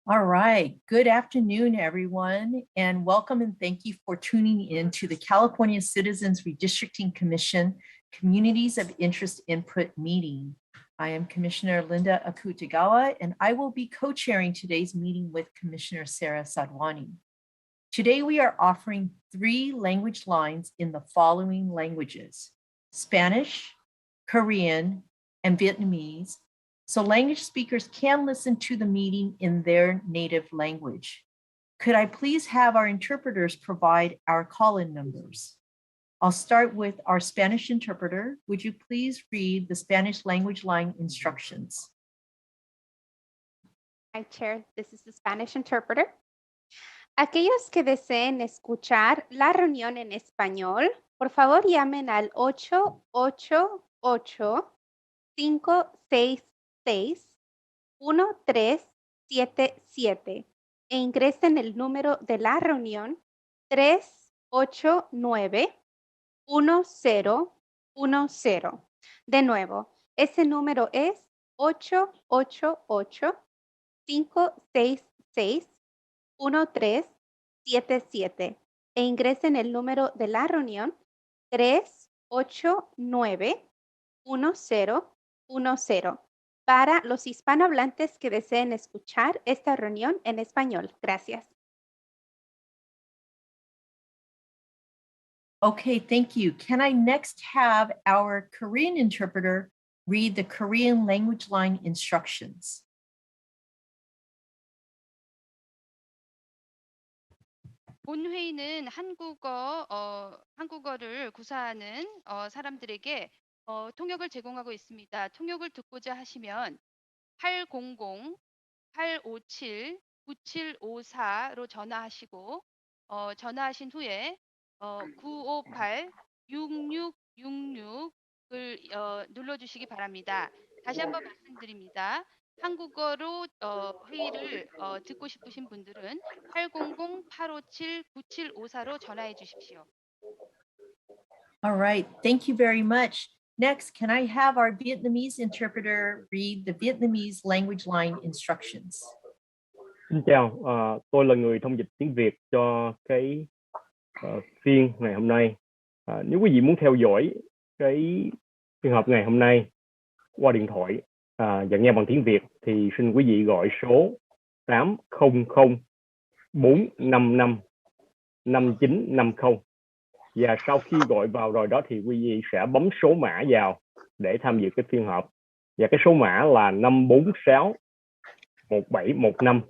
All right. Good afternoon, everyone, and welcome and thank you for tuning in to the California Citizens Redistricting Commission Communities of Interest Input meeting. I am Commissioner Linda Akutagawa, and I will be co-chairing today's meeting with Commissioner Sarah Sadwani. Today, we are offering 3 language lines in the following languages: Spanish, Korean, and Vietnamese, so language speakers can listen to the meeting in their native language. Could I please have our interpreters provide our call-in numbers? I'll start with our Spanish interpreter. Would you please read the Spanish language line instructions? Hi, Chair. This is the Spanish interpreter. Aquellos que deseen escuchar la reunión en español, por favor llamen al 888-566-1377 e ingresen el número de la reunión 389-1010. De nuevo, ese número es 888-566-1377 e ingresen el número de la reunión 389-1010 para los hispanohablantes que deseen escuchar esta reunión en español. Gracias. Okay, thank you. Can I next have our Korean interpreter read the Korean language line instructions? 본 회의는 한국어를 구사하는 사람들에게 통역을 제공하고 있습니다. 통역을 듣고자 하시면 800-857-9754로 전화하시고 전화하신 후에 958-6666을 눌러주시기 바랍니다. 다시 한번 말씀드립니다. 한국어로 회의를 듣고 싶으신 분들은 800-857-9754로 전화해 주십시오. All right, thank you very much. Next, can I have our Vietnamese interpreter read the Vietnamese language line instructions? Xin chào, tôi là người thông dịch tiếng Việt cho cái phiên ngày hôm nay. Nếu quý vị muốn theo dõi cái phiên họp ngày hôm nay qua điện thoại và nghe bằng tiếng Việt thì xin quý vị gọi số 800-455-5950 và sau khi gọi vào rồi đó thì quý vị sẽ bấm số mã vào để tham dự cái phiên họp, và cái số mã là 546-1715.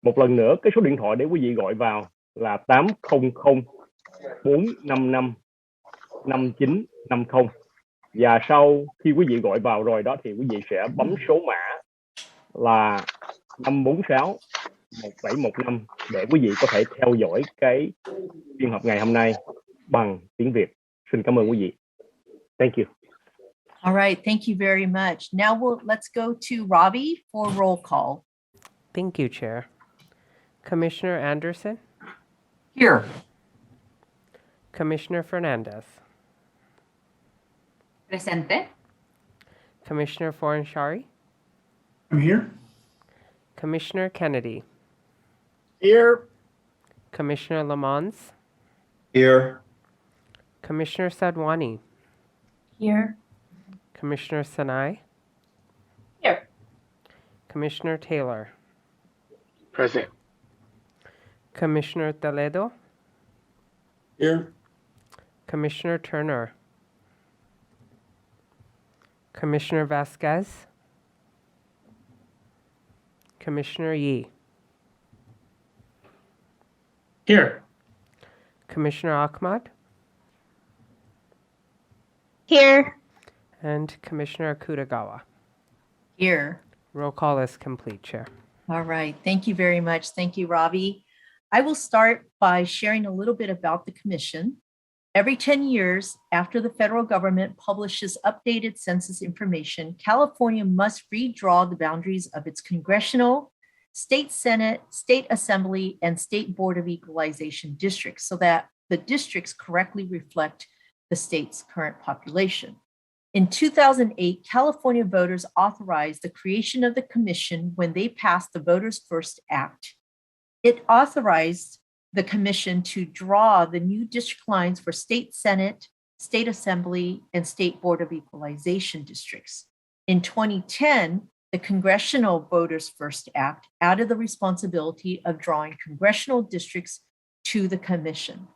Một lần nữa, cái số điện thoại để quý vị gọi vào là 800-455-5950. Và sau khi quý vị gọi vào rồi đó thì quý vị sẽ bấm số mã là 546-1715 để quý vị có thể theo dõi cái phiên họp ngày hôm nay bằng tiếng Việt. Xin cảm ơn quý vị. Thank you. All right, thank you very much. Now let's go to Robbie for roll call. Thank you, Chair. Commissioner Anderson? Here. Commissioner Fernandez? Presente. Commissioner Foranshari? I'm here. Commissioner Kennedy? Here. Commissioner Lamons? Here. Commissioner Sadwani? Here. Commissioner Sanai? Here. Commissioner Taylor? Present. Commissioner Toledo? Here. Commissioner Turner? Commissioner Vasquez? Commissioner Yee? Here. Commissioner Ahmad? Here. And Commissioner Akutagawa? Here. Roll call is complete, Chair. All right, thank you very much. Thank you, Robbie. I will start by sharing a little bit about the commission. Every 10 years after the federal government publishes updated census information, California must redraw the boundaries of its congressional, state senate, state assembly, and state board of equalization districts so that the districts correctly reflect the state's current population. In 2008, California voters authorized the creation of the commission when they passed the Voters First Act. It authorized the commission to draw the new district lines for state Senate, state assembly, and state board of equalization districts. In 2010, the Congressional Voters First Act added the responsibility of drawing congressional districts to the commission.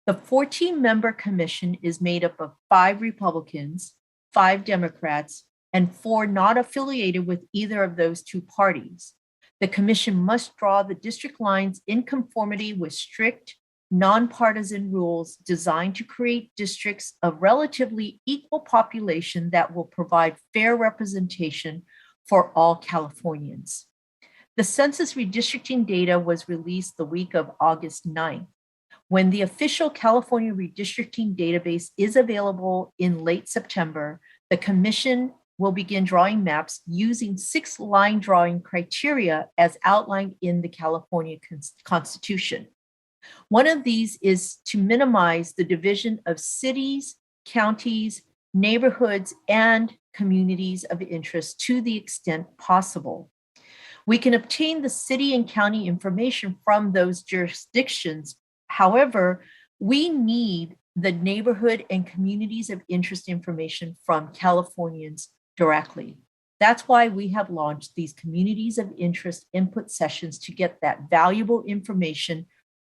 The 14-member commission is made up of 5 Republicans, 5 Democrats, and 4 not affiliated with either of those 2 parties. The commission must draw the district lines in conformity with strict, nonpartisan rules designed to create districts of relatively equal population that will provide fair representation for all Californians. The census redistricting data was released the week of August 9th. When the official California redistricting database is available in late September, the commission will begin drawing maps using 6 line drawing criteria as outlined in the California Constitution. One of these is to minimize the division of cities, counties, neighborhoods, and communities of interest to the extent possible. We can obtain the city and county information from those jurisdictions. However, we need the neighborhood and communities of interest information from Californians directly. That's why we have launched these communities of interest input sessions to get that valuable information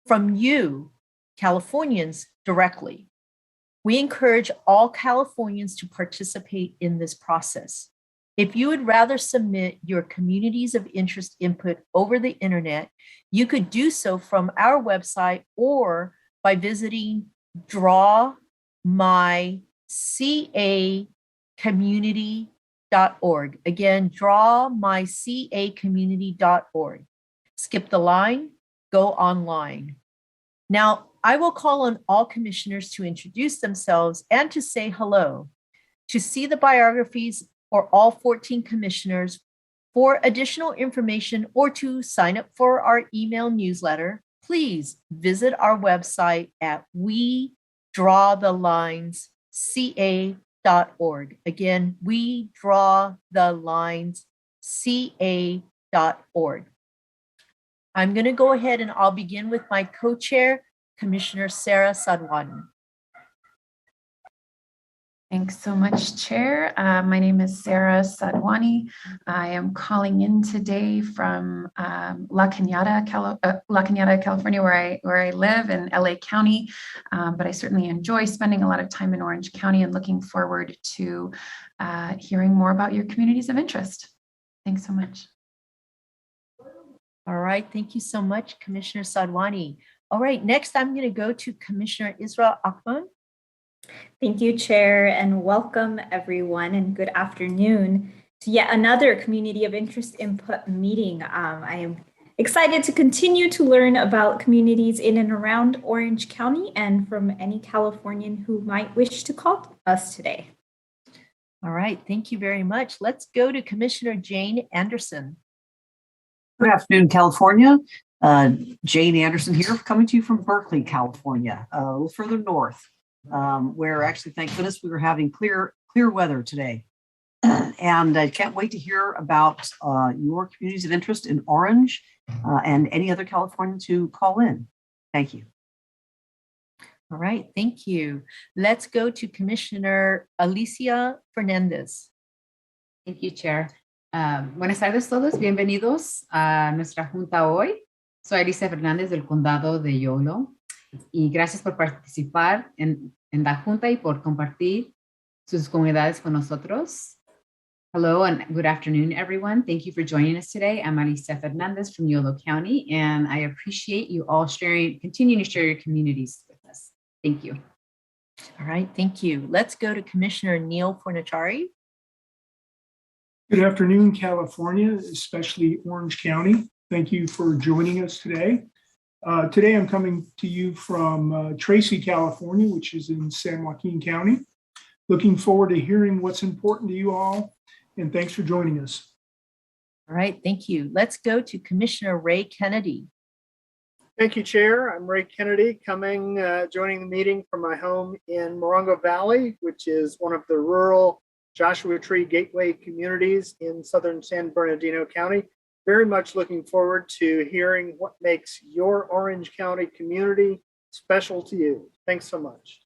from you, Californians, directly. We encourage all Californians to participate in this process. If you would rather submit your communities of interest input over the internet, you could do so from our website or by visiting drawmycacommunity.org. Again, drawmycacommunity.org. Skip the line, go online. Now, I will call on all commissioners to introduce themselves and to say hello. To see the biographies for all 14 commissioners, for additional information, or to sign up for our email newsletter, please visit our website at wedrawthelinesca.org. Again, wedrawthelinesca.org. I'm going to go ahead and I'll begin with my co-chair, Commissioner Sarah Sadwani. Thanks so much, Chair. My name is Sarah Sadwani. I am calling in today from La Cañada, California, where I live in LA County. But I certainly enjoy spending a lot of time in Orange County and looking forward to hearing more about your communities of interest. Thanks so much. All right, thank you so much, Commissioner Sadwani. All right, next I'm going to go to Commissioner Isra Akman. Thank you, Chair, and welcome everyone, and good afternoon to yet another Community of Interest Input meeting. I am excited to continue to learn about communities in and around Orange County and from any Californian who might wish to call us today. All right, thank you very much. Let's go to Commissioner Jane Anderson. Good afternoon, California. Jane Anderson here, coming to you from Berkeley, California, a little further north, where actually, thank goodness, we were having clear weather today. And I can't wait to hear about your communities of interest in Orange and any other Californians who call in. Thank you. All right, thank you. Let's go to Commissioner Alicia Fernandez. Thank you, Chair. Buenas tardes todos, bienvenidos a nuestra junta hoy. Soy Alicia Fernández del Condado de Yolo y gracias por participar en la junta y por compartir sus comunidades con nosotros. Hello and good afternoon, everyone. Thank you for joining us today. I'm Alicia Fernandez from Yolo County, and I appreciate you all continuing to share your communities with us. Thank you. All right, thank you. Let's go to Commissioner Neil Fornachari. Good afternoon, California, especially Orange County. Thank you for joining us today. Today I'm coming to you from Tracy, California, which is in San Joaquin County. Looking forward to hearing what's important to you all, and thanks for joining us. All right, thank you. Let's go to Commissioner Ray Kennedy. Thank you, Chair. I'm Ray Kennedy, joining the meeting from my home in Morongo Valley, which is one of the rural Joshua Tree Gateway communities in southern San Bernardino County. Very much looking forward to hearing what makes your Orange County community special to you. Thanks so much.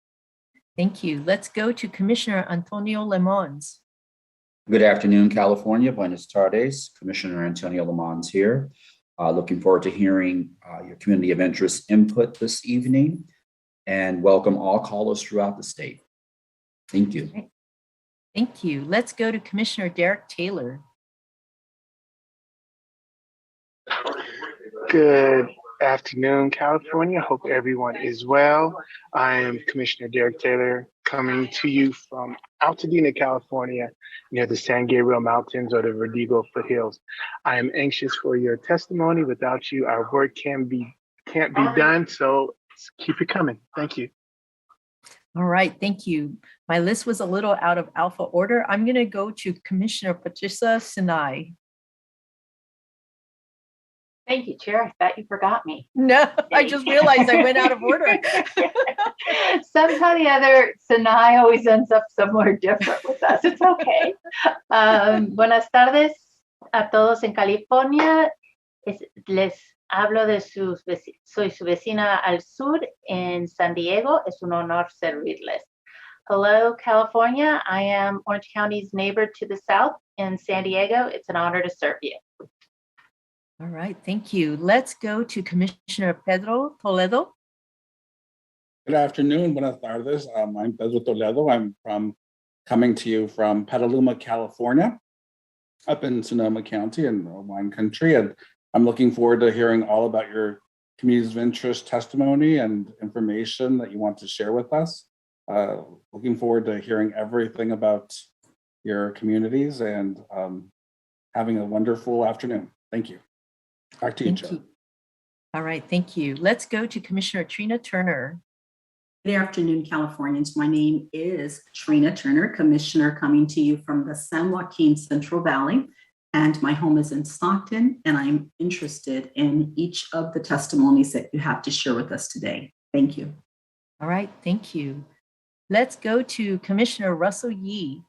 Thank you. Let's go to Commissioner Antonio Lemons. Good afternoon, California. Buenos tardes. Commissioner Antonio Lemons here. Looking forward to hearing your community of interest input this evening, and welcome all callers throughout the state. Thank you. Great. Thank you. Let's go to Commissioner Derek Taylor. Good afternoon, California. Hope everyone is well. I am Commissioner Derek Taylor, coming to you from Altadena, California, near the San Gabriel Mountains or the Vertigo foothills. I am anxious for your testimony. Without you, our work can't be done. So keep it coming. Thank you. All right, thank you. My list was a little out of alpha order. I'm going to go to Commissioner Patricia Sinai. Thank you, Chair. I thought you forgot me. No, I just realized I went out of order. Somehow the other Sinai always ends up somewhere different with us. It's okay. Buenas tardes a todos en California. Les hablo de soy su vecina al sur en San Diego. Es un honor servirles. Hello, California. I am Orange County's neighbor to the south in San Diego. It's an honor to serve you. All right, thank you. Let's go to Commissioner Pedro Toledo. Good afternoon, buenas tardes. I'm Pedro Toledo. I'm coming to you from Petaluma, California, up in Sonoma County in wine country. And I'm looking forward to hearing all about your communities of interest testimony and information that you want to share with us. Looking forward to hearing everything about your communities and having a wonderful afternoon. Thank you. Back to you, Chair. All right, thank you. Let's go to Commissioner Trina Turner. Good afternoon, Californians. My name is Trina Turner, Commissioner, coming to you from the San Joaquin Central Valley, and my home is in Stockton, and I'm interested in each of the testimonies that you have to share with us today. Thank you. All right, thank you. Let's go to Commissioner Russell Yee.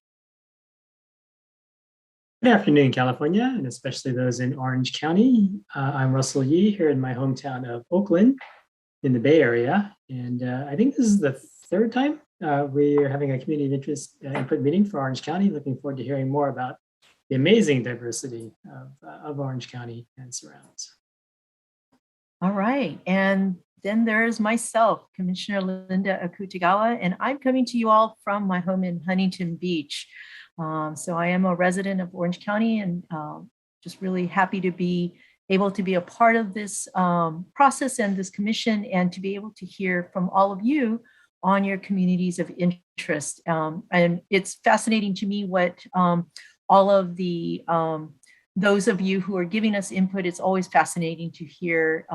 Good afternoon, California, and especially those in Orange County. I'm Russell Yee here in my hometown of Oakland in the Bay Area. And I think this is the third time we're having a community of interest input meeting for Orange County. Looking forward to hearing more about the amazing diversity of Orange County and surrounds. All right, and then there's myself, Commissioner Linda Akutagawa, and I'm coming to you all from my home in Huntington Beach. So I am a resident of Orange County and just really happy to be able to be a part of this process and this commission and to be able to hear from all of you on your communities of interest. And it's fascinating to me what all of the those of you who are giving us input, it's always fascinating to hear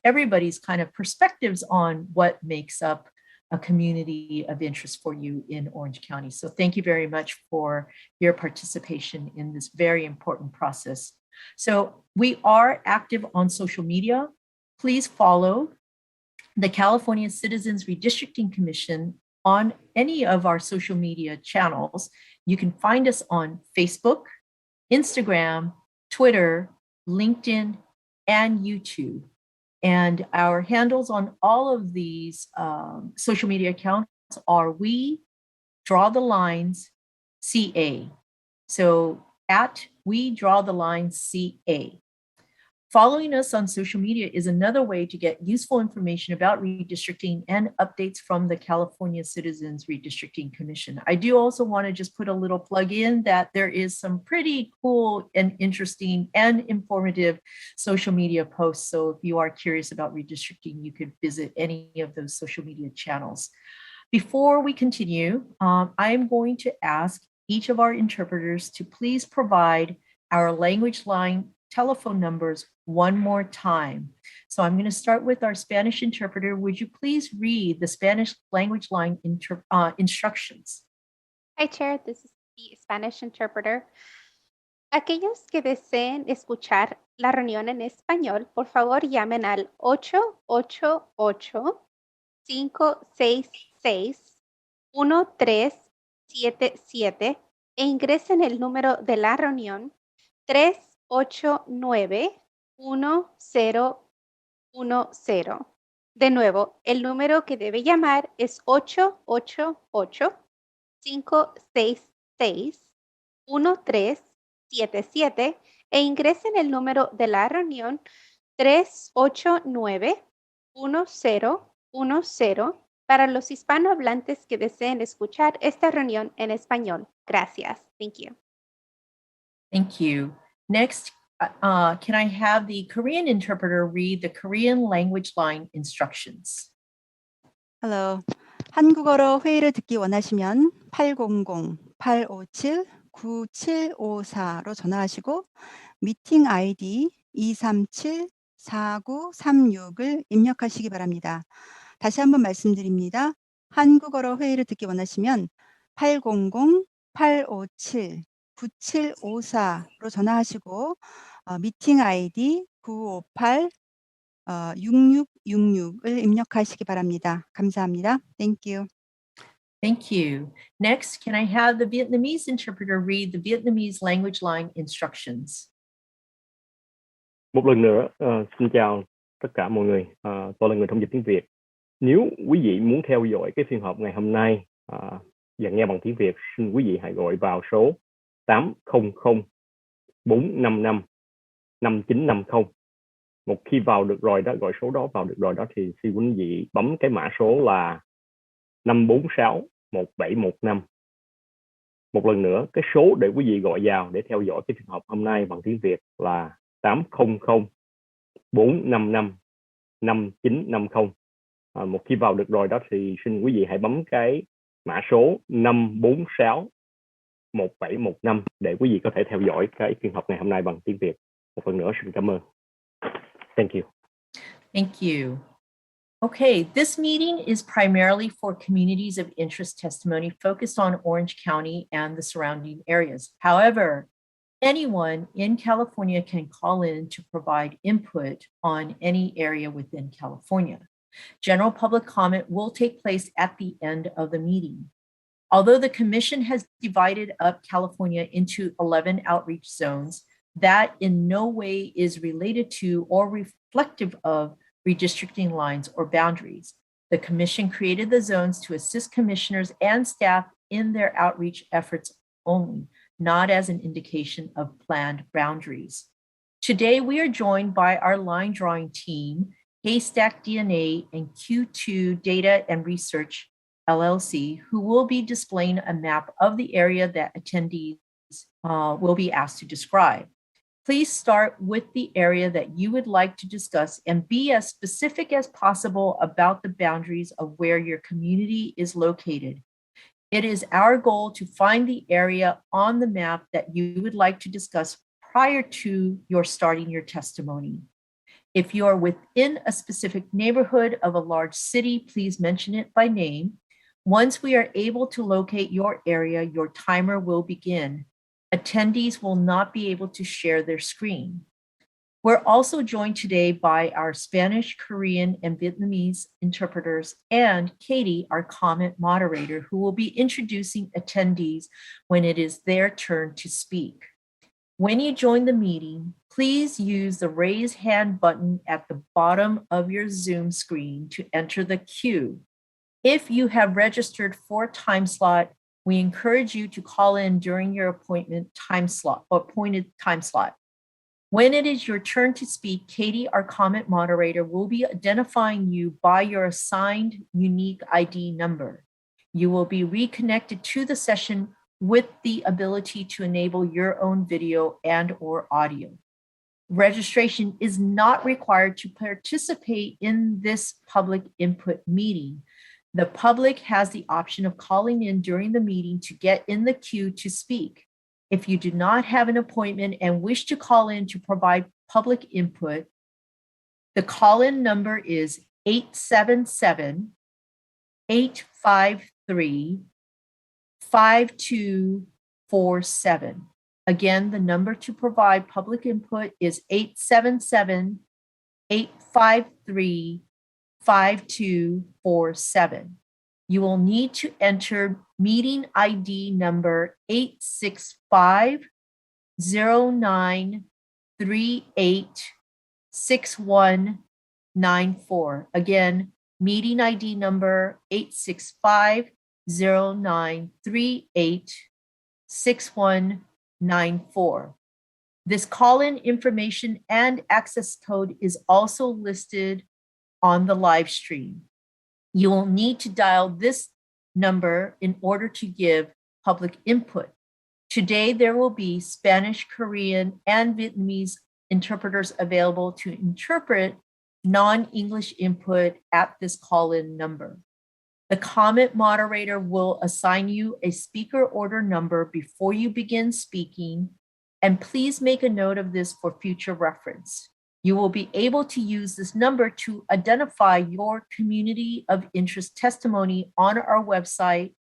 everybody's kind of perspectives on what makes up a community of interest for you in Orange County. So thank you very much for your participation in this very important process. So we are active on social media. Please follow the California Citizens Redistricting Commission on any of our social media channels. You can find us on Facebook, Instagram, Twitter, LinkedIn, and YouTube. And our handles on all of these social media accounts are We Draw the Lines CA. So at We Draw the Lines CA. Following us on social media is another way to get useful information about redistricting and updates from the California Citizens Redistricting Commission. I do also want to just put a little plug in that there is some pretty cool and interesting and informative social media posts. So if you are curious about redistricting, you could visit any of those social media channels. Before we continue, I'm going to ask each of our interpreters to please provide our language line telephone numbers one more time. So I'm going to start with our Spanish interpreter. Would you please read the Spanish language line instructions? Hi, Chair. This is the Spanish interpreter. Aquellos que deseen escuchar la reunión en español, por favor llamen al 888-566-1377 e ingresen el número de la reunión 389-1010. De nuevo, el número que debe llamar es 888-566-1377 e ingresen el número de la reunión 389-1010 para los hispanohablantes que deseen escuchar esta reunión en español. Gracias. Thank you. Thank you. Next, can I have the Korean interpreter read the Korean language line instructions? Hello. 한국어로 회의를 듣기 원하시면 800-857-9754로 전화하시고 미팅 아이디 237-4936을 입력하시기 바랍니다. 다시 한번 말씀드립니다. 한국어로 회의를 듣기 원하시면 800-857-9754로 전화하시고 미팅 아이디 958-6666을 입력하시기 바랍니다. 감사합니다. Thank you. Thank you. Next, can I have the Vietnamese interpreter read the Vietnamese language line instructions? Một lần nữa, xin chào tất cả mọi người. Tôi là người thông dịch tiếng Việt. Nếu quý vị muốn theo dõi cái phiên họp ngày hôm nay và nghe bằng tiếng Việt, xin quý vị hãy gọi vào số 800-455-5950. Một khi vào được rồi đó, gọi số đó vào được rồi đó thì xin quý vị bấm cái mã số là 546-1715. Một lần nữa, cái số để quý vị gọi vào để theo dõi cái phiên họp hôm nay bằng tiếng Việt là 800-455-5950. Một khi vào được rồi đó thì xin quý vị hãy bấm cái mã số 546-1715 để quý vị có thể theo dõi cái phiên họp ngày hôm nay bằng tiếng Việt. Một lần nữa xin cảm ơn. Thank you. Thank you. Okay, this meeting is primarily for communities of interest testimony focused on Orange County and the surrounding areas. However, anyone in California can call in to provide input on any area within California. General public comment will take place at the end of the meeting. Although the Commission has divided up California into 11 outreach zones, that in no way is related to or reflective of redistricting lines or boundaries. The Commission created the zones to assist commissioners and staff in their outreach efforts only, not as an indication of planned boundaries. Today, we are joined by our line drawing team, Haystack DNA and Q2 Data and Research LLC, who will be displaying a map of the area that attendees will be asked to describe. Please start with the area that you would like to discuss and be as specific as possible about the boundaries of where your community is located. It is our goal to find the area on the map that you would like to discuss prior to your starting your testimony. If you are within a specific neighborhood of a large city, please mention it by name. Once we are able to locate your area, your timer will begin. Attendees will not be able to share their screen. We're also joined today by our Spanish, Korean, and Vietnamese interpreters and Katie, our comment moderator, who will be introducing attendees when it is their turn to speak. When you join the meeting, please use the raise hand button at the bottom of your Zoom screen to enter the queue. If you have registered for a time slot, we encourage you to call in during your appointed time slot. When it is your turn to speak, Katie, our comment moderator, will be identifying you by your assigned unique ID number. You will be reconnected to the session with the ability to enable your own video and/or audio. Registration is not required to participate in this public input meeting. The public has the option of calling in during the meeting to get in the queue to speak. If you do not have an appointment and wish to call in to provide public input, the call-in number is 877-853-5247. Again, the number to provide public input is 877-853-5247. You will need to enter meeting ID number 865-0938-6194. Again, meeting ID number 865-0938-6194. This call-in information and access code is also listed on the live stream. You will need to dial this number in order to give public input. Today, there will be Spanish, Korean, and Vietnamese interpreters available to interpret non-English input at this call-in number. The comment moderator will assign you a speaker order number before you begin speaking, and please make a note of this for future reference. You will be able to use this number to identify your community of interest testimony on our website,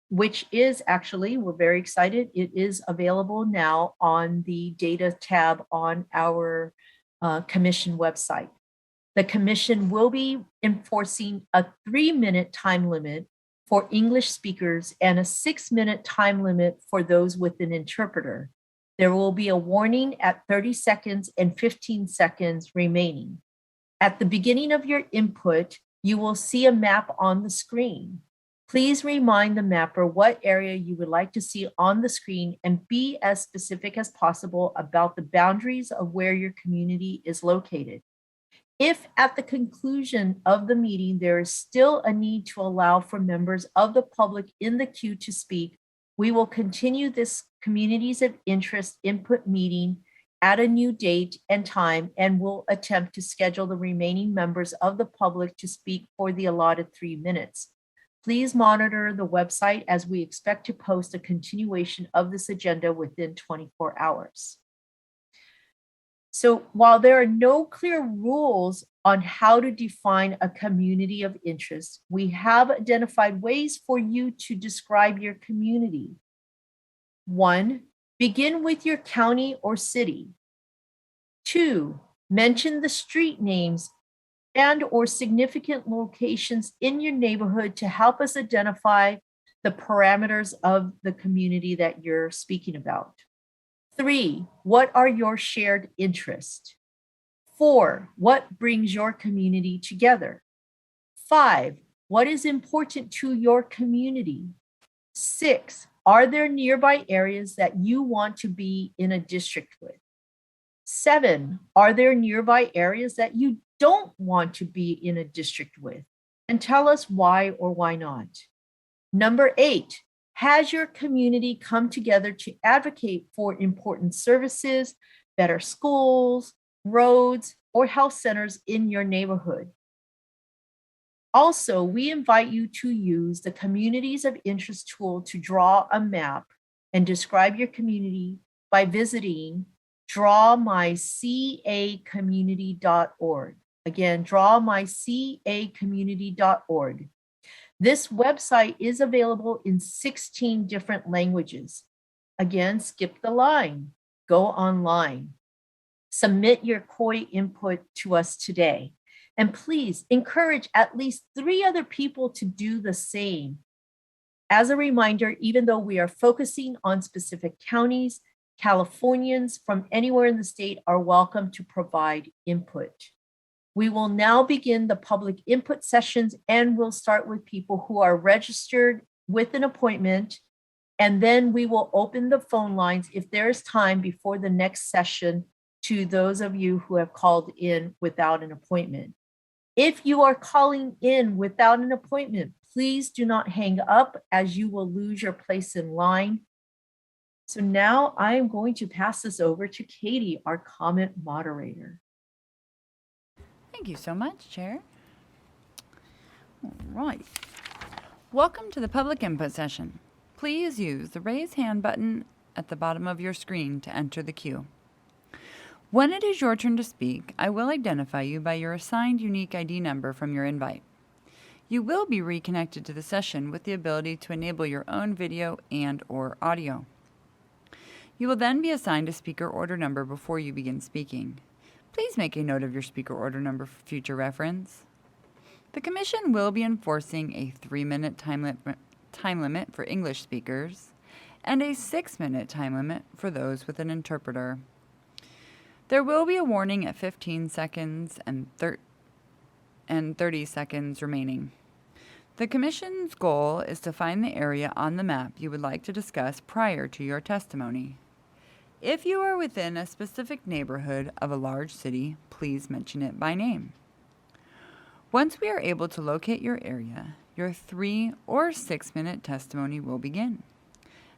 which is actually, we're very excited, it is available now on the data tab on our commission website. The commission will be enforcing a 3-minute time limit for English speakers and a 6-minute time limit for those with an interpreter. There will be a warning at 30 seconds and 15 seconds remaining. At the beginning of your input, you will see a map on the screen. Please remind the mapper what area you would like to see on the screen and be as specific as possible about the boundaries of where your community is located. If at the conclusion of the meeting, there is still a need to allow for members of the public in the queue to speak, we will continue this Communities of Interest input meeting at a new date and time, and will attempt to schedule the remaining members of the public to speak for the allotted 3 minutes. Please monitor the website as we expect to post a continuation of this agenda within 24 hours. So while there are no clear rules on how to define a community of interest, we have identified ways for you to describe your community. 1, begin with your county or city. 2, mention the street names and or significant locations in your neighborhood to help us identify the parameters of the community that you're speaking about. 3, what are your shared interests? 4, what brings your community together? 5, what is important to your community? 6, are there nearby areas that you want to be in a district with? 7, are there nearby areas that you don't want to be in a district with? And tell us why or why not. Number 8, has your community come together to advocate for important services, better schools, roads, or health centers in your neighborhood? Also, we invite you to use the Communities of Interest tool to draw a map and describe your community by visiting drawmycacommunity.org. Again, drawmycacommunity.org. This website is available in 16 different languages. Again, skip the line, go online. Submit your COI input to us today. And please encourage at least 3 other people to do the same. As a reminder, even though we are focusing on specific counties, Californians from anywhere in the state are welcome to provide input. We will now begin the public input sessions, and we'll start with people who are registered with an appointment, and then we will open the phone lines if there is time before the next session to those of you who have called in without an appointment. If you are calling in without an appointment, please do not hang up, as you will lose your place in line. So now I am going to pass this over to Katie, our comment moderator. Thank you so much, Chair. All right. Welcome to the public input session. Please use the raise hand button at the bottom of your screen to enter the queue. When it is your turn to speak, I will identify you by your assigned unique ID number from your invite. You will be reconnected to the session with the ability to enable your own video and/or audio. You will then be assigned a speaker order number before you begin speaking. Please make a note of your speaker order number for future reference. The Commission will be enforcing a 3-minute time limit for English speakers and a 6-minute time limit for those with an interpreter. There will be a warning at 15 seconds and 30 seconds remaining. The Commission's goal is to find the area on the map you would like to discuss prior to your testimony. If you are within a specific neighborhood of a large city, please mention it by name. Once we are able to locate your area, your 3 or 6-minute testimony will begin.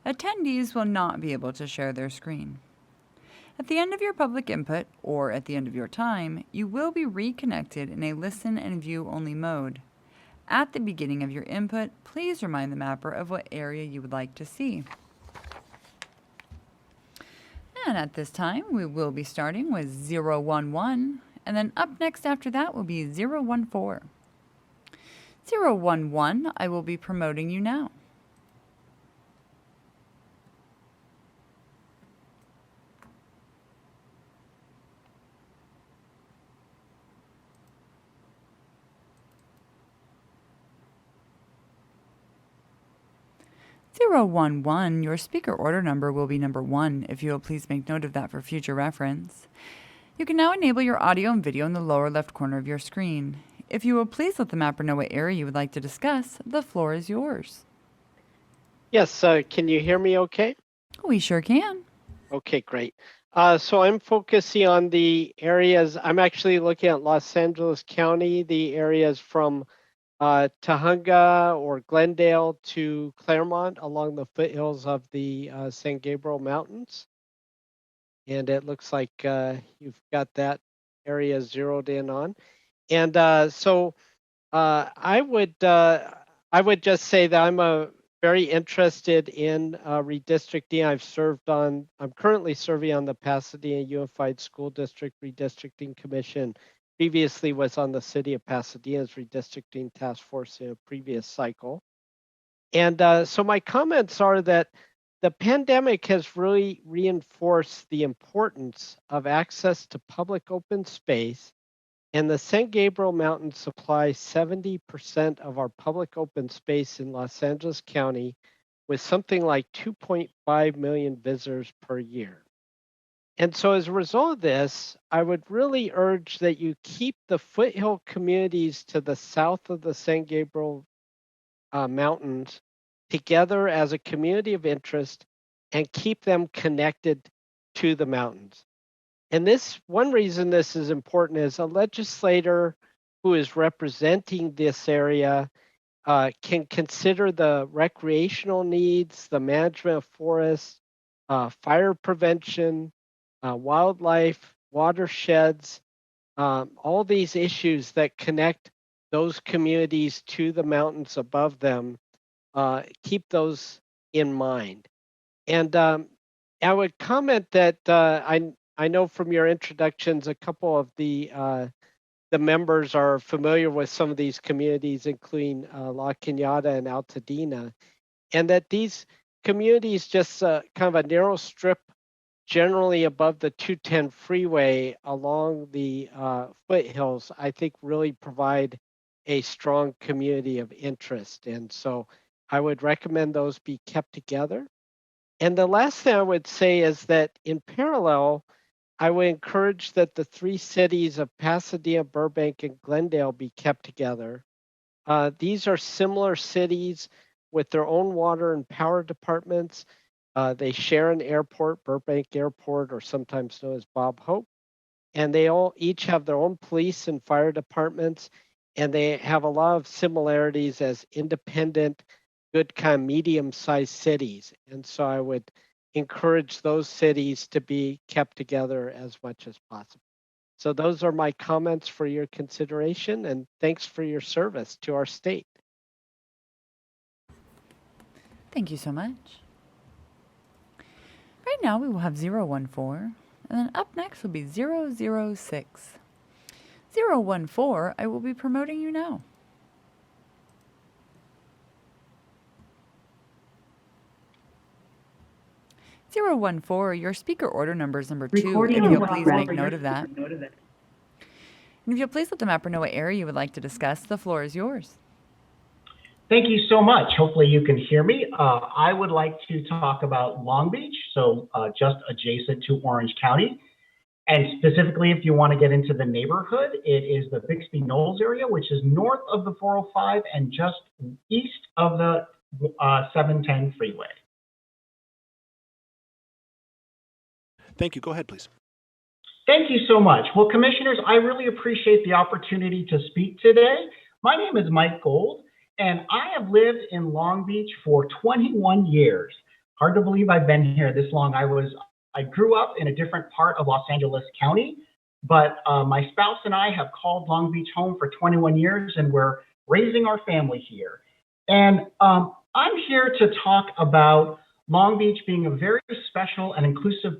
Attendees will not be able to share their screen. At the end of your public input, or at the end of your time, you will be reconnected in a listen and view only mode. At the beginning of your input, please remind the mapper of what area you would like to see. And at this time, we will be starting with 011, and then up next after that will be 014. 011, I will be promoting you now. Your speaker order number will be number 1, if you will please make note of that for future reference. You can now enable your audio and video in the lower left corner of your screen. If you will please let the mapper know what area you would like to discuss, the floor is yours. Yes, can you hear me okay? We sure can. Okay, great. So I'm focusing on the areas, I'm actually looking at Los Angeles County, the areas from Tujunga or Glendale to Claremont along the foothills of the San Gabriel Mountains. And it looks like you've got that area zeroed in on. And so I would just say that I'm very interested in redistricting. I'm currently serving on the Pasadena Unified School District Redistricting Commission. Previously was on the City of Pasadena's redistricting task force in a previous cycle. And so my comments are that the pandemic has really reinforced the importance of access to public open space, and the San Gabriel Mountains supply 70% of our public open space in Los Angeles County, with something like 2.5 million visitors per year. And so as a result of this, I would really urge that you keep the foothill communities to the south of the San Gabriel Mountains together as a community of interest and keep them connected to the mountains. And one reason this is important is a legislator who is representing this area can consider the recreational needs, the management of forests, fire prevention, wildlife, watersheds, all these issues that connect those communities to the mountains above them, keep those in mind. And I would comment that I know from your introductions, a couple of the members are familiar with some of these communities, including La Cañada and Altadena, and that these communities just kind of a narrow strip generally above the 210 freeway along the foothills, I think really provide a strong community of interest. And so I would recommend those be kept together. And the last thing I would say is that in parallel, I would encourage that the 3 cities of Pasadena, Burbank, and Glendale be kept together. These are similar cities with their own water and power departments. They share an airport, Burbank Airport, or sometimes known as Bob Hope. And they all each have their own police and fire departments, and they have a lot of similarities as independent, good kind of medium-sized cities. And so I would encourage those cities to be kept together as much as possible. So those are my comments for your consideration, and thanks for your service to our state. Thank you so much. Right now we will have 014, and then up next will be 006. 014, I will be promoting you now. 014, your speaker order number is number 2, Recording if in you'll please make progress. note of that. And if you'll please let the mapper know what area you would like to discuss, the floor is yours. Thank you so much. Hopefully you can hear me. I would like to talk about Long Beach, so just adjacent to Orange County. And specifically, if you want to get into the neighborhood, it is the Bixby Knolls area, which is north of the 405 and just east of the 710 freeway. Thank you. Go ahead, please. Thank you so much. Well, commissioners, I really appreciate the opportunity to speak today. My name is Mike Gold, and I have lived in Long Beach for 21 years. Hard to believe I've been here this long. I grew up in a different part of Los Angeles County, but my spouse and I have called Long Beach home for 21 years, and we're raising our family here. And I'm here to talk about Long Beach being a very special and inclusive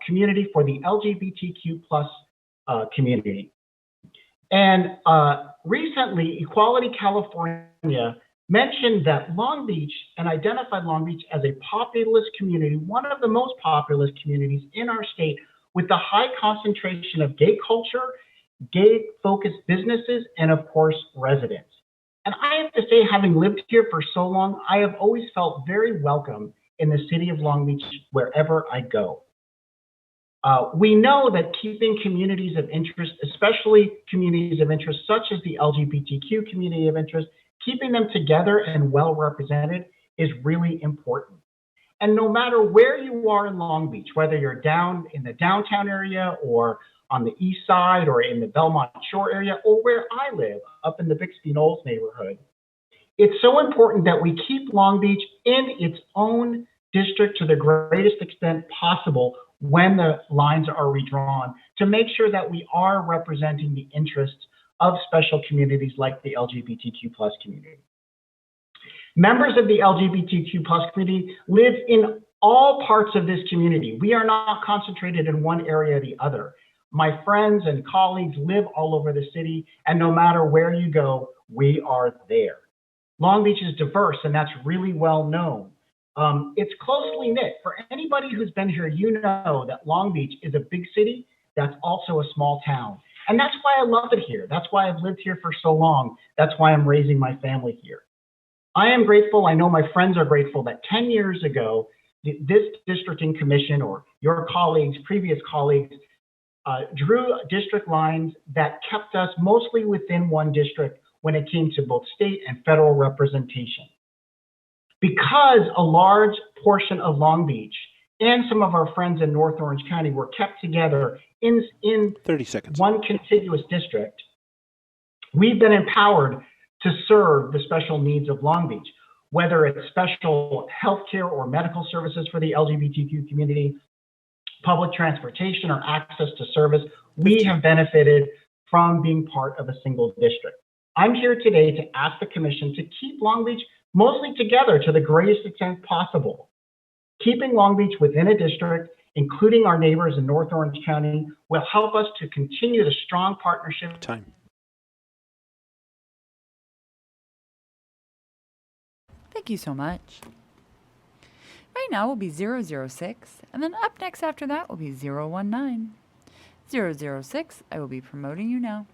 community for the LGBTQ plus community. And recently, Equality California mentioned that Long Beach and identified Long Beach as a populous community, one of the most populous communities in our state, with the high concentration of gay culture, gay-focused businesses, and of course, residents. And I have to say, having lived here for so long, I have always felt very welcome in the city of Long Beach wherever I go. We know that keeping communities of interest, especially communities of interest such as the LGBTQ community of interest, keeping them together and well represented is really important. And no matter where you are in Long Beach, whether you're down in the downtown area or on the east side or in the Belmont Shore area or where I live up in the Bixby Knolls neighborhood, it's so important that we keep Long Beach in its own district to the greatest extent possible when the lines are redrawn, to make sure that we are representing the interests of special communities like the LGBTQ plus community. Members of the LGBTQ plus community live in all parts of this community. We are not concentrated in one area or the other. My friends and colleagues live all over the city, and no matter where you go, we are there. Long Beach is diverse, and that's really well known. It's closely knit. For anybody who's been here, you know that Long Beach is a big city that's also a small town. And that's why I love it here. That's why I've lived here for so long. That's why I'm raising my family here. I am grateful, I know my friends are grateful, that 10 years ago, this districting commission or your colleagues, previous colleagues, drew district lines that kept us mostly within one district when it came to both state and federal representation. Because a large portion of Long Beach and some of our friends in North Orange County were kept together in 30 seconds. One contiguous district, we've been empowered to serve the special needs of Long Beach, whether it's special healthcare or medical services for the LGBTQ community, public transportation or access to service. We have benefited from being part of a single district. I'm here today to ask the commission to keep Long Beach mostly together to the greatest extent possible. Keeping Long Beach within a district, including our neighbors in North Orange County, will help us to continue the strong partnership. Time. Thank you so much. Right now will be 006, and then up next after that will be 019. 006, I will be promoting you now.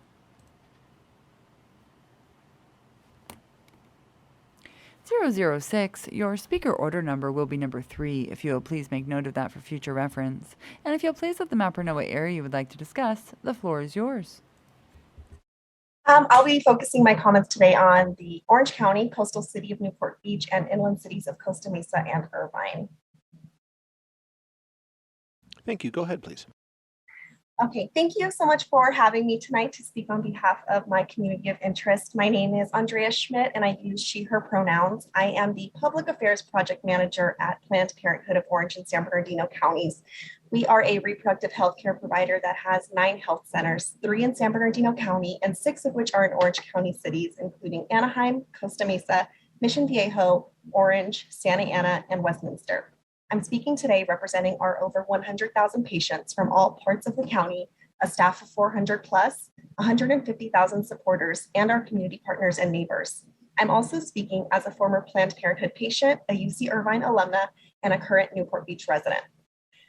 006, your speaker order number will be number 3, if you will please make note of that for future reference. And if you'll please let the mapper know what area you would like to discuss, the floor is yours. I'll be focusing my comments today on the Orange County, coastal city of Newport Beach, and inland cities of Costa Mesa and Irvine. Thank you. Go ahead, please. Okay, thank you so much for having me tonight to speak on behalf of my community of interest. My name is Andrea Schmidt, and I use she, her pronouns. I am the Public Affairs Project Manager at Planned Parenthood of Orange and San Bernardino counties. We are a reproductive health care provider that has 9 health centers, 3 in San Bernardino County, and 6 of which are in Orange County cities, including Anaheim, Costa Mesa, Mission Viejo, Orange, Santa Ana, and Westminster. I'm speaking today representing our over 100,000 patients from all parts of the county, a staff of 400 plus, 150,000 supporters, and our community partners and neighbors. I'm also speaking as a former Planned Parenthood patient, a UC Irvine alumna, and a current Newport Beach resident.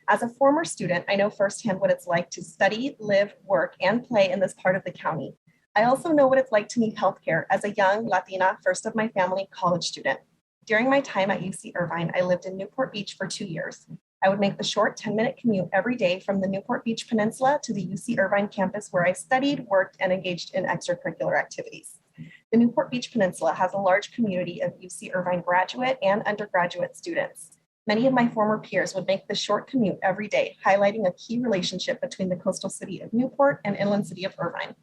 As a former student, I know firsthand what it's like to study, live, work, and play in this part of the county. I also know what it's like to need healthcare as a young Latina, first of my family college student. During my time at UC Irvine, I lived in Newport Beach for 2 years. I would make the short 10-minute commute every day from the Newport Beach Peninsula to the UC Irvine campus where I studied, worked, and engaged in extracurricular activities. The Newport Beach Peninsula has a large community of UC Irvine graduate and undergraduate students. Many of my former peers would make the short commute every day, highlighting a key relationship between the coastal city of Newport and inland city of Irvine.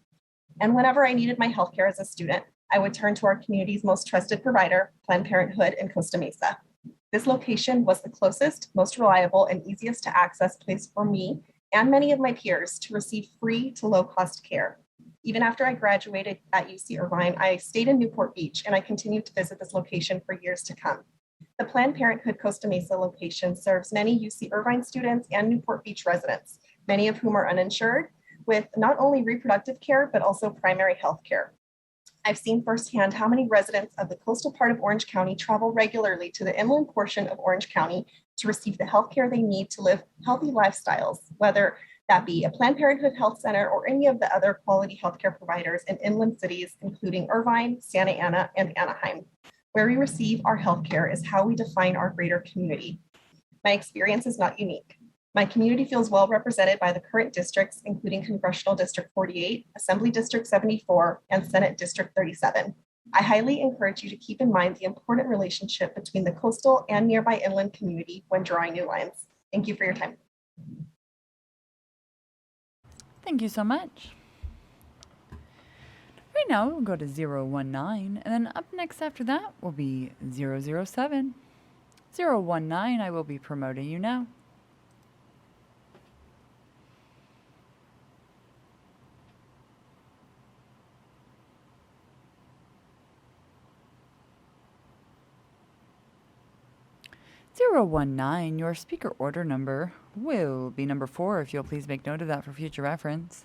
And whenever I needed my healthcare as a student, I would turn to our community's most trusted provider, Planned Parenthood in Costa Mesa. This location was the closest, most reliable, and easiest to access place for me and many of my peers to receive free to low-cost care. Even after I graduated at UC Irvine, I stayed in Newport Beach and I continued to visit this location for years to come. The Planned Parenthood Costa Mesa location serves many UC Irvine students and Newport Beach residents, many of whom are uninsured, with not only reproductive care, but also primary health care. I've seen firsthand how many residents of the coastal part of Orange County travel regularly to the inland portion of Orange County to receive the health care they need to live healthy lifestyles, whether that be a Planned Parenthood Health Center or any of the other quality healthcare providers in inland cities, including Irvine, Santa Ana, and Anaheim. Where we receive our healthcare is how we define our greater community. My experience is not unique. My community feels well represented by the current districts, including Congressional District 48, Assembly District 74, and Senate District 37. I highly encourage you to keep in mind the important relationship between the coastal and nearby inland community when drawing new lines. Thank you for your time. Thank you so much. Right now, we'll go to 019, and then up next after that will be 007. 019, I will be promoting you now. Your speaker order number will be number 4, if you'll please make note of that for future reference.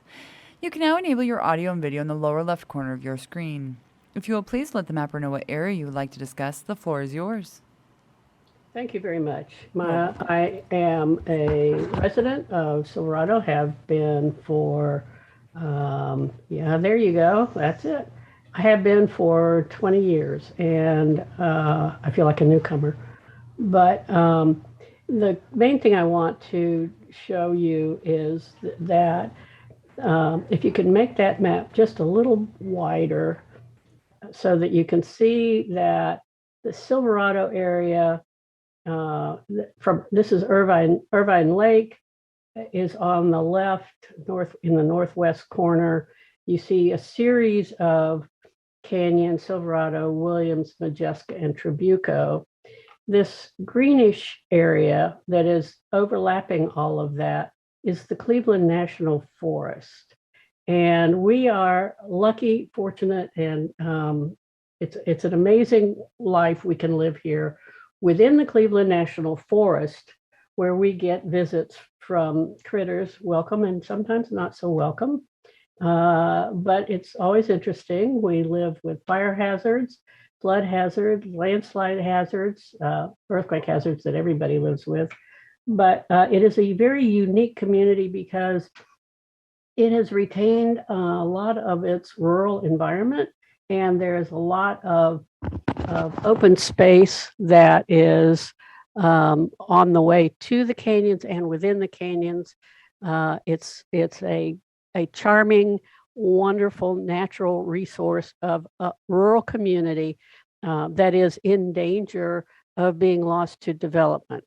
You can now enable your audio and video in the lower left corner of your screen. If you will please let the mapper know what area you would like to discuss, the floor is yours. Thank you very much. I am a resident of Silverado, have been for, there you go, that's it. I have been for 20 years, and I feel like a newcomer. But the main thing I want to show you is that if you can make that map just a little wider so that you can see that the Silverado area, this is Irvine Lake is on the left, in the northwest corner. You see a series of canyons, Silverado, Williams, Majeska, and Trabuco. This greenish area that is overlapping all of that is the Cleveland National Forest. And we are lucky, fortunate, and it's an amazing life we can live here within the Cleveland National Forest, where we get visits from critters, welcome and sometimes not so welcome. But it's always interesting. We live with fire hazards, flood hazards, landslide hazards, earthquake hazards that everybody lives with. But it is a very unique community because it has retained a lot of its rural environment, and there's a lot of open space that is on the way to the canyons and within the canyons. It's a charming, wonderful natural resource of a rural community that is in danger of being lost to development.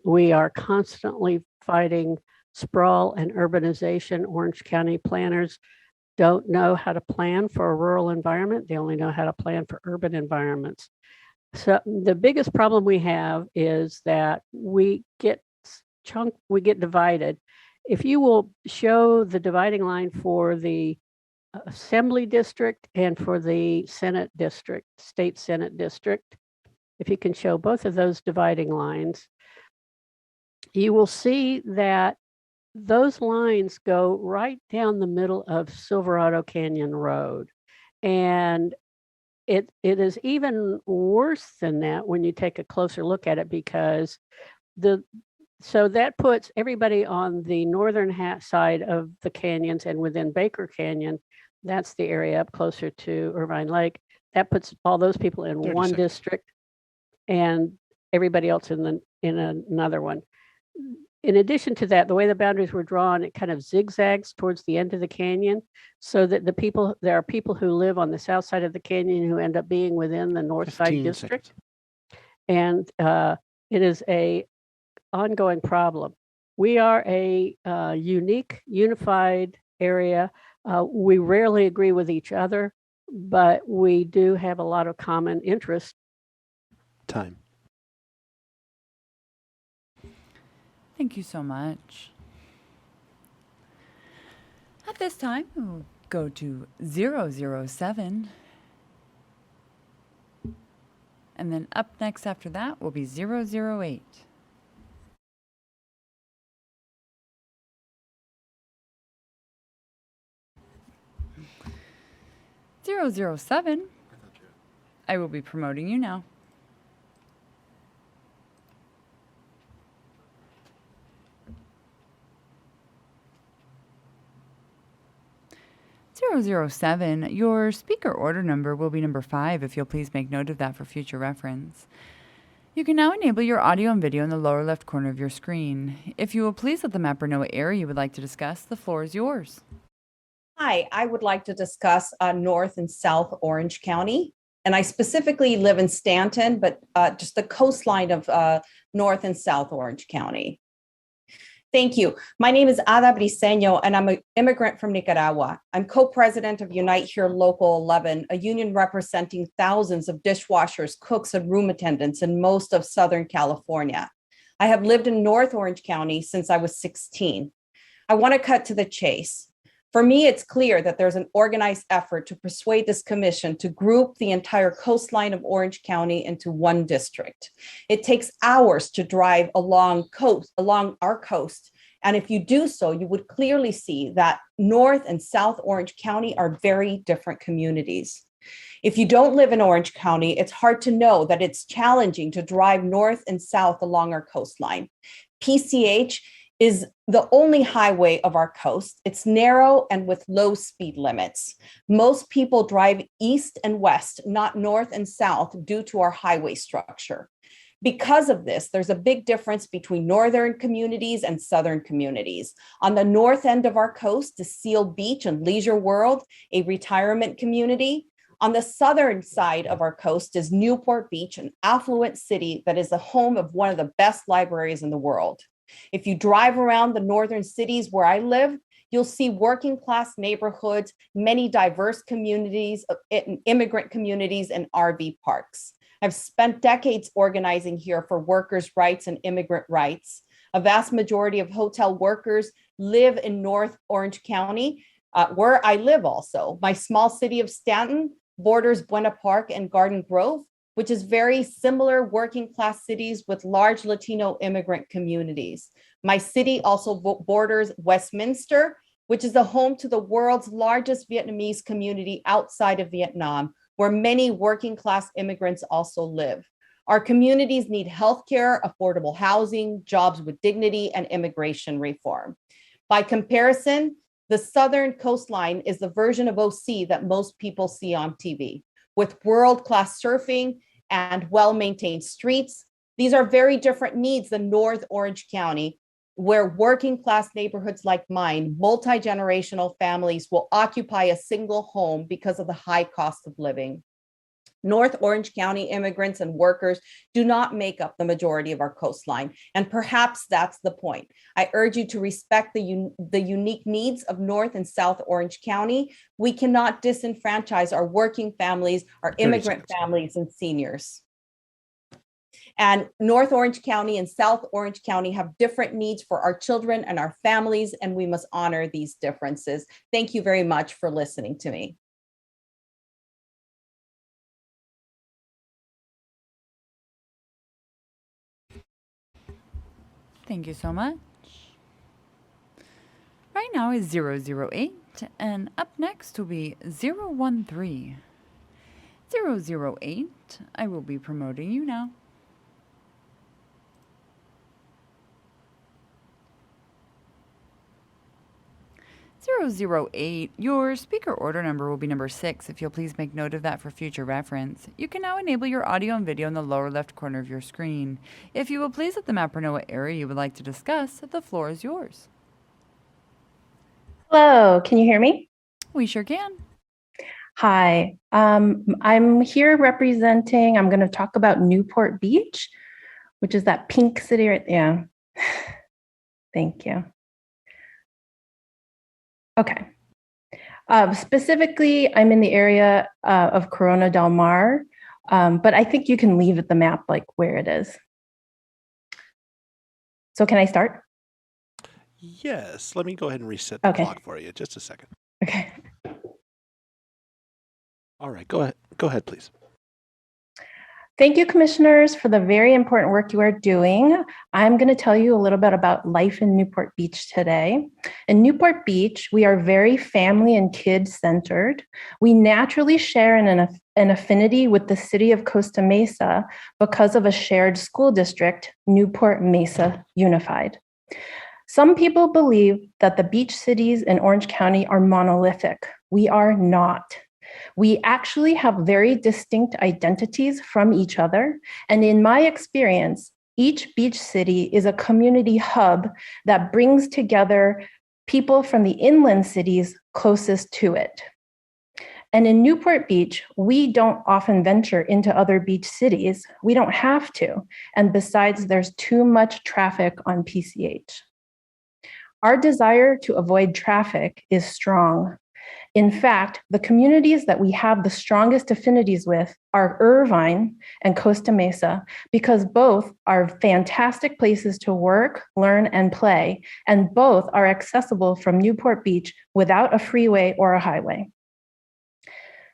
We are constantly fighting sprawl and urbanization. Orange County planners don't know how to plan for a rural environment. They only know how to plan for urban environments. So the biggest problem we have is that we get divided. If you will show the dividing line for the Assembly District and for the Senate District, State Senate District, if you can show both of those dividing lines, you will see that those lines go right down the middle of Silverado Canyon Road. And it is even worse than that when you take a closer look at it, because so that puts everybody on the northern side of the canyons and within Baker Canyon. That's the area up closer to Irvine Lake. That puts all those people in 30 one seconds. district and everybody else in another one. In addition to that, the way the boundaries were drawn, it kind of zigzags towards the end of the canyon, so that there are people who live on the south side of the canyon who end up being within the north side 15 district. And it is a ongoing problem. We are a unique, unified area. We rarely agree with each other, but we do have a lot of common interests. Time. Thank you so much. At this time, we'll go to 007. And then up next after that will be 008. 007. I will be promoting you now. .007, your speaker order number will be number 5 if you'll please make note of that for future reference. You can now enable your audio and video in the lower left corner of your screen. If you will please let the mapper know what area you would like to discuss, the floor is yours. Hi, I would like to discuss North and South Orange County. And I specifically live in Stanton, but just the coastline of North and South Orange County. Thank you. My name is Ada Briceño, and I'm an immigrant from Nicaragua. I'm co-president of Unite Here Local 11, a union representing thousands of dishwashers, cooks, and room attendants in most of Southern California. I have lived in North Orange County since I was 16. I want to cut to the chase. For me, it's clear that there's an organized effort to persuade this commission to group the entire coastline of Orange County into one district. It takes hours to drive along our coast. And if you do so, you would clearly see that North and South Orange County are very different communities. If you don't live in Orange County, it's hard to know that it's challenging to drive north and south along our coastline. PCH is the only highway of our coast. It's narrow and with low speed limits. Most people drive east and west, not north and south, due to our highway structure. Because of this, there's a big difference between northern communities and southern communities. On the north end of our coast is Seal Beach and Leisure World, a retirement community. On the southern side of our coast is Newport Beach, an affluent city that is the home of one of the best libraries in the world. If you drive around the northern cities where I live, you'll see working class neighborhoods, many diverse communities, immigrant communities, and RV parks. I've spent decades organizing here for workers' rights and immigrant rights. A vast majority of hotel workers live in North Orange County, where I live also. My small city of Stanton borders Buena Park and Garden Grove, which is very similar working class cities with large Latino immigrant communities. My city also borders Westminster, which is the home to the world's largest Vietnamese community outside of Vietnam, where many working class immigrants also live. Our communities need healthcare, affordable housing, jobs with dignity, and immigration reform. By comparison, the southern coastline is the version of OC that most people see on TV, with world-class surfing and well-maintained streets. These are very different needs than North Orange County, where working class neighborhoods like mine, multi-generational families will occupy a single home because of the high cost of living. North Orange County immigrants and workers do not make up the majority of our coastline, and perhaps that's the point. I urge you to respect the unique needs of North and South Orange County. We cannot disenfranchise our working families, our immigrant families, and seniors. And North Orange County and South Orange County have different needs for our children and our families, and we must honor these differences. Thank you very much for listening to me. Thank you so much. Right now is 008, and up next will be 013. 008, I will be promoting you now. 008, your speaker order number will be number 6. If you'll please make note of that for future reference. You can now enable your audio and video in the lower left corner of your screen. If you will please let the mapper know what area you would like to discuss, the floor is yours. Hello, can you hear me? We sure can. Hi, I'm here representing, I'm going to talk about Newport Beach, which is that pink city right there. Thank you. Okay. Specifically, I'm in the area of Corona del Mar, but I think you can leave at the map like where it is. So can I start? Yes, let me go ahead and reset the clock for you. Just a second. Okay. All right, go ahead. Go ahead, please. Thank you, commissioners, for the very important work you are doing. I'm going to tell you a little bit about life in Newport Beach today. In Newport Beach, we are very family and kid-centered. We naturally share an affinity with the city of Costa Mesa because of a shared school district, Newport Mesa Unified. Some people believe that the beach cities in Orange County are monolithic. We are not. We actually have very distinct identities from each other. And in my experience, each beach city is a community hub that brings together people from the inland cities closest to it. And in Newport Beach, we don't often venture into other beach cities. We don't have to. And besides, there's too much traffic on PCH. Our desire to avoid traffic is strong. In fact, the communities that we have the strongest affinities with are Irvine and Costa Mesa, because both are fantastic places to work, learn, and play, and both are accessible from Newport Beach without a freeway or a highway.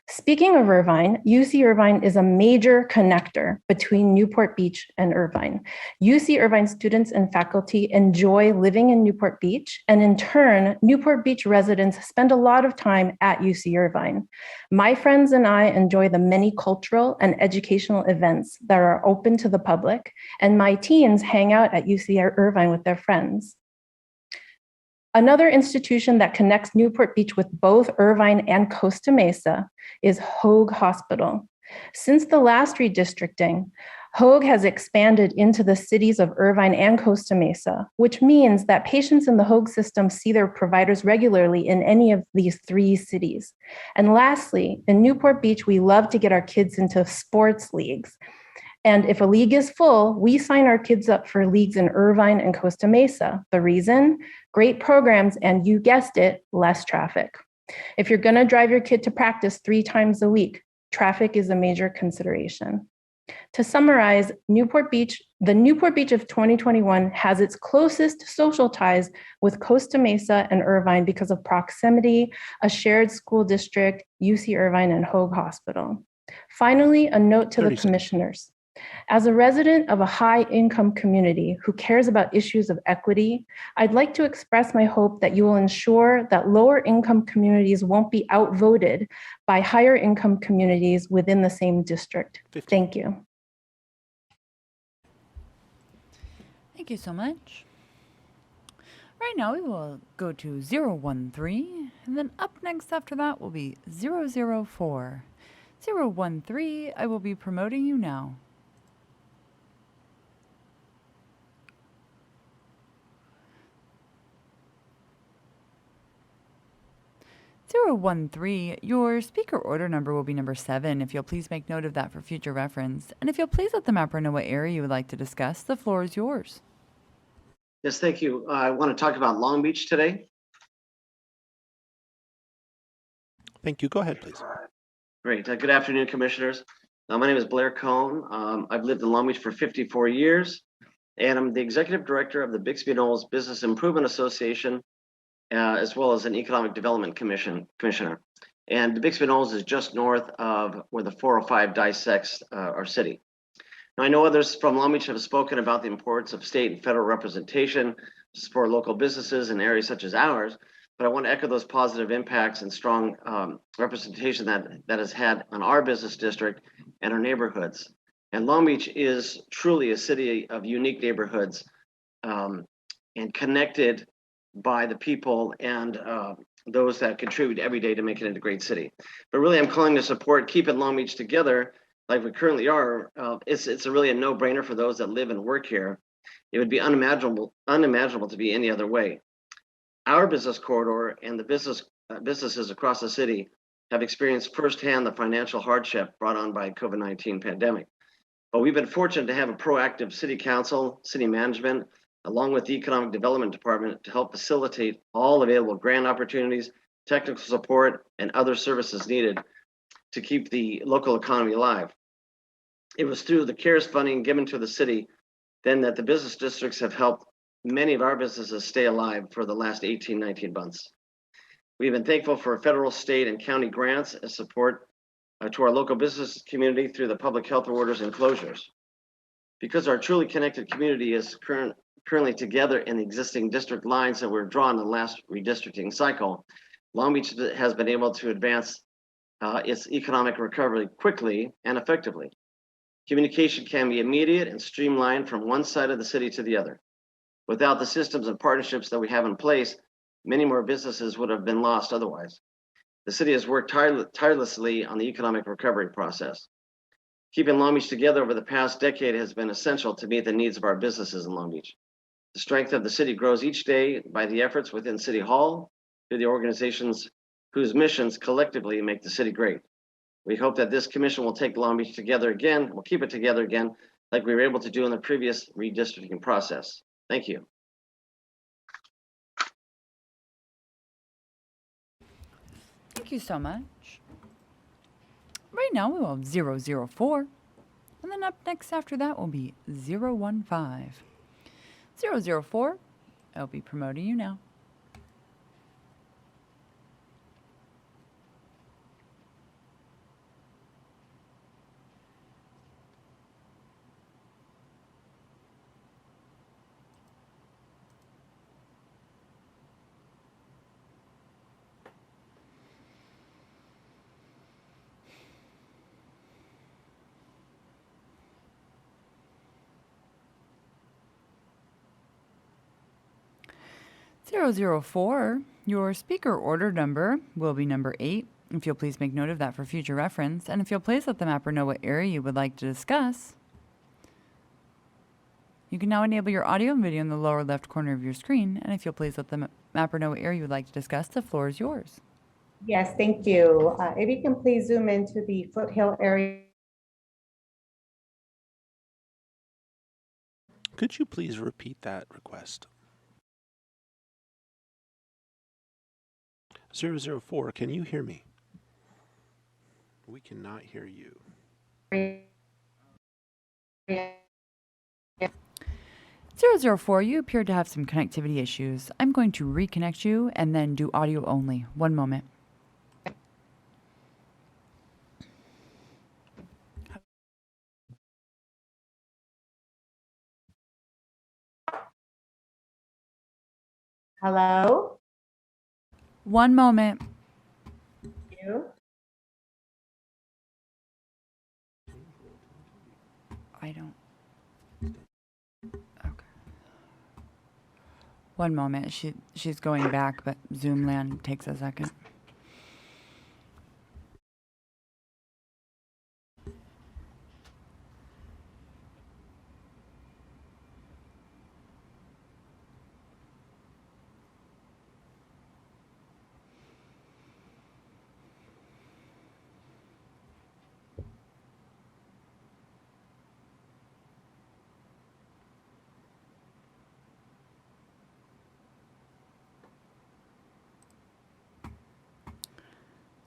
Speaking of Irvine, UC Irvine is a major connector between Newport Beach and Irvine. UC Irvine students and faculty enjoy living in Newport Beach, and in turn, Newport Beach residents spend a lot of time at UC Irvine. My friends and I enjoy the many cultural and educational events that are open to the public, and my teens hang out at UC Irvine with their friends. Another institution that connects Newport Beach with both Irvine and Costa Mesa is Hoag Hospital. Since the last redistricting, Hoag has expanded into the cities of Irvine and Costa Mesa, which means that patients in the Hoag system see their providers regularly in any of these 3 cities. And lastly, in Newport Beach, we love to get our kids into sports leagues. And if a league is full, we sign our kids up for leagues in Irvine and Costa Mesa. The reason? Great programs, and you guessed it, less traffic. If you're going to drive your kid to practice 3 times a week, traffic is a major consideration. To summarize, the Newport Beach of 2021 has its closest social ties with Costa Mesa and Irvine because of proximity, a shared school district, UC Irvine, and Hoag Hospital. Finally, a note to the commissioners. As a resident of a high-income community who cares about issues of equity, I'd like to express my hope that you will ensure that lower-income communities won't be outvoted by higher-income communities within the same district. Thank you. Thank you so much. Right now we will go to 013, and then up next after that will be 004. 013, I will be promoting you now. 013, your speaker order number will be number 7. If you'll please make note of that for future reference. And if you'll please let the mapper know what area you would like to discuss, the floor is yours. Yes, thank you. I want to talk about Long Beach today. Thank you. Go ahead, please. Great. Good afternoon, commissioners. My name is Blair Cohn. I've lived in Long Beach for 54 years, and I'm the executive director of the Bixby Knolls Business Improvement Association, as well as an economic development commissioner. And the Bixby Knolls is just north of where the 405 dissects our city. Now, I know others from Long Beach have spoken about the importance of state and federal representation to support local businesses in areas such as ours, but I want to echo those positive impacts and strong representation that has had on our business district and our neighborhoods. And Long Beach is truly a city of unique neighborhoods and connected by the people and those that contribute every day to make it a great city. But really, I'm calling to support keeping Long Beach together like we currently are. It's really a no-brainer for those that live and work here. It would be unimaginable to be any other way. Our business corridor and the businesses across the city have experienced firsthand the financial hardship brought on by COVID-19 pandemic. But we've been fortunate to have a proactive city council, city management, along with the economic development department to help facilitate all available grant opportunities, technical support, and other services needed to keep the local economy alive. It was through the CARES funding given to the city then that the business districts have helped many of our businesses stay alive for the last 18, 19 months. We've been thankful for federal, state, and county grants as support to our local business community through the public health orders and closures. Because our truly connected community is currently together in the existing district lines that were drawn in the last redistricting cycle, Long Beach has been able to advance its economic recovery quickly and effectively. Communication can be immediate and streamlined from one side of the city to the other. Without the systems and partnerships that we have in place, many more businesses would have been lost otherwise. The city has worked tirelessly on the economic recovery process. Keeping Long Beach together over the past decade has been essential to meet the needs of our businesses in Long Beach. The strength of the city grows each day by the efforts within City Hall through the organizations whose missions collectively make the city great. We hope that this commission will take Long Beach together again, we'll keep it together again, like we were able to do in the previous redistricting process. Thank you. Thank you so much. Right now we will have 004, and then up next after that will be 015. 004, I'll be promoting you now. .004, your speaker order number will be number 8. If you'll please make note of that for future reference, and if you'll please let the mapper know what area you would like to discuss. You can now enable your audio and video in the lower left corner of your screen, and if you'll please let the mapper know what area you would like to discuss, the floor is yours. Yes, thank you. If you can please zoom into the foothill area. Could you please repeat that request? 004, can you hear me? We cannot hear you. 004, you appear to have some connectivity issues. I'm going to reconnect you and then do audio only. One moment. Hello? One moment. Thank you. I don't. Okay. One moment. She's going back, but Zoomland takes a second.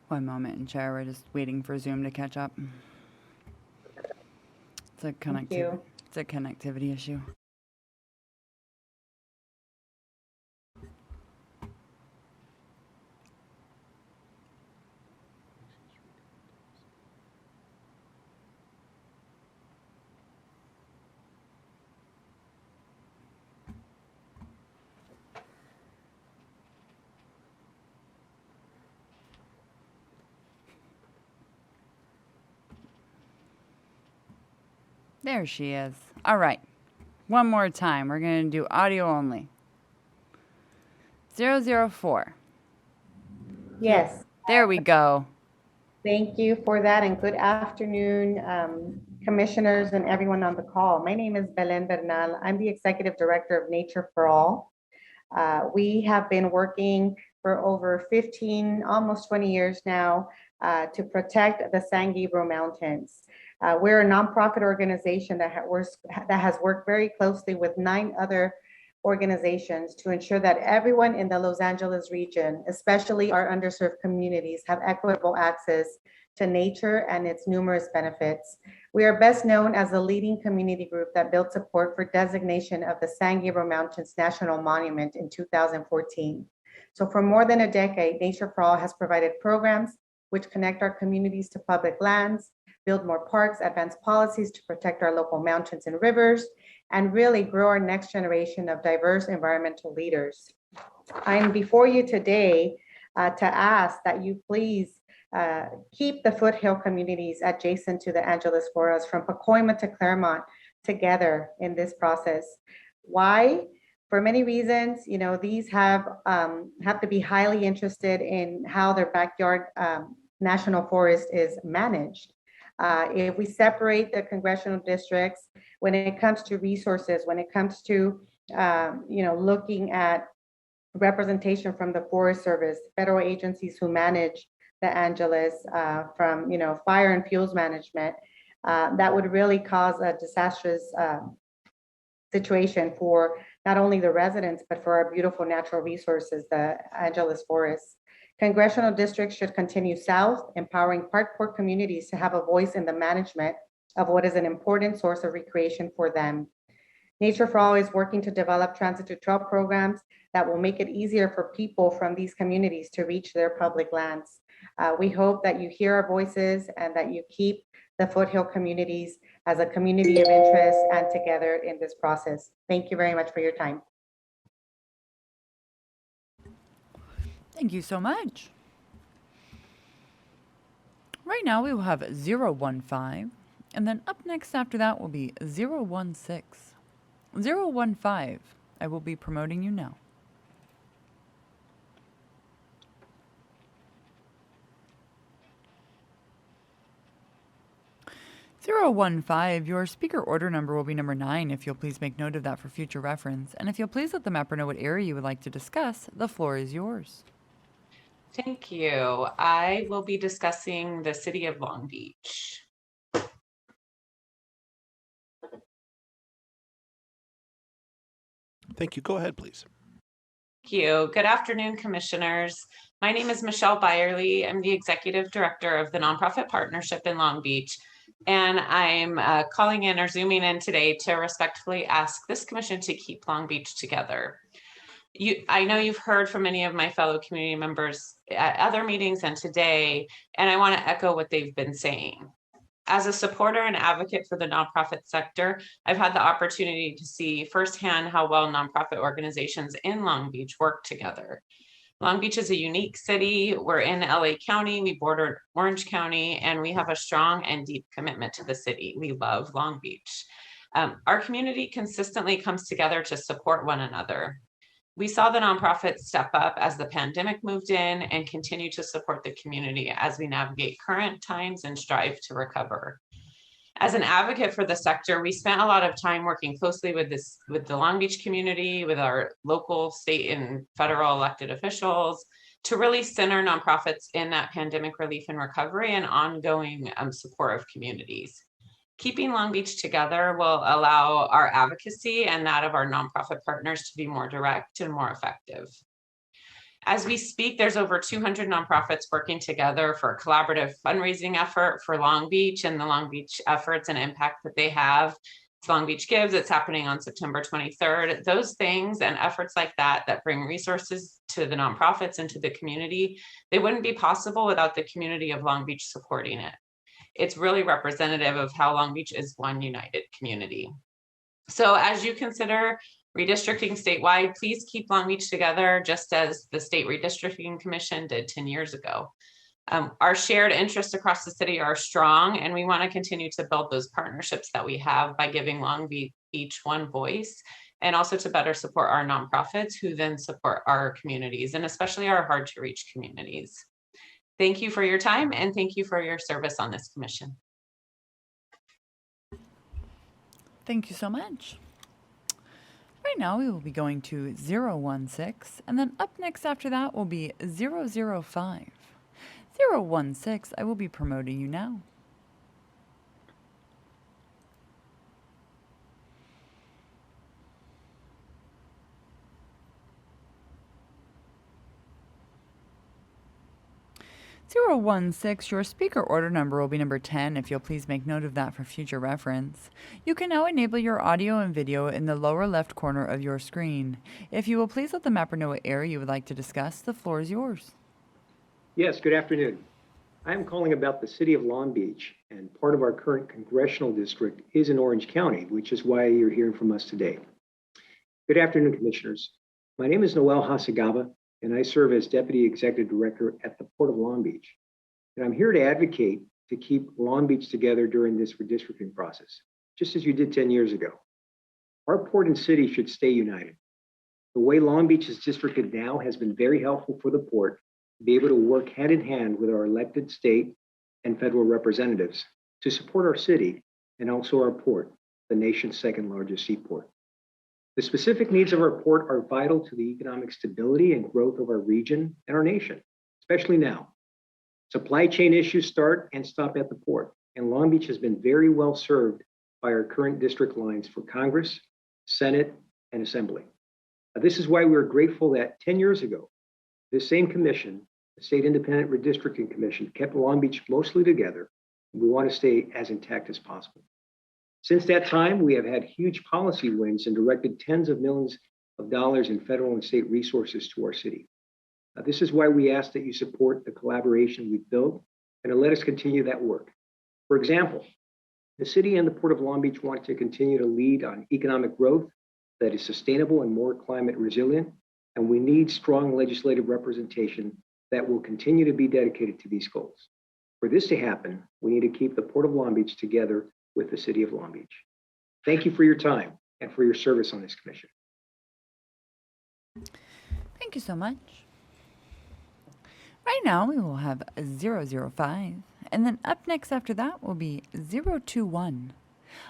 One moment, and Chair, we're just waiting for Zoom to catch up. It's a connectivity issue. There she is. All right. One more time. We're going to do audio only. 004. Yes. There we go. Thank you for that, and good afternoon, commissioners and everyone on the call. My name is Belen Bernal. I'm the Executive Director of Nature for All. We have been working for over 15, almost 20 years now to protect the San Gabriel Mountains. We're a nonprofit organization that has worked very closely with 9 other organizations to ensure that everyone in the Los Angeles region, especially our underserved communities, have equitable access to nature and its numerous benefits. We are best known as a leading community group that built support for designation of the San Gabriel Mountains National Monument in 2014. So for more than a decade, Nature for All has provided programs which connect our communities to public lands, build more parks, advance policies to protect our local mountains and rivers, and really grow our next generation of diverse environmental leaders. I'm before you today to ask that you please keep the foothill communities adjacent to the Angeles Forest from Pacoima to Claremont together in this process. Why? For many reasons, you know, these have to be highly interested in how their backyard national forest is managed. If we separate the congressional districts, when it comes to resources, when it comes to looking at representation from the Forest Service, federal agencies who manage the Angeles, from fire and fuels management, that would really cause a disastrous situation for not only the residents, but for our beautiful natural resources, the Angeles Forest. Congressional districts should continue south, empowering park-poor communities to have a voice in the management of what is an important source of recreation for them. Nature for All is working to develop transit to trail programs that will make it easier for people from these communities to reach their public lands. We hope that you hear our voices and that you keep the foothill communities as a community of interest and together in this process. Thank you very much for your time. Thank you so much. Right now we will have 015, and then up next after that will be 016. 015, I will be promoting you now. Your speaker order number will be number 9, if you'll please make note of that for future reference. And if you'll please let the mapper know what area you would like to discuss, the floor is yours. Thank you. I will be discussing the city of Long Beach. Thank you. Go ahead, please. Thank you. Good afternoon, commissioners. My name is Michelle Byerly. I'm the executive director of the nonprofit partnership in Long Beach. And I'm calling in or zooming in today to respectfully ask this commission to keep Long Beach together. I know you've heard from many of my fellow community members at other meetings and today, and I want to echo what they've been saying. As a supporter and advocate for the nonprofit sector, I've had the opportunity to see firsthand how well nonprofit organizations in Long Beach work together. Long Beach is a unique city. We're in LA County, we border Orange County, and we have a strong and deep commitment to the city. We love Long Beach. Our community consistently comes together to support one another. We saw the nonprofits step up as the pandemic moved in and continue to support the community as we navigate current times and strive to recover. As an advocate for the sector, we spent a lot of time working closely with the Long Beach community, with our local, state, and federal elected officials to really center nonprofits in that pandemic relief and recovery and ongoing support of communities. Keeping Long Beach together will allow our advocacy and that of our nonprofit partners to be more direct and more effective. As we speak, there's over 200 nonprofits working together for a collaborative fundraising effort for Long Beach and the Long Beach efforts and impact that they have. It's Long Beach Gives. It's happening on September 23rd. Those things and efforts like that bring resources to the nonprofits and to the community, they wouldn't be possible without the community of Long Beach supporting it. It's really representative of how Long Beach is one united community. So as you consider redistricting statewide, please keep Long Beach together, just as the State Redistricting Commission did 10 years ago. Our shared interests across the city are strong, and we want to continue to build those partnerships that we have by giving Long Beach one voice, and also to better support our nonprofits who then support our communities, and especially our hard to reach communities. Thank you for your time, and thank you for your service on this commission. Thank you so much. Right now we will be going to 016, and then up next after that will be 005. 016, I will be promoting you now. 016, your speaker order number will be number 10, if you'll please make note of that for future reference. You can now enable your audio and video in the lower left corner of your screen. If you will please let the mapper know what area you would like to discuss, the floor is yours. Yes, good afternoon. I'm calling about the city of Long Beach, and part of our current congressional district is in Orange County, which is why you're hearing from us today. Good afternoon, commissioners. My name is Noel Hasagawa, and I serve as Deputy Executive Director at the Port of Long Beach. And I'm here to advocate to keep Long Beach together during this redistricting process, just as you did 10 years ago. Our port and city should stay united. The way Long Beach is districted now has been very helpful for the port to be able to work hand in hand with our elected state and federal representatives to support our city and also our port, the nation's second largest seaport. The specific needs of our port are vital to the economic stability and growth of our region and our nation, especially now. Supply chain issues start and stop at the port, and Long Beach has been very well served by our current district lines for Congress, Senate, and Assembly. This is why we're grateful that 10 years ago, this same commission, the State Independent Redistricting Commission, kept Long Beach mostly together, and we want to stay as intact as possible. Since that time, we have had huge policy wins and directed tens of millions of dollars in federal and state resources to our city. This is why we ask that you support the collaboration we've built and to let us continue that work. For example, the city and the Port of Long Beach want to continue to lead on economic growth that is sustainable and more climate resilient, and we need strong legislative representation that will continue to be dedicated to these goals. For this to happen, we need to keep the Port of Long Beach together with the city of Long Beach. Thank you for your time and for your service on this commission. Thank you so much. Right now we will have 005, and then up next after that will be 021.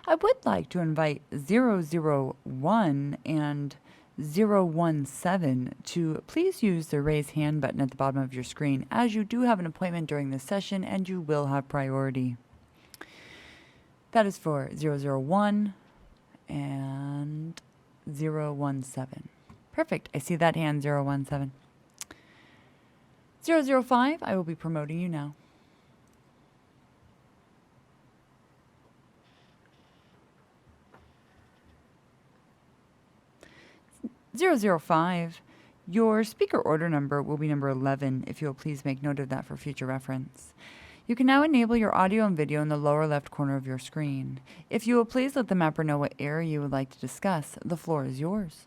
I would like to invite 001 and 017 to please use the raise hand button at the bottom of your screen, as you do have an appointment during this session and you will have priority. That is for 001 and 017. Perfect. I see that hand, 017. 005, I will be promoting you now. 005, your speaker order number will be number 11, if you'll please make note of that for future reference. You can now enable your audio and video in the lower left corner of your screen. If you will please let the mapper know what area you would like to discuss, the floor is yours.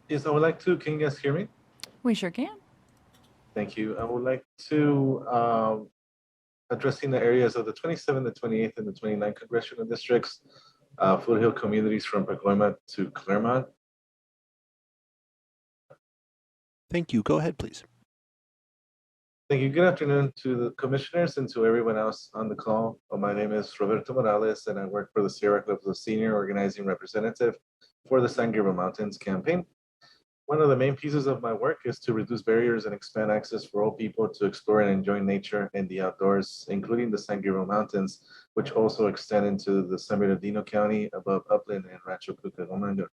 Yes, I would like to. Can you guys hear me? We sure can. Thank you. I would like to addressing the areas of the 27th, the 28th, and the 29th congressional districts, foothill communities from Pacoima to Claremont. Thank you. Go ahead, please. Thank you. Good afternoon to the commissioners and to everyone else on the call. My name is Roberto Morales, and I work for the Sierra Club as a senior organizing representative for the San Gabriel Mountains campaign. One of the main pieces of my work is to reduce barriers and expand access for all people to explore and enjoy nature and the outdoors, including the San Gabriel Mountains, which also extend into the San Bernardino County above Upland and Rancho Cucamonga.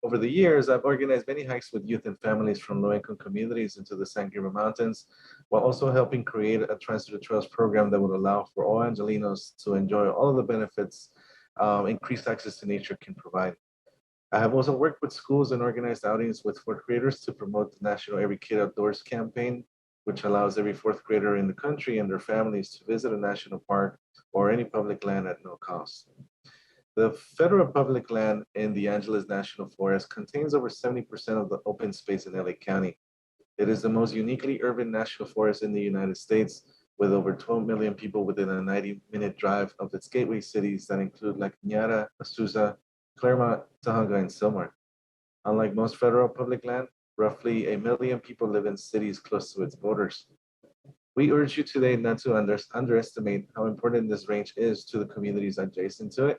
Over the years, I've organized many hikes with youth and families from low-income communities into the San Gabriel Mountains, while also helping create a Transit to Trails program that would allow for all Angelinos to enjoy all of the benefits increased access to nature can provide. I have also worked with schools and organized outings with fourth graders to promote the National Every Kid Outdoors campaign, which allows every fourth grader in the country and their families to visit a national park or any public land at no cost. The federal public land in the Angeles National Forest contains over 70% of the open space in LA County. It is the most uniquely urban national forest in the United States, with over 12 million people within a 90-minute drive of its gateway cities that include La Cañada, Azusa, Claremont, Tahunga, and Sylmar. Unlike most federal public land, roughly 1 million people live in cities close to its borders. We urge you today not to underestimate how important this range is to the communities adjacent to it,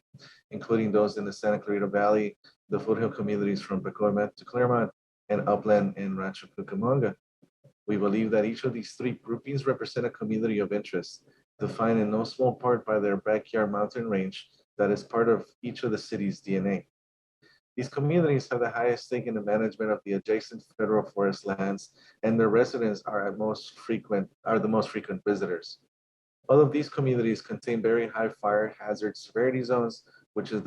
including those in the Santa Clarita Valley, the foothill communities from Pacoima to Claremont, and Upland and Rancho Cucamonga. We believe that each of these three groupings represent a community of interest, defined in no small part by their backyard mountain range that is part of each of the city's DNA. These communities have the highest stake in the management of the adjacent federal forest lands, and their residents are the most frequent visitors. All of these communities contain very high fire hazard severity zones, which is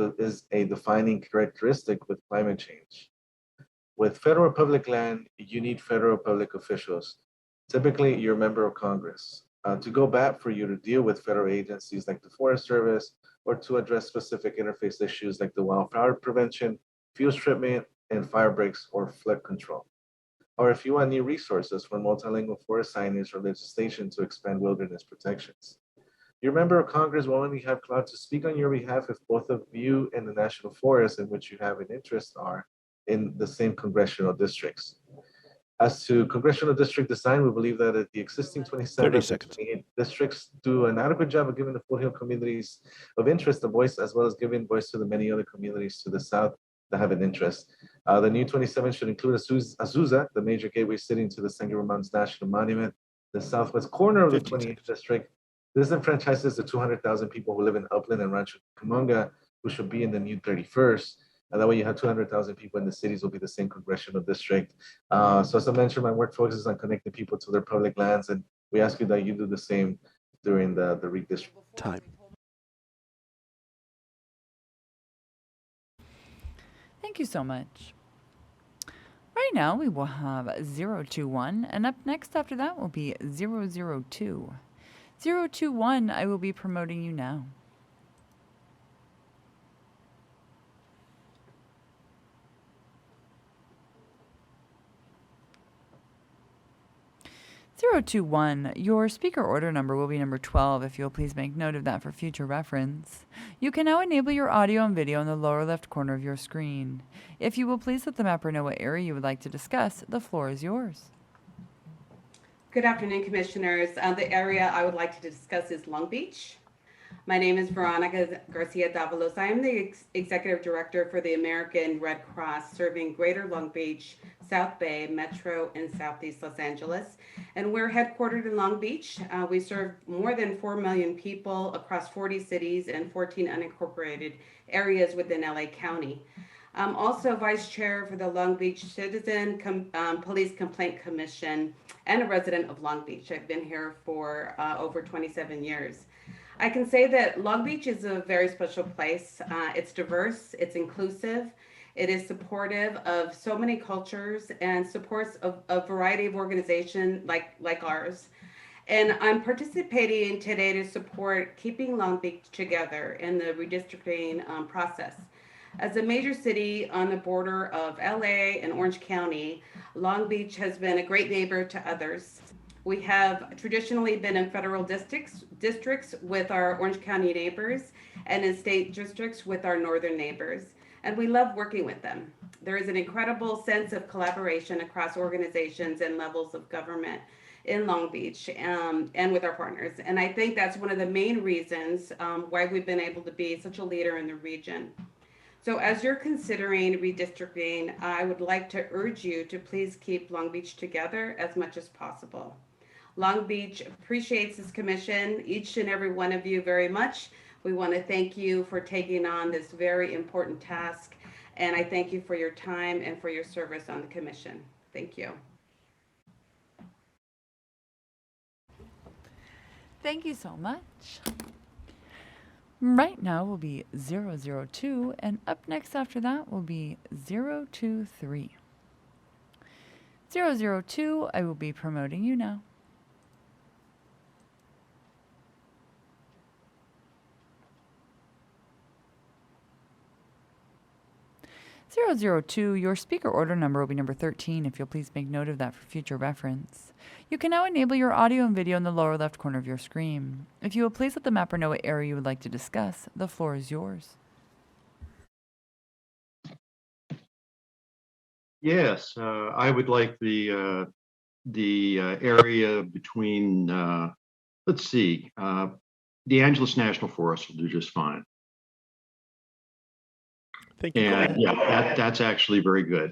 a defining characteristic with climate change. With federal public land, you need federal public officials, typically your member of Congress, to go back for you to deal with federal agencies like the Forest Service, or to address specific interface issues like the wildfire prevention, fuel treatment, and fire breaks or flood control. Or if you want new resources for multilingual forest signage or legislation to expand wilderness protections. Your member of Congress will only have clout to speak on your behalf if both of you and the national forest in which you have an interest are in the same congressional districts. As to congressional district design, we believe that the existing 27 and 28 districts do an adequate job of giving the foothill communities of interest a voice, as well as giving voice to the many other communities to the south that have an interest. The new 27 should include Azusa, the major gateway city into the San Gabriel Mountains National Monument, the southwest corner of the 28th district. This enfranchises the 200,000 people who live in Upland and Rancho Cucamonga, who should be in the new 31st. And that way you have 200,000 people in the cities will be the same congressional district. So as I mentioned, my work focuses on connecting people to their public lands, and we ask you that you do the same during the redistricting time. Thank you so much. Right now we will have 021, and up next after that will be 002. 021, I will be promoting you now. 021, your speaker order number will be number 12, if you'll please make note of that for future reference. You can now enable your audio and video in the lower left corner of your screen. If you will please let the mapper know what area you would like to discuss, the floor is yours. Good afternoon, Commissioners. The area I would like to discuss is Long Beach. My name is Veronica Garcia Davalos. I am the Executive Director for the American Red Cross, serving Greater Long Beach, South Bay, Metro, and Southeast Los Angeles. And we're headquartered in Long Beach. We serve more than 4 million people across 40 cities and 14 unincorporated areas within LA County. I'm also Vice Chair for the Long Beach Citizen Police Complaint Commission and a resident of Long Beach. I've been here for over 27 years. I can say that Long Beach is a very special place. It's diverse, it's inclusive, it is supportive of so many cultures and supports a variety of organizations like ours. And I'm participating today to support keeping Long Beach together in the redistricting process. As a major city on the border of LA and Orange County, Long Beach has been a great neighbor to others. We have traditionally been in federal districts with our Orange County neighbors and in state districts with our northern neighbors, and we love working with them. There is an incredible sense of collaboration across organizations and levels of government in Long Beach and with our partners. And I think that's one of the main reasons why we've been able to be such a leader in the region. So as you're considering redistricting, I would like to urge you to please keep Long Beach together as much as possible. Long Beach appreciates this commission, each and every one of you very much. We want to thank you for taking on this very important task, and I thank you for your time and for your service on the commission. Thank you. Thank you so much. Right now will be 002, and up next after that will be 023. 002, I will be promoting you now. 002, your speaker order number will be number 13, if you'll please make note of that for future reference. You can now enable your audio and video in the lower left corner of your screen. If you will please let the mapper know what area you would like to discuss, the floor is yours. Yes, I would like the area between, let's see, the Angeles National Forest will do just fine. Thank you. And yeah, that's actually very good.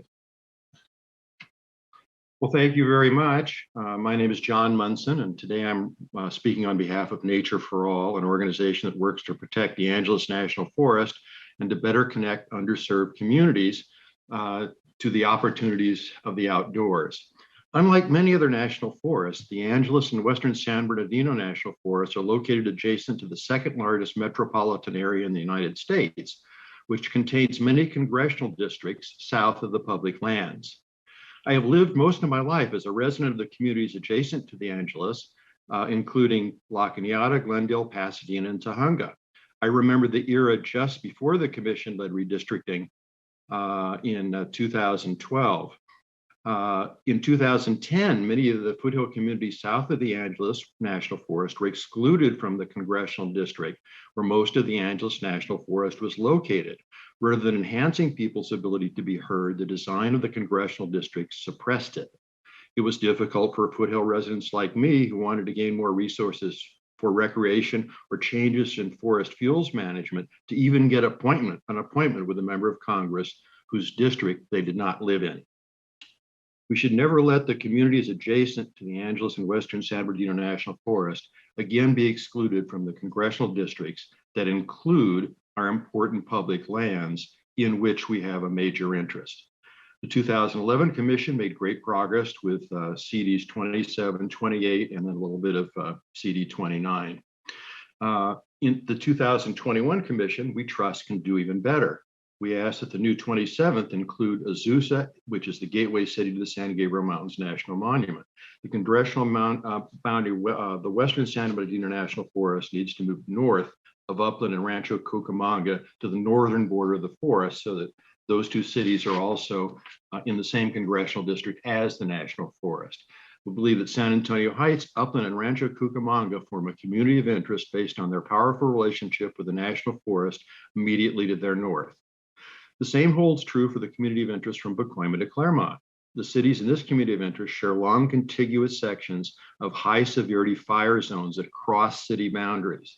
Well, thank you very much. My name is John Munson, and today I'm speaking on behalf of Nature for All, an organization that works to protect the Angeles National Forest and to better connect underserved communities to the opportunities of the outdoors. Unlike many other national forests, the Angeles and Western San Bernardino National Forests are located adjacent to the second largest metropolitan area in the United States, which contains many congressional districts south of the public lands. I have lived most of my life as a resident of the communities adjacent to the Angeles, including La Cañada, Glendale, Pasadena, and Tujunga. I remember the era just before the commission led redistricting in 2012. In 2010, many of the foothill communities south of the Angeles National Forest were excluded from the congressional district where most of the Angeles National Forest was located. Rather than enhancing people's ability to be heard, the design of the congressional district suppressed it. It was difficult for foothill residents like me who wanted to gain more resources for recreation or changes in forest fuels management to even get an appointment with a member of Congress whose district they did not live in. We should never let the communities adjacent to the Angeles and Western San Bernardino National Forest again be excluded from the congressional districts that include our important public lands in which we have a major interest. The 2011 Commission made great progress with CDs 27, 28, and then a little bit of CD 29. In the 2021 Commission, we trust can do even better. We asked that the new 27th include Azusa, which is the gateway city to the San Gabriel Mountains National Monument. The congressional boundary, the Western San Bernardino National Forest needs to move north of Upland and Rancho Cucamonga to the northern border of the forest so that those two cities are also in the same congressional district as the National Forest. We believe that San Antonio Heights, Upland, and Rancho Cucamonga form a community of interest based on their powerful relationship with the National Forest immediately to their north. The same holds true for the community of interest from Pacoima to Claremont. The cities in this community of interest share long contiguous sections of high severity fire zones that cross city boundaries.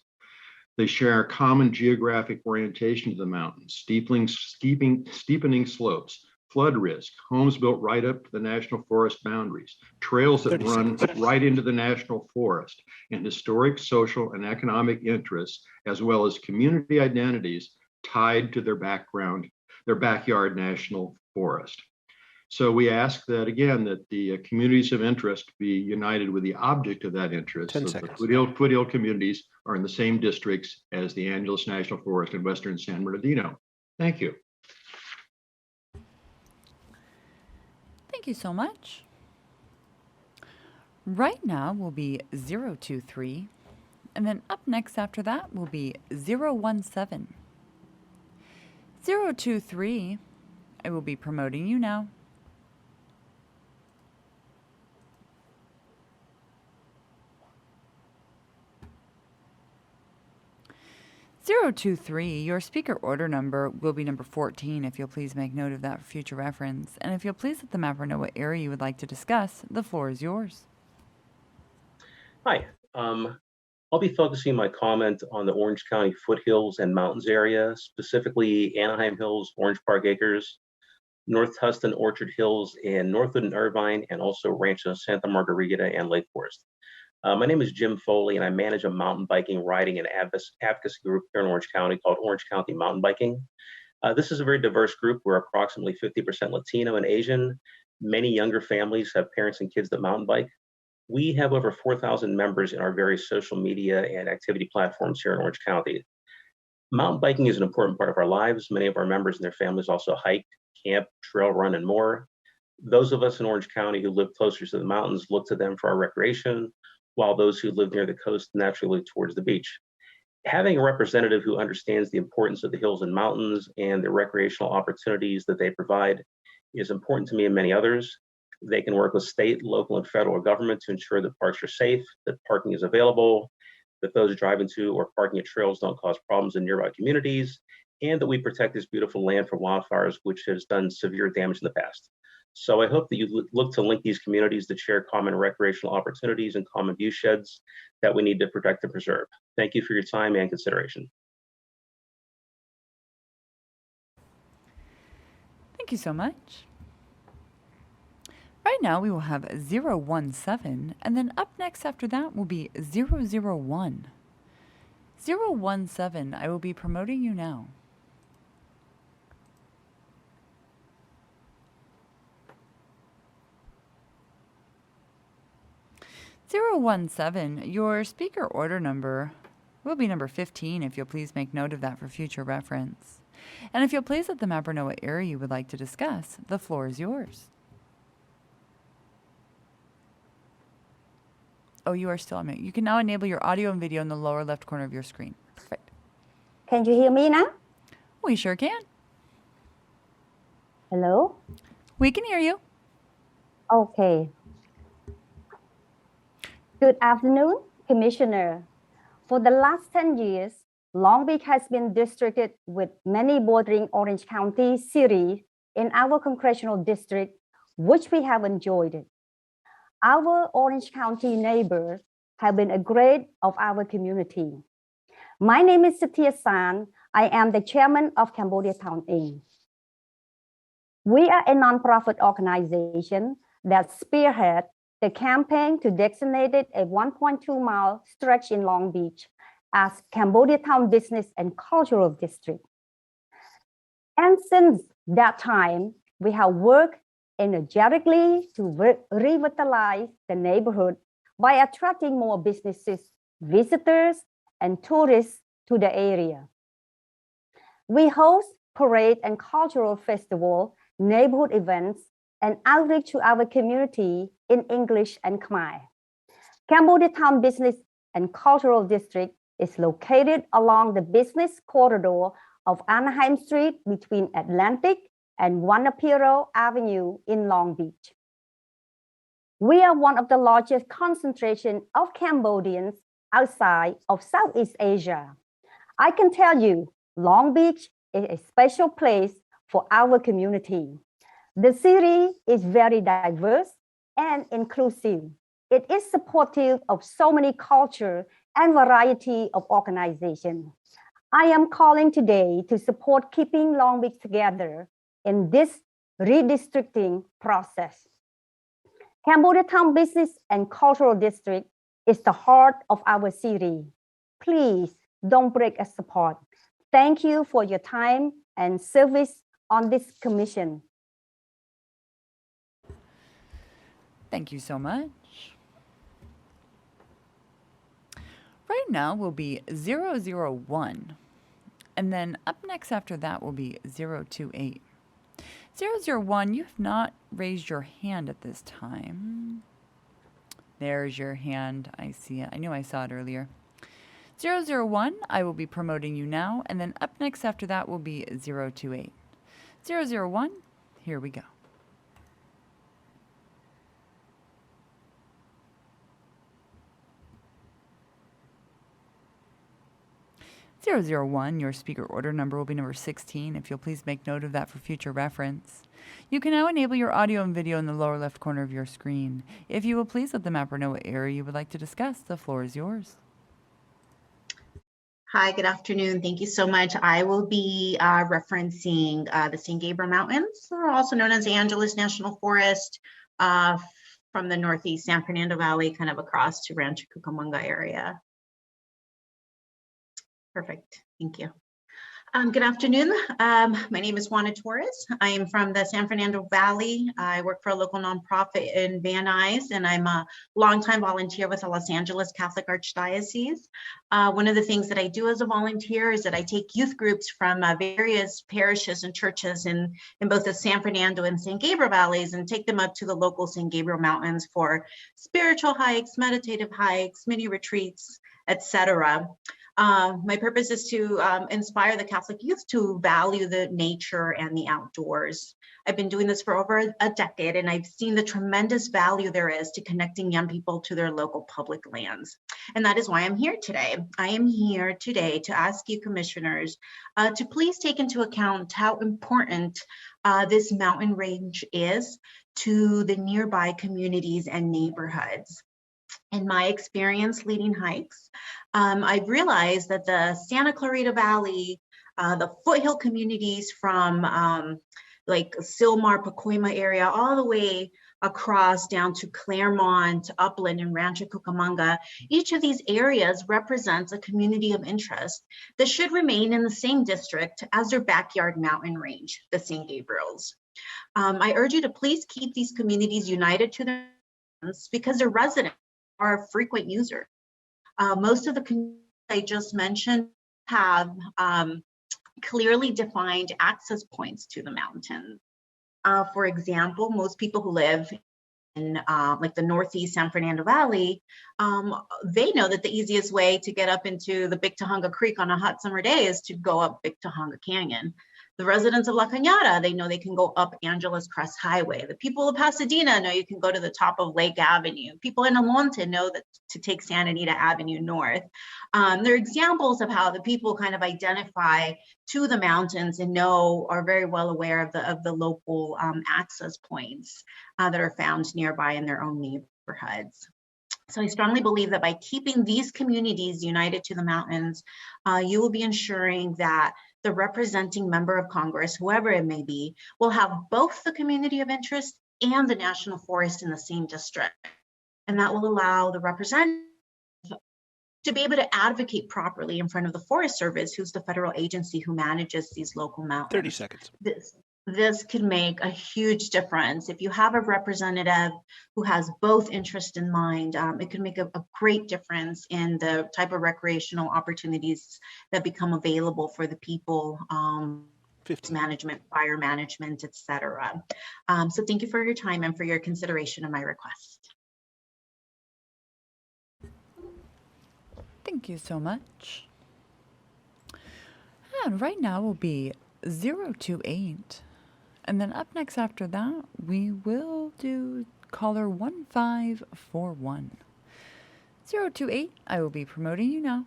They share a common geographic orientation to the mountains, steepening slopes, flood risk, homes built right up to the National Forest boundaries, trails that run right into the National Forest, and historic, social, and economic interests, as well as community identities tied to their backyard National Forest. So we ask that, again, that the communities of interest be united with the object of that interest. 10 so seconds. The foothill communities are in the same districts as the Angeles National Forest and Western San Bernardino. Thank you. Thank you so much. Right now will be 023, and then up next after that will be 017. 023, I will be promoting you now. 023, your speaker order number will be number 14, if you'll please make note of that for future reference. And if you'll please let the mapper know what area you would like to discuss, the floor is yours. Hi, I'll be focusing my comment on the Orange County foothills and mountains area, specifically Anaheim Hills, Orange Park Acres, North Tustin, Orchard Hills, and Northwood and Irvine, and also Rancho Santa Margarita and Lake Forest. My name is Jim Foley, and I manage a mountain biking, riding, and advocacy group here in Orange County called Orange County Mountain Biking. This is a very diverse group. We're approximately 50% Latino and Asian. Many younger families have parents and kids that mountain bike. We have over 4,000 members in our various social media and activity platforms here in Orange County. Mountain biking is an important part of our lives. Many of our members and their families also hike, camp, trail run, and more. Those of us in Orange County who live closer to the mountains look to them for our recreation, while those who live near the coast naturally look towards the beach. Having a representative who understands the importance of the hills and mountains and the recreational opportunities that they provide is important to me and many others. They can work with state, local, and federal government to ensure that parks are safe, that parking is available, that those driving to or parking at trails don't cause problems in nearby communities, and that we protect this beautiful land from wildfires, which has done severe damage in the past. So I hope that you look to link these communities that share common recreational opportunities and common view sheds that we need to protect and preserve. Thank you for your time and consideration. Thank you so much. Right now we will have 017, and then up next after that will be 001. 017, I will be promoting you now. Your speaker order number will be number 15, if you'll please make note of that for future reference. And if you'll please let the mapper know what area you would like to discuss, the floor is yours. Oh, you are still on mute. You can now enable your audio and video in the lower left corner of your screen. Perfect. Can you hear me now? We sure can. Hello? We can hear you. Okay. Good afternoon, Commissioner. For the last 10 years, Long Beach has been districted with many bordering Orange County cities in our congressional district, which we have enjoyed. Our Orange County neighbors have been a great of our community. My name is Satia San. I am the chairman of Cambodia Town Inc. We are a nonprofit organization that spearheads the campaign to designate a 1.2-mile stretch in Long Beach as Cambodia Town Business and Cultural District. And since that time, we have worked energetically to revitalize the neighborhood by attracting more businesses, visitors, and tourists to the area. We host parade and cultural festival, neighborhood events, and outreach to our community in English and Khmer. Cambodia Town Business and Cultural District is located along the business corridor of Anaheim Street between Atlantic and Wanapiro Avenue in Long Beach. We are one of the largest concentration of Cambodians outside of Southeast Asia. I can tell you, Long Beach is a special place for our community. The city is very diverse and inclusive. It is supportive of so many cultures and variety of organizations. I am calling today to support keeping Long Beach together in this redistricting process. Cambodia Town Business and Cultural District is the heart of our city. Please don't break us apart. Thank you for your time and service on this commission. Thank you so much. Right now will be 001. And then up next after that will be 028. 001, you have not raised your hand at this time. There's your hand. I see it. I knew I saw it earlier. 001, I will be promoting you now. And then up next after that will be 028. 001, here we go. 001, your speaker order number will be number 16, if you'll please make note of that for future reference. You can now enable your audio and video in the lower left corner of your screen. If you will please let the mapper know what area you would like to discuss, the floor is yours. Hi, good afternoon. Thank you so much. I will be referencing the San Gabriel Mountains, also known as Angeles National Forest, from the Northeast San Fernando Valley, kind of across to Rancho Cucamonga area. Perfect, thank you. Good afternoon. My name is Juana Torres. I am from the San Fernando Valley. I work for a local nonprofit in Van Nuys, and I'm a longtime volunteer with the Los Angeles Catholic Archdiocese. One of the things that I do as a volunteer is that I take youth groups from various parishes and churches in both the San Fernando and San Gabriel Valleys and take them up to the local San Gabriel Mountains for spiritual hikes, meditative hikes, mini retreats, etc. My purpose is to inspire the Catholic youth to value the nature and the outdoors. I've been doing this for over a decade, and I've seen the tremendous value there is to connecting young people to their local public lands. And that is why I'm here today. I am here today to ask you commissioners to please take into account how important this mountain range is to the nearby communities and neighborhoods. In my experience leading hikes, I've realized that the Santa Clarita Valley, the foothill communities from like Sylmar, Pacoima area, all the way across down to Claremont, Upland, and Rancho Cucamonga, each of these areas represents a community of interest that should remain in the same district as their backyard mountain range, the St. Gabriel's. I urge you to please keep these communities united to their because their residents are a frequent user. Most of the communities I just mentioned have clearly defined access points to the mountains. For example, most people who live in like the Northeast San Fernando Valley, they know that the easiest way to get up into the Big Tahunga Creek on a hot summer day is to go up Big Tahunga Canyon. The residents of La Cañada, they know they can go up Angeles Crest Highway. The people of Pasadena know you can go to the top of Lake Avenue. People in Almonte know that to take Santa Anita Avenue north. There are examples of how the people kind of identify to the mountains and know, are very well aware of the local access points that are found nearby in their own neighborhoods. So I strongly believe that by keeping these communities united to the mountains, you will be ensuring that the representing member of Congress, whoever it may be, will have both the community of interest and the national forest in the same district. And that will allow the representative to be able to advocate properly in front of the Forest Service, who's the federal agency who manages these local mountains. 30 seconds. This can make a huge difference. If you have a representative who has both interests in mind, it can make a great difference in the type of recreational opportunities that become available for the people, management, fire management, etc. So thank you for your time and for your consideration of my request. Thank you so much. And right now will be 028. And then up next after that, we will do caller 1541. 028, I will be promoting you now.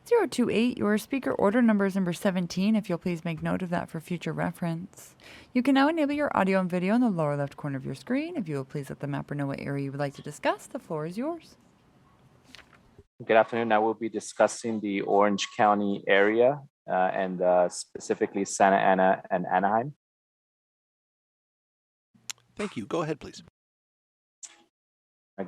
Zero 028, your speaker order number is number 17, if you'll please make note of that for future reference. You can now enable your audio and video in the lower left corner of your screen. If you will please let the mapper know what area you would like to discuss, the floor is yours. Good afternoon. I will be discussing the Orange County area and specifically Santa Ana and Anaheim. Thank you. Go ahead, please.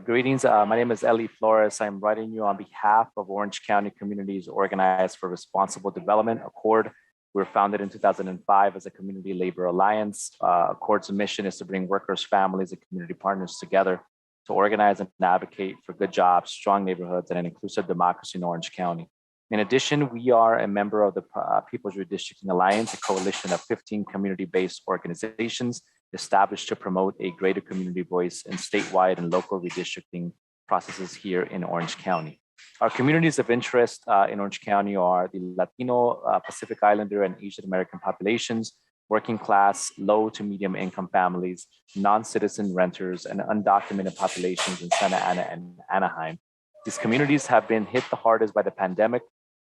Greetings. My name is Eli Flores. I'm writing you on behalf of Orange County Communities Organized for Responsible Development, ACORD. We were founded in 2005 as a community labor alliance. ACORD's mission is to bring workers, families, and community partners together to organize and advocate for good jobs, strong neighborhoods, and an inclusive democracy in Orange County. In addition, we are a member of the People's Redistricting Alliance, a coalition of 15 community-based organizations established to promote a greater community voice in statewide and local redistricting processes here in Orange County. Our communities of interest in Orange County are the Latino, Pacific Islander, and Asian American populations, working class, low to medium income families, non-citizen renters, and undocumented populations in Santa Ana and Anaheim. These communities have been hit the hardest by the pandemic.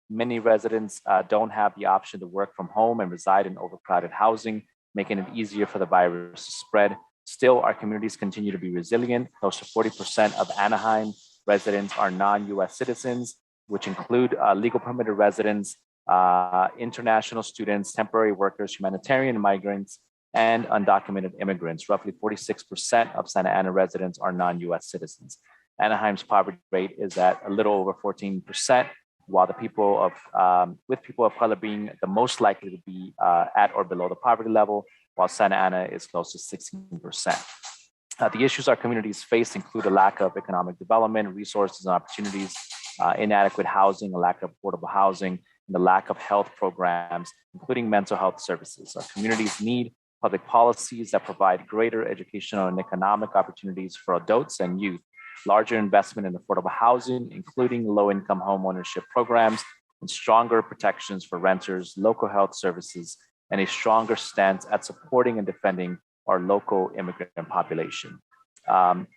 Many residents don't have the option to work from home and reside in overcrowded housing, making it easier for the virus to spread. Still, our communities continue to be resilient. Close to 40% of Anaheim residents are non-US citizens, which include legal permitted residents, international students, temporary workers, humanitarian migrants, and undocumented immigrants. Roughly 46% of Santa Ana residents are non-US citizens. Anaheim's poverty rate is at a little over 14%, while the people of, with people of color being the most likely to be at or below the poverty level, while Santa Ana is close to 16%. The issues our communities face include a lack of economic development, resources and opportunities, inadequate housing, a lack of affordable housing, and the lack of health programs, including mental health services. Our communities need public policies that provide greater educational and economic opportunities for adults and youth, larger investment in affordable housing, including low-income home ownership programs, and stronger protections for renters, local health services, and a stronger stance at supporting and defending our local immigrant population.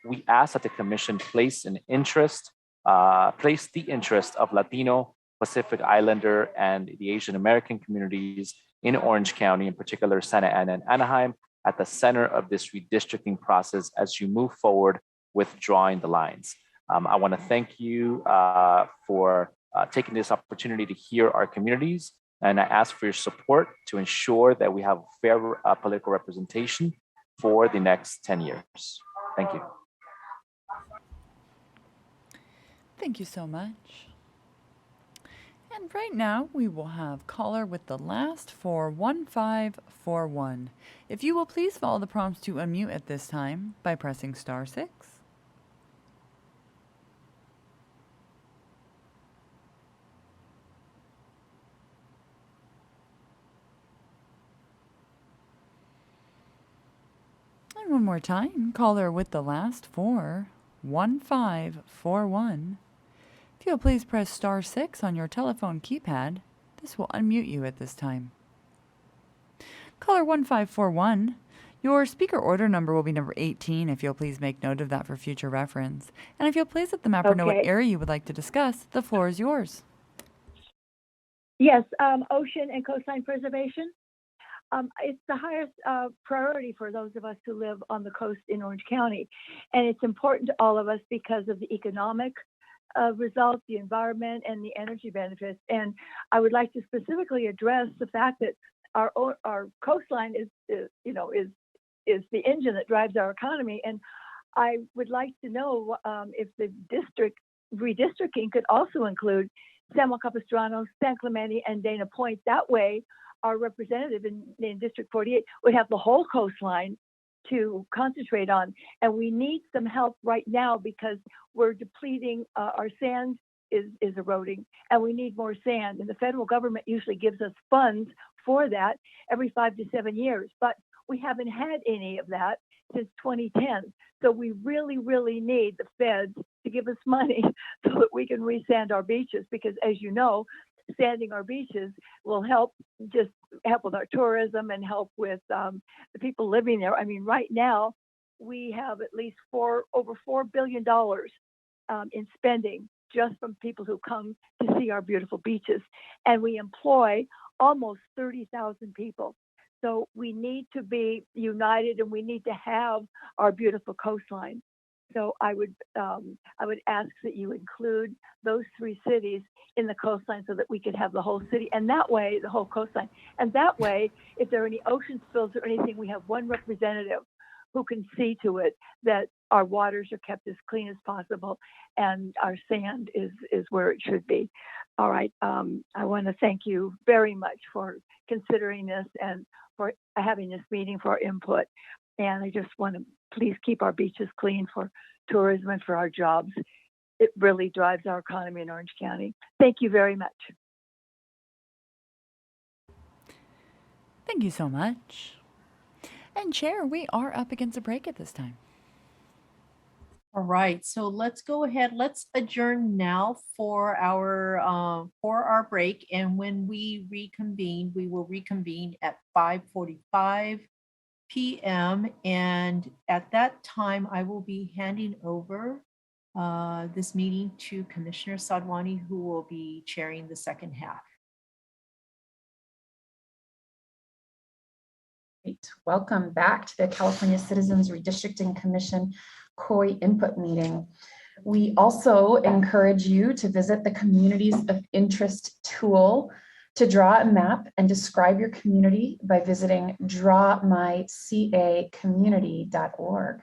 We ask that the Commission place the interest of Latino, Pacific Islander, and the Asian American communities in Orange County, in particular Santa Ana and Anaheim, at the center of this redistricting process as you move forward with drawing the lines. I want to thank you for taking this opportunity to hear our communities, and I ask for your support to ensure that we have fair political representation for the next 10 years. Thank you. Thank you so much. And right now we will have caller with the last 41541. If you will please follow the prompts to unmute at this time by pressing *6. And one more time, caller with the last 41541. If you'll please press *6 on your telephone keypad, this will unmute you at this time. Caller 1541, your speaker order number will be number 18, if you'll please make note of that for future reference. And if you'll please let the mapper know what area you would like to discuss, the floor is yours. Yes, ocean and coastline preservation. It's the highest priority for those of us who live on the coast in Orange County. And it's important to all of us because of the economic results, the environment, and the energy benefits. And I would like to specifically address the fact that our coastline is the engine that drives our economy. And I would like to know if the redistricting could also include San Juan Capistrano, San Clemente, and Dana Point. That way, our representative in District 48 would have the whole coastline to concentrate on. And we need some help right now because we're depleting, our sand is eroding, and we need more sand. And the federal government usually gives us funds for that every 5 to 7 years, but we haven't had any of that since 2010. So we really, really need the feds to give us money so that we can resand our beaches, because as you know, sanding our beaches will help with our tourism and help with the people living there. I mean, right now we have at least over $4 billion in spending just from people who come to see our beautiful beaches, and we employ almost 30,000 people. So we need to be united, and we need to have our beautiful coastline. So I would ask that you include those 3 cities in the coastline so that we could have the whole city, and that way, the whole coastline. And that way, if there are any ocean spills or anything, we have one representative who can see to it that our waters are kept as clean as possible and our sand is where it should be. All right. I want to thank you very much for considering this and for having this meeting, for our input. And I just want to please keep our beaches clean for tourism and for our jobs. It really drives our economy in Orange County. Thank you very much. Thank you so much. And Chair, we are up against a break at this time. All right, so let's go ahead. Let's adjourn now for our break. And when we reconvene, we will reconvene at 5:45 p.m. And at that time, I will be handing over this meeting to Commissioner Sadwani, who will be chairing the second half. Great. Welcome back to the California Citizens Redistricting Commission COI input meeting. We also encourage you to visit the Communities of Interest tool to draw a map and describe your community by visiting drawmycacommunity.org.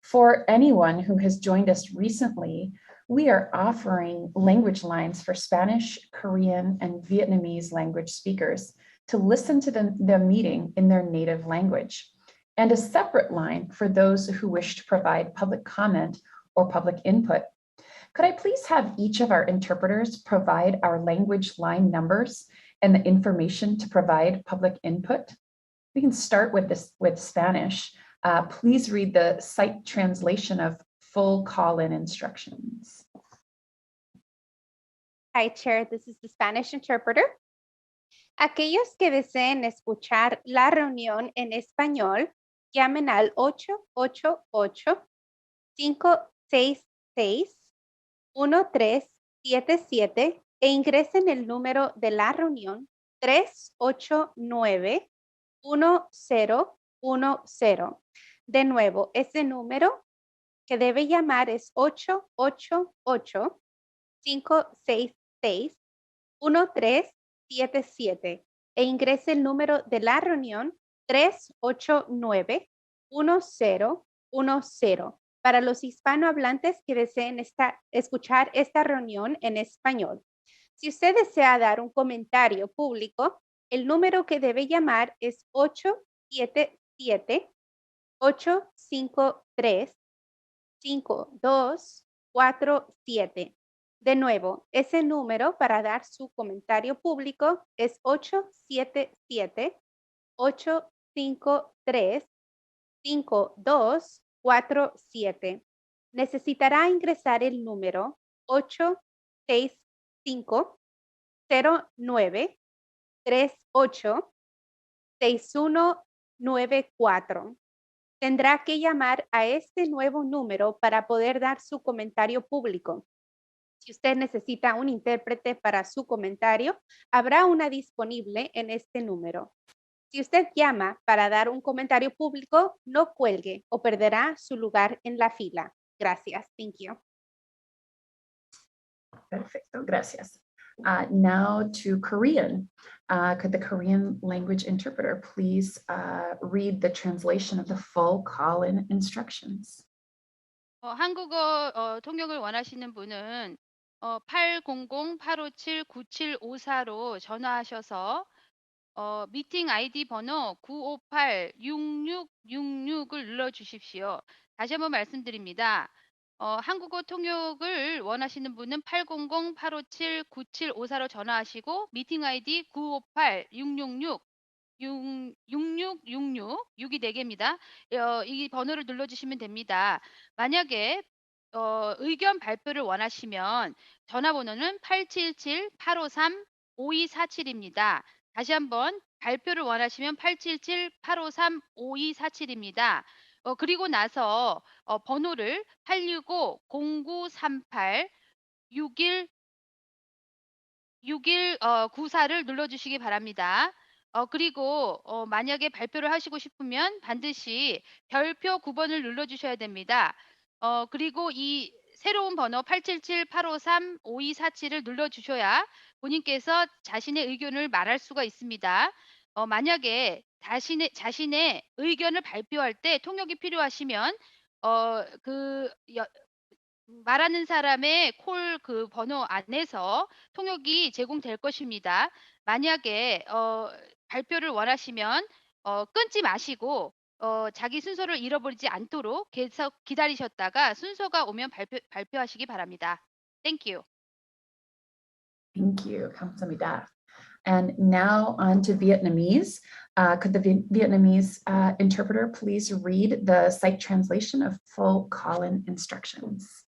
For anyone who has joined us recently, we are offering language lines for Spanish, Korean, and Vietnamese language speakers to listen to the meeting in their native language, and a separate line for those who wish to provide public comment or public input. Could I please have each of our interpreters provide our language line numbers and the information to provide public input? We can start with Spanish. Please read the site translation of full call-in instructions. Hi, Chair. This is the Spanish interpreter. Aquellos que deseen escuchar la reunión en español, llamen al 888-566-1377 e ingresen el número de la reunión 389-1010. De nuevo, ese número que debe llamar es 888-566-1377 e ingrese el número de la reunión 389-1010 para los hispanohablantes que deseen escuchar esta reunión en español. Si usted desea dar un comentario público, el número que debe llamar es 877-853-5247. De nuevo, ese número para dar su comentario público es 877-853-5247. Necesitará ingresar el número 865-0938-6194. Tendrá que llamar a este nuevo número para poder dar su comentario público. Si usted necesita un intérprete para su comentario, habrá una disponible en este número. Si usted llama para dar un comentario público, no cuelgue o perderá su lugar en la fila. Gracias. Thank you. Perfecto, gracias. Now to Korean. Could the Korean language interpreter please read the translation of the full call-in instructions? 한국어 통역을 원하시는 분은 800-857-9754로 전화하셔서 미팅 아이디 번호 958-6666을 눌러주십시오. 다시 한번 말씀드립니다. 한국어 통역을 원하시는 분은 800-857-9754로 전화하시고 미팅 아이디 958-6666이 4개입니다. 이 번호를 눌러주시면 됩니다. 만약에 의견 발표를 원하시면 전화번호는 877-853-5247입니다. 다시 한번 발표를 원하시면 877-853-5247입니다. 그리고 나서 번호를 865-0938-6194를 눌러주시기 바랍니다. 그리고 만약에 발표를 하시고 싶으면 반드시 별표 9번을 눌러주셔야 됩니다. 그리고 이 새로운 번호 877-853-5247을 눌러주셔야 본인께서 자신의 의견을 말할 수가 있습니다. 만약에 자신의 의견을 발표할 때 통역이 필요하시면 말하는 사람의 콜 그 번호 안에서 통역이 제공될 것입니다. 만약에 발표를 원하시면 끊지 마시고 자기 순서를 잃어버리지 않도록 계속 기다리셨다가 순서가 오면 발표하시기 바랍니다. Thank you. Thank you. 감사합니다. And now on to Vietnamese. Could the Vietnamese interpreter please read the site translation of full call-in instructions?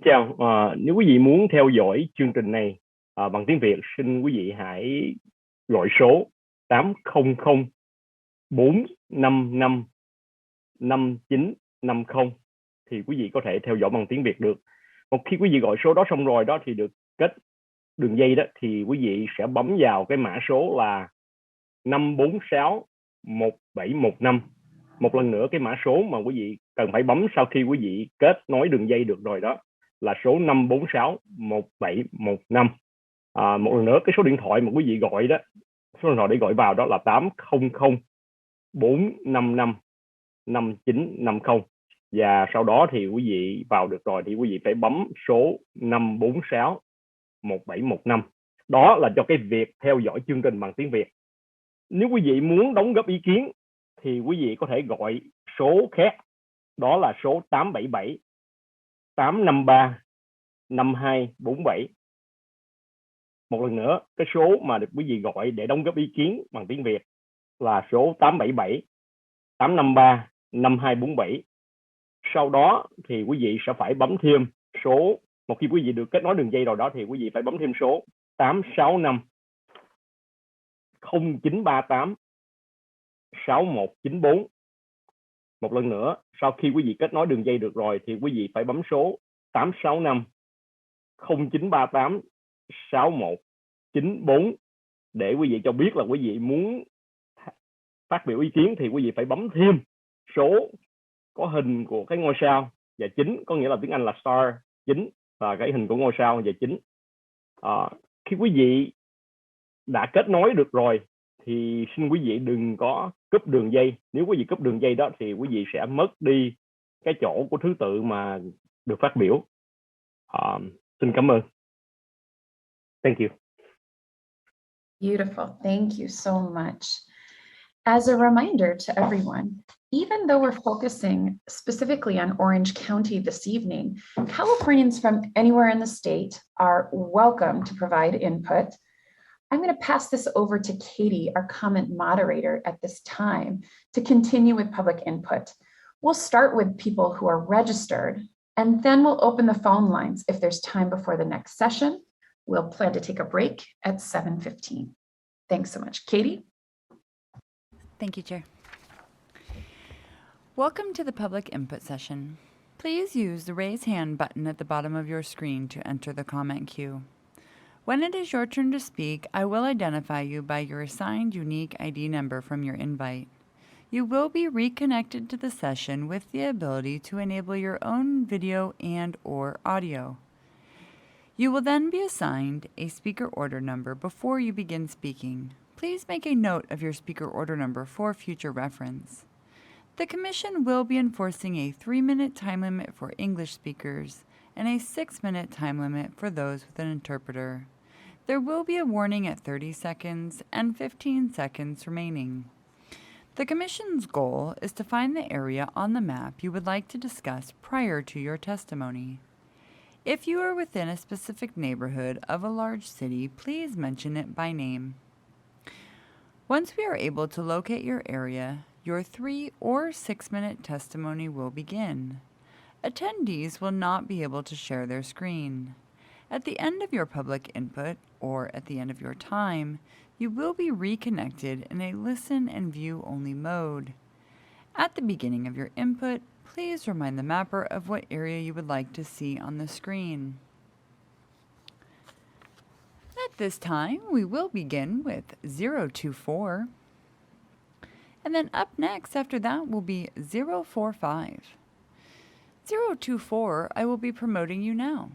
Chào, nếu quý vị muốn theo dõi chương trình này bằng tiếng Việt, xin quý vị hãy gọi số 800 455 5950 thì quý vị có thể theo dõi bằng tiếng Việt được. Một khi quý vị gọi số đó xong rồi đó thì được kết đường dây đó thì quý vị sẽ bấm vào cái mã số là 546 1715. Một lần nữa cái mã số mà quý vị cần phải bấm sau khi quý vị kết nối đường dây được rồi đó là số 546 1715. Một lần nữa cái số điện thoại mà quý vị gọi đó, số điện thoại để gọi vào đó là 800 455 5950. Và sau đó thì quý vị vào được rồi thì quý vị phải bấm số 546 1715. Đó là cho cái việc theo dõi chương trình bằng tiếng Việt. Nếu quý vị muốn đóng góp ý kiến thì quý vị có thể gọi số khác. Đó là số 877 853 5247. Một lần nữa, cái số mà được quý vị gọi để đóng góp ý kiến bằng tiếng Việt là số 877 853 5247. Sau đó thì quý vị sẽ phải bấm thêm số, một khi quý vị được kết nối đường dây rồi đó thì quý vị phải bấm thêm số 865 0938 6194. Một lần nữa, sau khi quý vị kết nối đường dây được rồi thì quý vị phải bấm số 865 0938 6194 để quý vị cho biết là quý vị muốn phát biểu ý kiến. Thì quý vị phải bấm thêm số có hình của cái ngôi sao và 9, có nghĩa là tiếng Anh là star 9 và cái hình của ngôi sao và 9. Khi quý vị đã kết nối được rồi thì xin quý vị đừng có cúp đường dây. Nếu quý vị cúp đường dây đó thì quý vị sẽ mất đi cái chỗ của thứ tự mà được phát biểu. Xin cảm ơn. Thank you. Beautiful. Thank you so much. As a reminder to everyone, even though we're focusing specifically on Orange County this evening, Californians from anywhere in the state are welcome to provide input. I'm going to pass this over to Katie, our comment moderator at this time, to continue with public input. We'll start with people who are registered, and then we'll open the phone lines if there's time before the next session. We'll plan to take a break at 7:15. Thanks so much. Katie? Thank you, Chair. Welcome to the public input session. Please use the raise hand button at the bottom of your screen to enter the comment queue. When it is your turn to speak, I will identify you by your assigned unique ID number from your invite. You will be reconnected to the session with the ability to enable your own video and/or audio. You will then be assigned a speaker order number before you begin speaking. Please make a note of your speaker order number for future reference. The Commission will be enforcing a 3-minute time limit for English speakers and a 6-minute time limit for those with an interpreter. There will be a warning at 30 seconds and 15 seconds remaining. The Commission's goal is to find the area on the map you would like to discuss prior to your testimony. If you are within a specific neighborhood of a large city, please mention it by name. Once we are able to locate your area, your 3 or 6-minute testimony will begin. Attendees will not be able to share their screen. At the end of your public input, or at the end of your time, you will be reconnected in a listen and view only mode. At the beginning of your input, please remind the mapper of what area you would like to see on the screen. At this time, we will begin with 024. And then up next after that will be 045. 024, I will be promoting you now.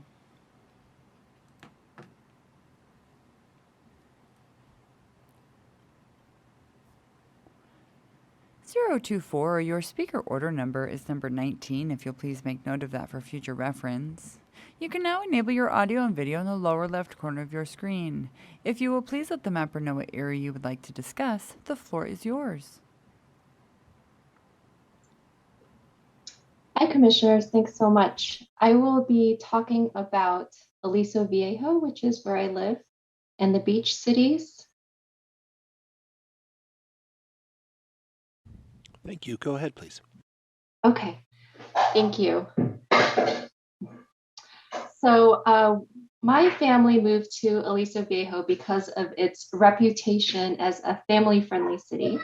024, your speaker order number is number 19, if you'll please make note of that for future reference. You can now enable your audio and video in the lower left corner of your screen. If you will please let the mapper know what area you would like to discuss, the floor is yours. Hi, Commissioners. Thanks so much. I will be talking about Aliso Viejo, which is where I live, and the beach cities. Thank you. Go ahead, please. Okay, thank you. So my family moved to Aliso Viejo because of its reputation as a family-friendly city.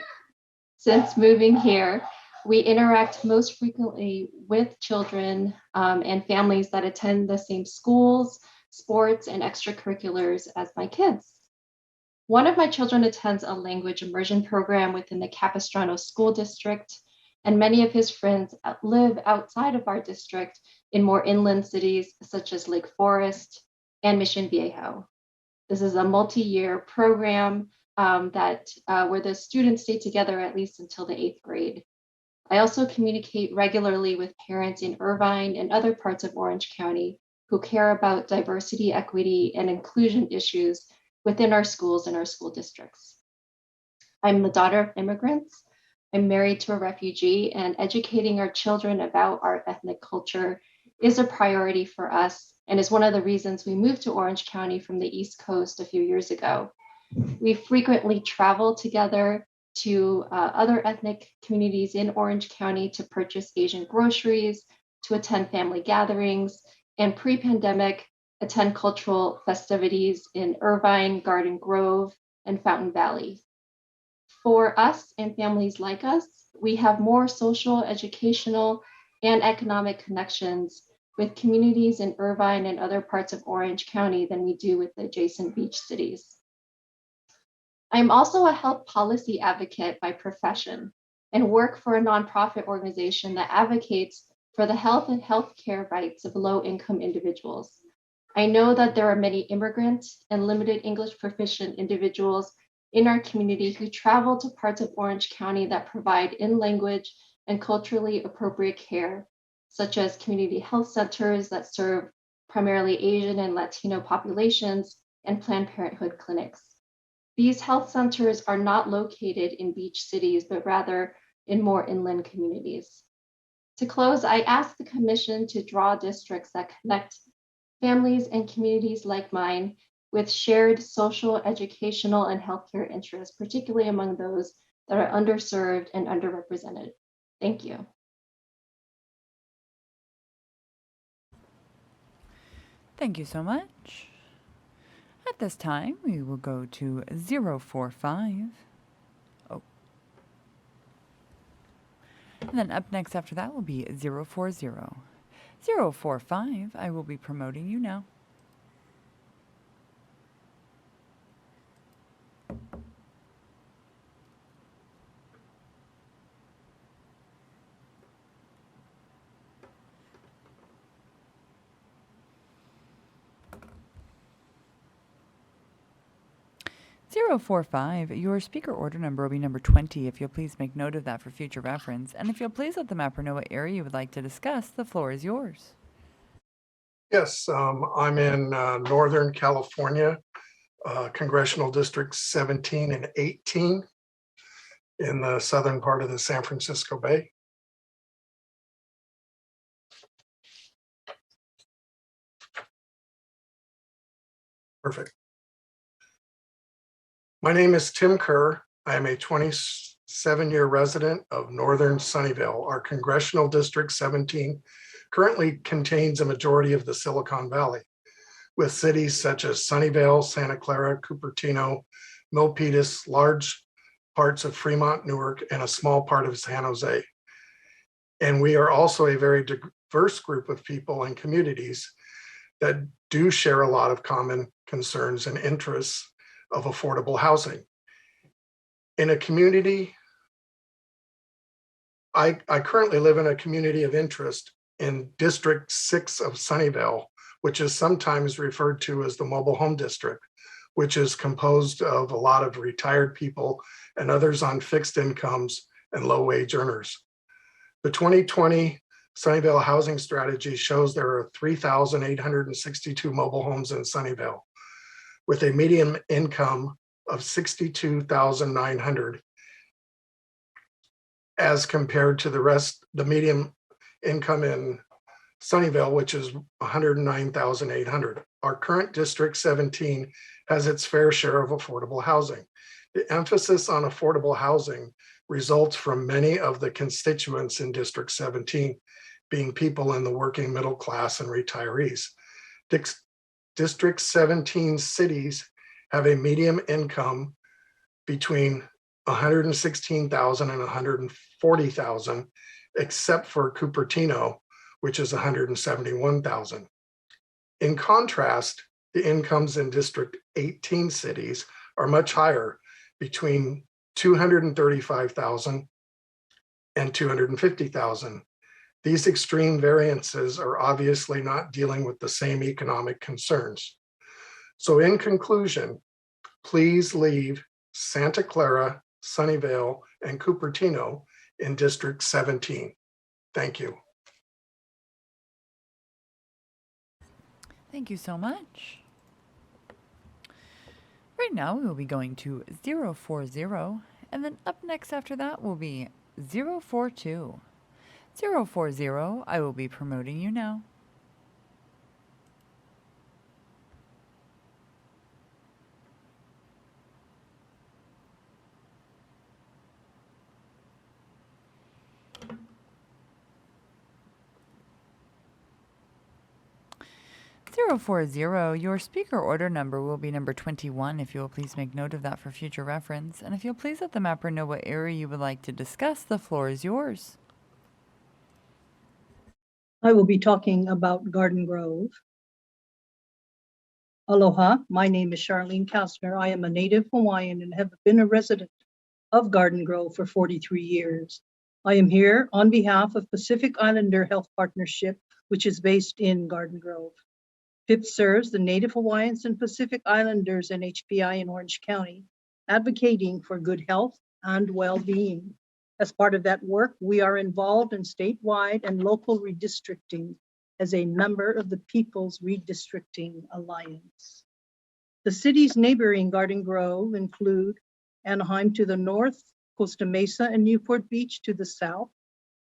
Since moving here, we interact most frequently with children and families that attend the same schools, sports, and extracurriculars as my kids. One of my children attends a language immersion program within the Capistrano School District, and many of his friends live outside of our district in more inland cities such as Lake Forest and Mission Viejo. This is a multi-year program where the students stay together at least until the 8th grade. I also communicate regularly with parents in Irvine and other parts of Orange County who care about diversity, equity, and inclusion issues within our schools and our school districts. I'm the daughter of immigrants. I'm married to a refugee, and educating our children about our ethnic culture is a priority for us and is one of the reasons we moved to Orange County from the East Coast a few years ago. We frequently travel together to other ethnic communities in Orange County to purchase Asian groceries, to attend family gatherings, and pre-pandemic attend cultural festivities in Irvine, Garden Grove, and Fountain Valley. For us and families like us, we have more social, educational, and economic connections with communities in Irvine and other parts of Orange County than we do with the adjacent beach cities. I'm also a health policy advocate by profession and work for a nonprofit organization that advocates for the health and healthcare rights of low-income individuals. I know that there are many immigrant and limited English proficient individuals in our community who travel to parts of Orange County that provide in-language and culturally appropriate care, such as community health centers that serve primarily Asian and Latino populations and Planned Parenthood clinics. These health centers are not located in beach cities, but rather in more inland communities. To close, I ask the Commission to draw districts that connect families and communities like mine with shared social, educational, and healthcare interests, particularly among those that are underserved and underrepresented. Thank you. Thank you so much. At this time, we will go to 045. Oh. And then up next after that will be 040. 045, I will be promoting you now. Zero 45, your speaker order number will be number 20. If you'll please make note of that for future reference. And if you'll please let the mapper know what area you would like to discuss, the floor is yours. Yes, I'm in Northern California, Congressional District 17 and 18 in the southern part of the San Francisco Bay. Perfect. My name is Tim Kerr. I am a 27-year resident of Northern Sunnyvale. Our Congressional District 17 currently contains a majority of the Silicon Valley, with cities such as Sunnyvale, Santa Clara, Cupertino, Milpitas, large parts of Fremont, Newark, and a small part of San Jose. And we are also a very diverse group of people and communities that do share a lot of common concerns and interests of affordable housing. In a community, I currently live in a community of interest in District 6 of Sunnyvale, which is sometimes referred to as the Mobile Home District, which is composed of a lot of retired people and others on fixed incomes and low wage earners. The 2020 Sunnyvale Housing Strategy shows there are 3,862 mobile homes in Sunnyvale, with a median income of $62,900 as compared to the median income in Sunnyvale, which is $109,800. Our current District 17 has its fair share of affordable housing. The emphasis on affordable housing results from many of the constituents in District 17 being people in the working middle class and retirees. District 17 cities have a median income between $116,000 and $140,000, except for Cupertino, which is $171,000. In contrast, the incomes in District 18 cities are much higher, between $235,000 and $250,000. These extreme variances are obviously not dealing with the same economic concerns. So in conclusion, please leave Santa Clara, Sunnyvale, and Cupertino in District 17. Thank you. Thank you so much. Right now, we will be going to 040, and then up next after that will be 042. 040, I will be promoting you now. 040, your speaker order number will be number 21, if you will please make note of that for future reference. And if you'll please let the mapper know what area you would like to discuss, the floor is yours. I will be talking about Garden Grove. Aloha, my name is Charlene Kastner. I am a native Hawaiian and have been a resident of Garden Grove for 43 years. I am here on behalf of Pacific Islander Health Partnership, which is based in Garden Grove. PIP serves the Native Hawaiians and Pacific Islanders and HPI in Orange County, advocating for good health and well-being. As part of that work, we are involved in statewide and local redistricting as a member of the People's Redistricting Alliance. The cities neighboring Garden Grove include Anaheim to the north, Costa Mesa and Newport Beach to the south,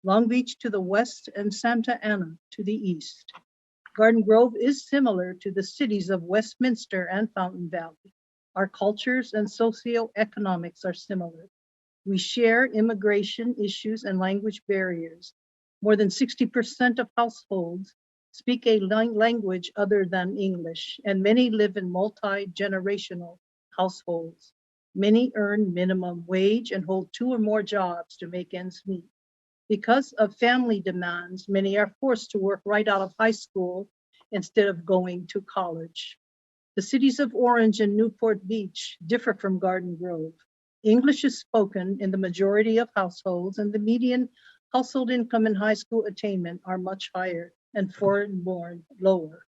Long Beach to the west, and Santa Ana to the east. Garden Grove is similar to the cities of Westminster and Fountain Valley. Our cultures and socioeconomics are similar. We share immigration issues and language barriers. More than 60% of households speak a language other than English, and many live in multi-generational households. Many earn minimum wage and hold 2 or more jobs to make ends meet. Because of family demands, many are forced to work right out of high school instead of going to college. The cities of Orange and Newport Beach differ from Garden Grove. English is spoken in the majority of households, and the median household income and high school attainment are much higher and foreign-born lower.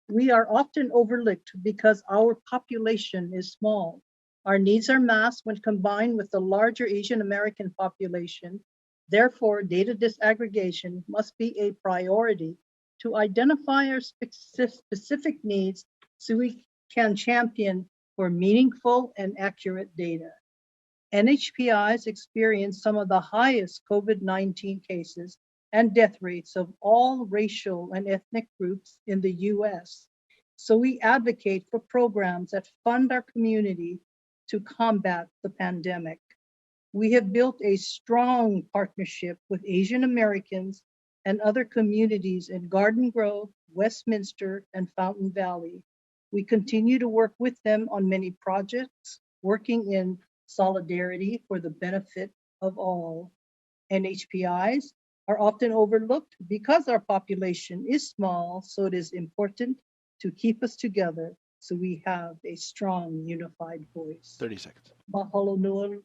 We are often overlooked because our population is small. Our needs are masked when combined with the larger Asian American population. Therefore, data disaggregation must be a priority to identify our specific needs so we can champion for meaningful and accurate data. NHPIs experience some of the highest COVID-19 cases and death rates of all racial and ethnic groups in the US. So we advocate for programs that fund our community to combat the pandemic. We have built a strong partnership with Asian Americans and other communities in Garden Grove, Westminster, and Fountain Valley. We continue to work with them on many projects, working in solidarity for the benefit of all. NHPIs are often overlooked because our population is small, so it is important to keep us together so we have a strong, unified voice. 30 seconds. Mahalo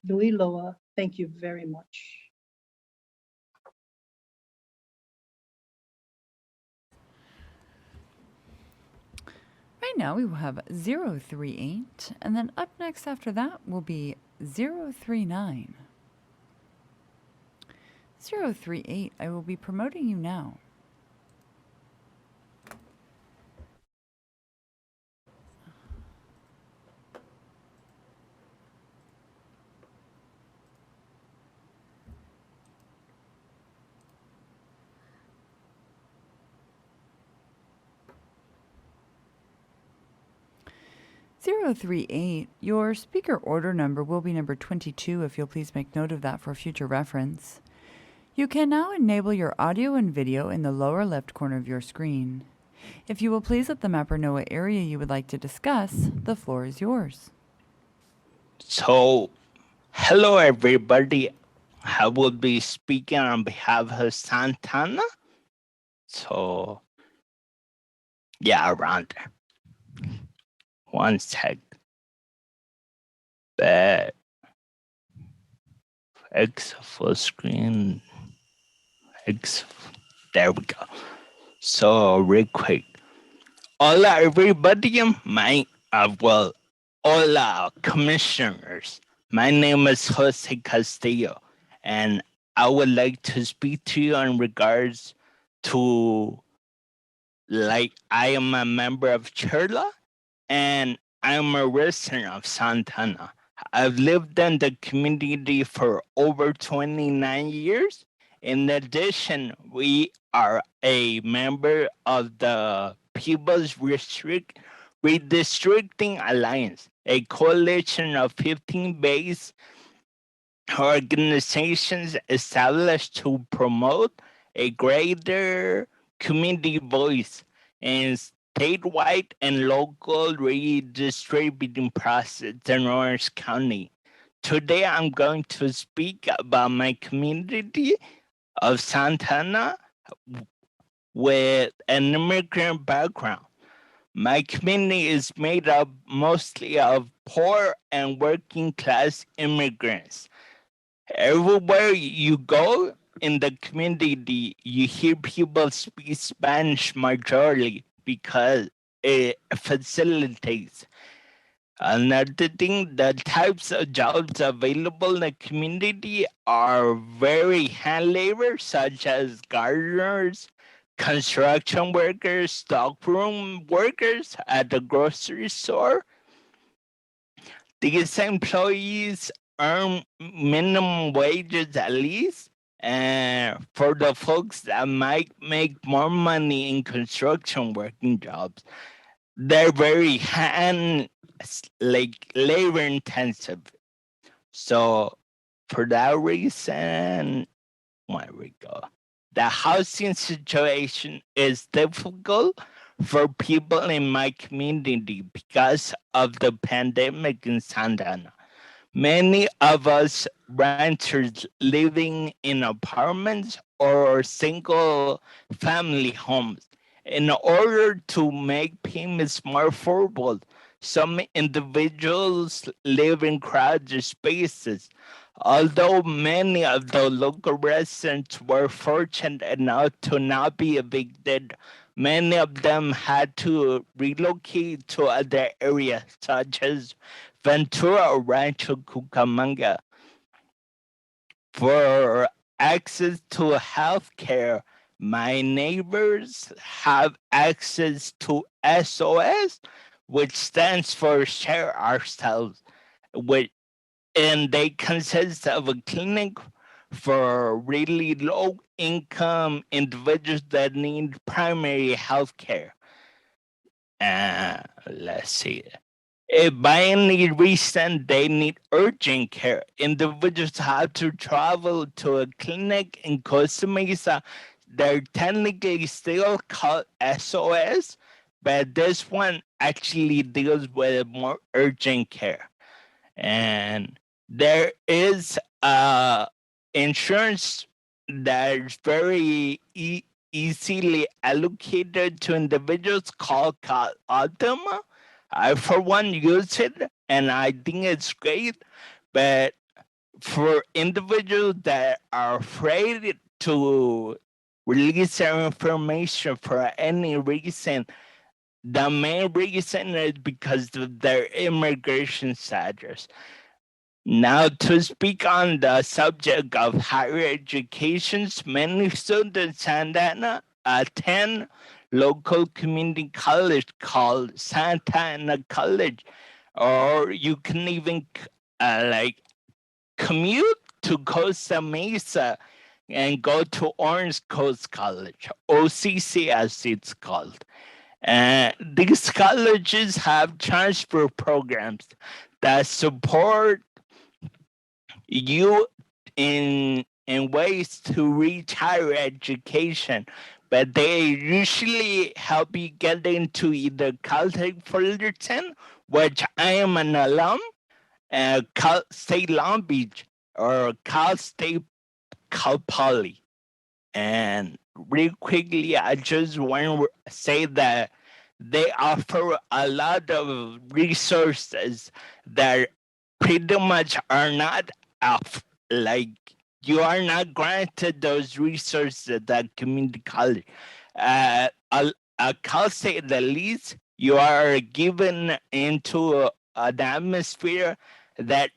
nui loa. Thank you very much. Right now we will have 038, and then up next after that will be 039. 038, I will be promoting you now. (038), your speaker order number will be number 22, if you'll please make note of that for future reference. You can now enable your audio and video in the lower left corner of your screen. If you will please let the mapper know what area you would like to discuss, the floor is yours. So, hello everybody. I will be speaking on behalf of Santana. So, yeah, around there. One sec. Back. X full screen. X. There we go. So, real quick. Hola everybody. Hola commissioners. My name is Jose Castillo, and I would like to speak to you in regards to, I am a member of Chirla, and I'm a resident of Santana. I've lived in the community for over 29 years. In addition, we are a member of the People's Redistricting Alliance, a coalition of 15 base organizations established to promote a greater community voice in statewide and local redistributing process in Orange County. Today, I'm going to speak about my community of Santa Ana with an immigrant background. My community is made up mostly of poor and working class immigrants. Everywhere you go in the community, you hear people speak Spanish majorly because it facilitates. Another thing, the types of jobs available in the community are very hand labor, such as gardeners, construction workers, stockroom workers at the grocery store. These employees earn minimum wages at least. And for the folks that might make more money in construction working jobs, they're very labor intensive. So for that reason, there we go. The housing situation is difficult for people in my community because of the pandemic in Santa Ana. Many of us renters living in apartments or single family homes. In order to make payments more affordable, some individuals live in crowded spaces. Although many of the local residents were fortunate enough to not be evicted, many of them had to relocate to other areas such as Ventura or Rancho Cucamonga. For access to health care, my neighbors have access to SOS, which stands for Share Ourselves, and they consist of a clinic for really low income individuals that need primary health care. Let's see. If by any reason they need urgent care, individuals have to travel to a clinic in Costa Mesa. They're technically still called SOS, but this one actually deals with more urgent care. And there is insurance that is very easily allocated to individuals called Ultima. I, for one, use it, and I think it's great. But for individuals that are afraid to release their information for any reason, the main reason is because of their immigration status. Now, to speak on the subject of higher education, many students in Santa Ana attend local community college called Santa Ana College, or you can even commute to Costa Mesa and go to Orange Coast College, OCC as it's called. These colleges have transfer programs that support you in ways to reach higher education, but they usually help you get into either Caltech Fullerton, which I am an alum, Cal State Long Beach, or Cal State Cal Poly. And real quickly, I just want to say that they offer a lot of resources that pretty much are not you are not granted those resources at community college. At Cal State, at least, you are given into an atmosphere that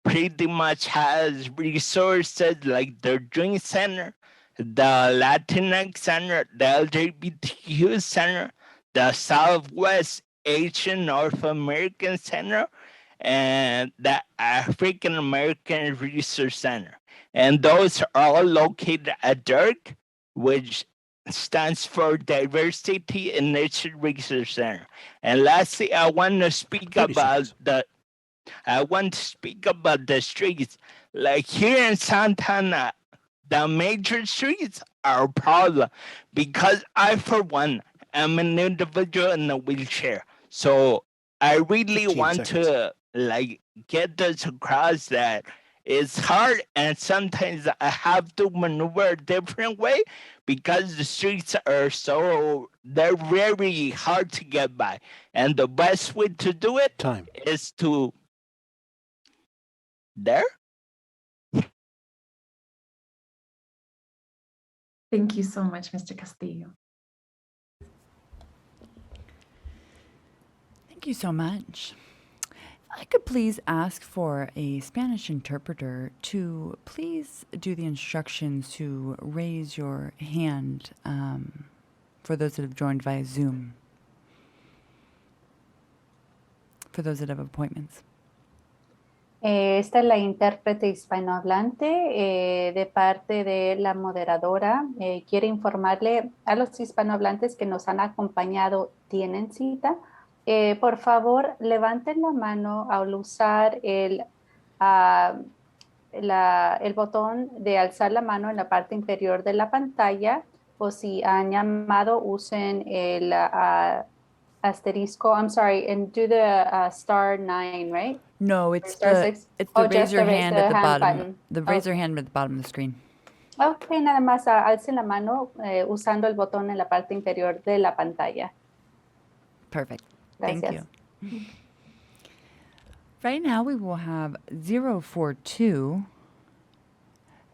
pretty much has resources like the Dream Center, the Latinx Center, the LGBTQ Center, the Southwest Asian North American Center, and the African American Research Center. And those are all located at DIRC, which stands for Diversity Initiative Research Center. And lastly, I want to speak about the streets. Like here in Santa Ana, the major streets are a problem because I, for one, am an individual in a wheelchair. So I really 15 want seconds. to like get this across that it's hard and sometimes I have to maneuver a different way because the streets are they're very hard to get by. And the best way to do it is to there. Thank you so much, Mr. Castillo. Thank you so much. If I could please ask for a Spanish interpreter to please do the instructions to raise your hand for those that have joined via Zoom, for those that have appointments. Esta es la intérprete hispanohablante de parte de la moderadora. Quiere informarle a los hispanohablantes que nos han acompañado, tienen cita. Por favor, levanten la mano al usar el botón de alzar la mano en la parte inferior de la pantalla, o si han llamado, usen el asterisco, I'm sorry, and do the *9, right? No, it's Star the six? it's Oh, the raise just your the raise hand the at the hand bottom. button. The raise your hand at the bottom of the screen. Ok, nada más alcen la mano usando el botón en la parte inferior de la pantalla. Perfect. Gracias. Thank you. Right now we will have 042,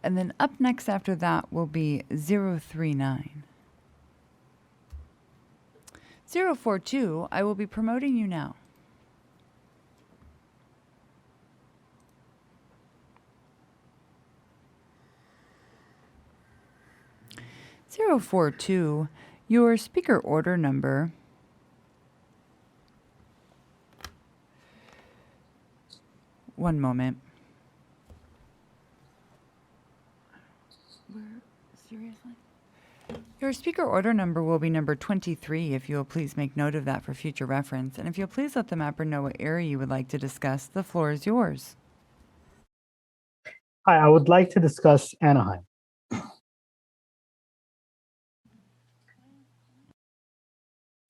and then up next after that will be 039. 042, I will be promoting you now. 042, your speaker order number one moment. Seriously? Your speaker order number will be number 23, if you'll please make note of that for future reference. And if you'll please let the mapper know what area you would like to discuss, the floor is yours. Hi, I would like to discuss Anaheim.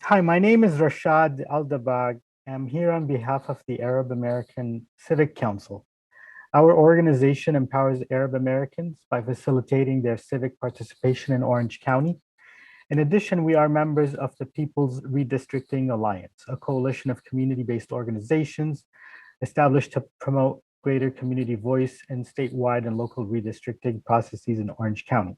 Hi, my name is Rashad Aldabag. I'm here on behalf of the Arab American Civic Council. Our organization empowers Arab Americans by facilitating their civic participation in Orange County. In addition, we are members of the People's Redistricting Alliance, a coalition of community-based organizations established to promote greater community voice in statewide and local redistricting processes in Orange County.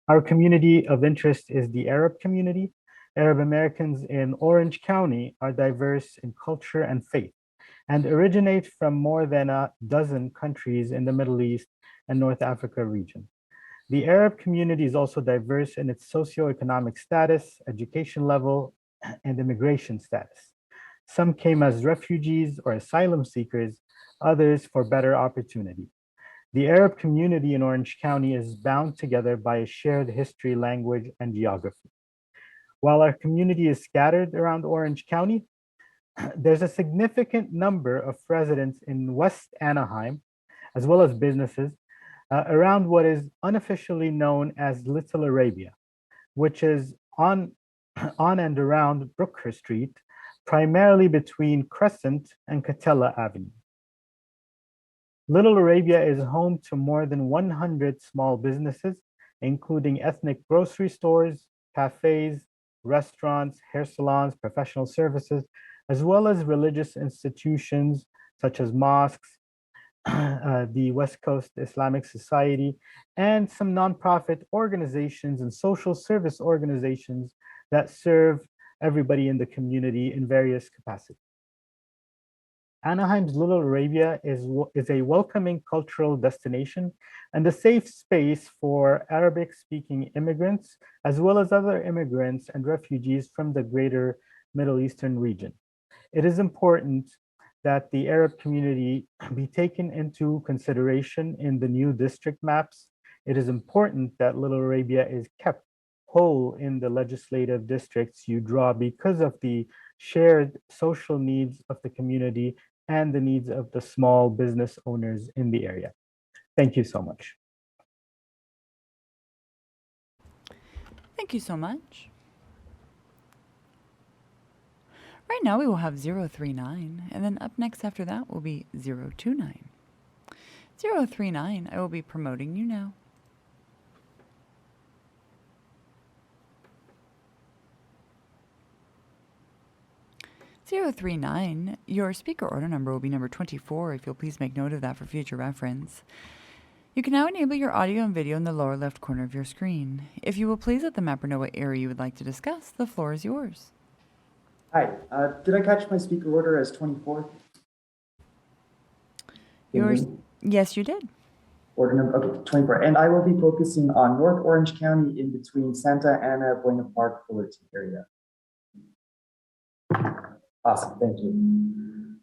Our community of interest is the Arab community. Arab Americans in Orange County are diverse in culture and faith and originate from more than a dozen countries in the Middle East and North Africa region. The Arab community is also diverse in its socioeconomic status, education level, and immigration status. Some came as refugees or asylum seekers, others for better opportunity. The Arab community in Orange County is bound together by a shared history, language, and geography. While our community is scattered around Orange County, there's a significant number of residents in West Anaheim, as well as businesses, around what is unofficially known as Little Arabia, which is on and around Brookhurst Street, primarily between Crescent and Catella Avenue. Little Arabia is home to more than 100 small businesses, including ethnic grocery stores, cafes, restaurants, hair salons, professional services, as well as religious institutions such as mosques, the West Coast Islamic Society, and some nonprofit organizations and social service organizations that serve everybody in the community in various capacities. Anaheim's Little Arabia is a welcoming cultural destination and a safe space for Arabic-speaking immigrants, as well as other immigrants and refugees from the greater Middle Eastern region. It is important that the Arab community be taken into consideration in the new district maps. It is important that Little Arabia is kept whole in the legislative districts you draw because of the shared social needs of the community and the needs of the small business owners in the area. Thank you so much. Thank you so much. Right now we will have 039, and then up next after that will be 029. 039, I will be promoting you now. (039), your speaker order number will be number 24, if you'll please make note of that for future reference. You can now enable your audio and video in the lower left corner of your screen. If you will please let the mapper know what area you would like to discuss, the floor is yours. Hi, did I catch my speaker order as 24? Yes, you did. Order number, okay, 24. And I will be focusing on North Orange County in between Santa Ana, Buena Park, Fullerton area. Awesome, thank you.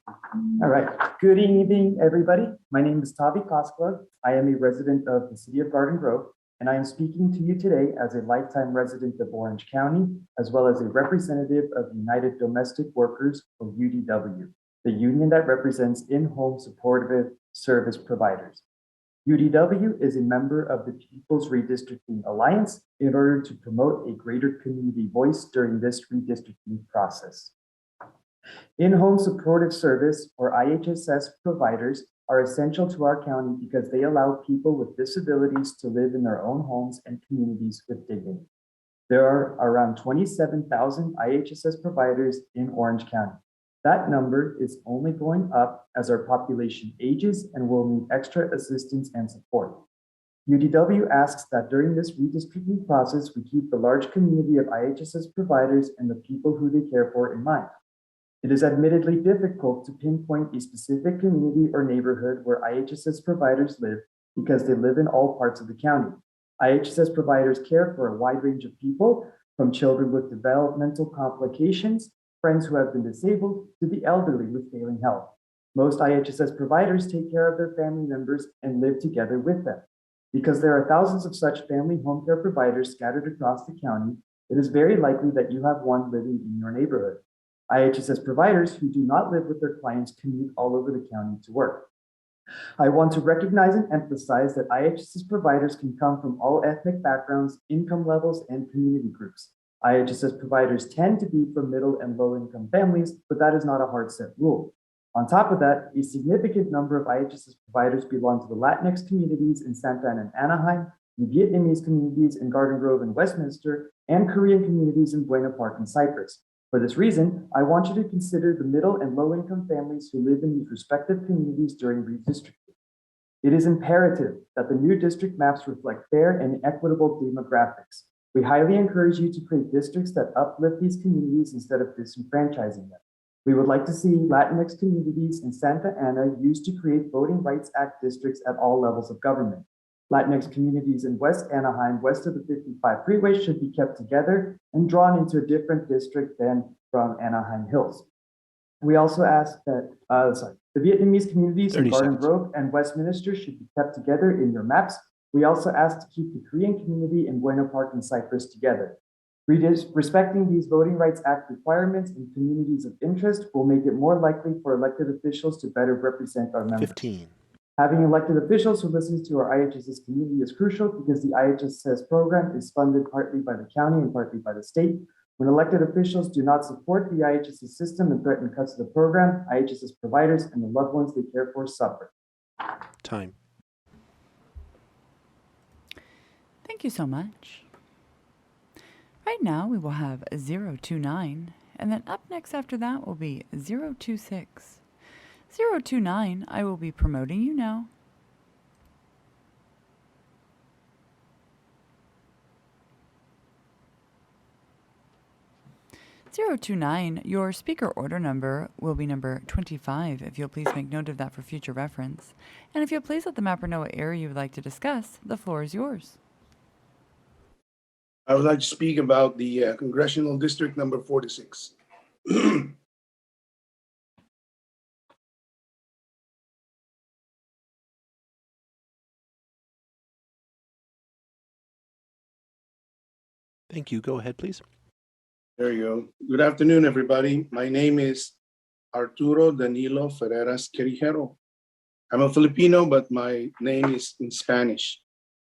All right, good evening, everybody. My name is Tavi Koskla. I am a resident of the city of Garden Grove, and I am speaking to you today as a lifetime resident of Orange County, as well as a representative of United Domestic Workers, or UDW, the union that represents in-home supportive service providers. UDW is a member of the People's Redistricting Alliance in order to promote a greater community voice during this redistricting process. In-home supportive service, or IHSS providers, are essential to our county because they allow people with disabilities to live in their own homes and communities with dignity. There are around 27,000 IHSS providers in Orange County. That number is only going up as our population ages and will need extra assistance and support. UDW asks that during this redistricting process, we keep the large community of IHSS providers and the people who they care for in mind. It is admittedly difficult to pinpoint a specific community or neighborhood where IHSS providers live because they live in all parts of the county. IHSS providers care for a wide range of people, from children with developmental complications, friends who have been disabled, to the elderly with failing health. Most IHSS providers take care of their family members and live together with them. Because there are thousands of such family home care providers scattered across the county, it is very likely that you have one living in your neighborhood. IHSS providers who do not live with their clients commute all over the county to work. I want to recognize and emphasize that IHSS providers can come from all ethnic backgrounds, income levels, and community groups. IHSS providers tend to be from middle and low income families, but that is not a hard set rule. On top of that, a significant number of IHSS providers belong to the Latinx communities in Santa Ana and Anaheim, the Vietnamese communities in Garden Grove and Westminster, and Korean communities in Buena Park and Cypress. For this reason, I want you to consider the middle and low-income families who live in these respective communities during redistricting. It is imperative that the new district maps reflect fair and equitable demographics. We highly encourage you to create districts that uplift these communities instead of disenfranchising them. We would like to see Latinx communities in Santa Ana used to create Voting Rights Act districts at all levels of government. Latinx communities in West Anaheim, west of the 55 freeway, should be kept together and drawn into a different district than from Anaheim Hills. We also ask that, the Vietnamese communities in Garden Grove and Westminster should be kept together in your maps. We also ask to keep the Korean community in Buena Park and Cypress together. Respecting these Voting Rights Act requirements in communities of interest will make it more likely for elected officials to better represent our members. 15. Having elected officials who listen to our IHSS community is crucial because the IHSS program is funded partly by the county and partly by the state. When elected officials do not support the IHSS system and threaten cuts to the program, IHSS providers and the loved ones they care for suffer. Time. Thank you so much. Right now we will have 029, and then up next after that will be 026. 029, I will be promoting you now. (029), your speaker order number will be number 25, if you'll please make note of that for future reference. And if you'll please let the mapper know what area you would like to discuss, the floor is yours. I would like to speak about the Congressional District number 46. Thank you. Go ahead, please. There you go. Good afternoon, everybody. My name is Arturo Danilo Ferreras Querijero. I'm a Filipino, but my name is in Spanish.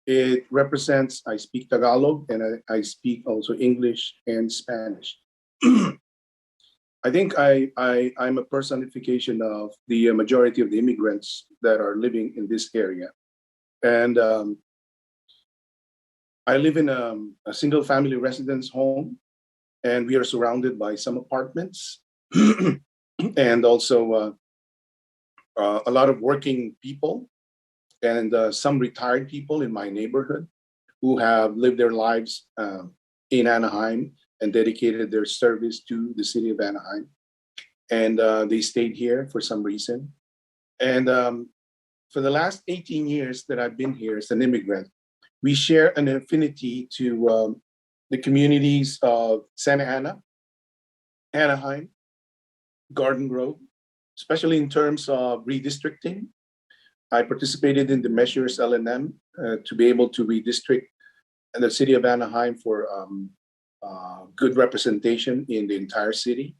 It represents, I speak Tagalog, and I speak also English and Spanish. I think I'm a personification of the majority of the immigrants that are living in this area. And I live in a single family residence home, and we are surrounded by some apartments and also a lot of working people and some retired people in my neighborhood who have lived their lives in Anaheim and dedicated their service to the city of Anaheim. And they stayed here for some reason. And for the last 18 years that I've been here as an immigrant, we share an affinity to the communities of Santa Ana, Anaheim, Garden Grove, especially in terms of redistricting. I participated in the measures LNM to be able to redistrict the city of Anaheim for good representation in the entire city.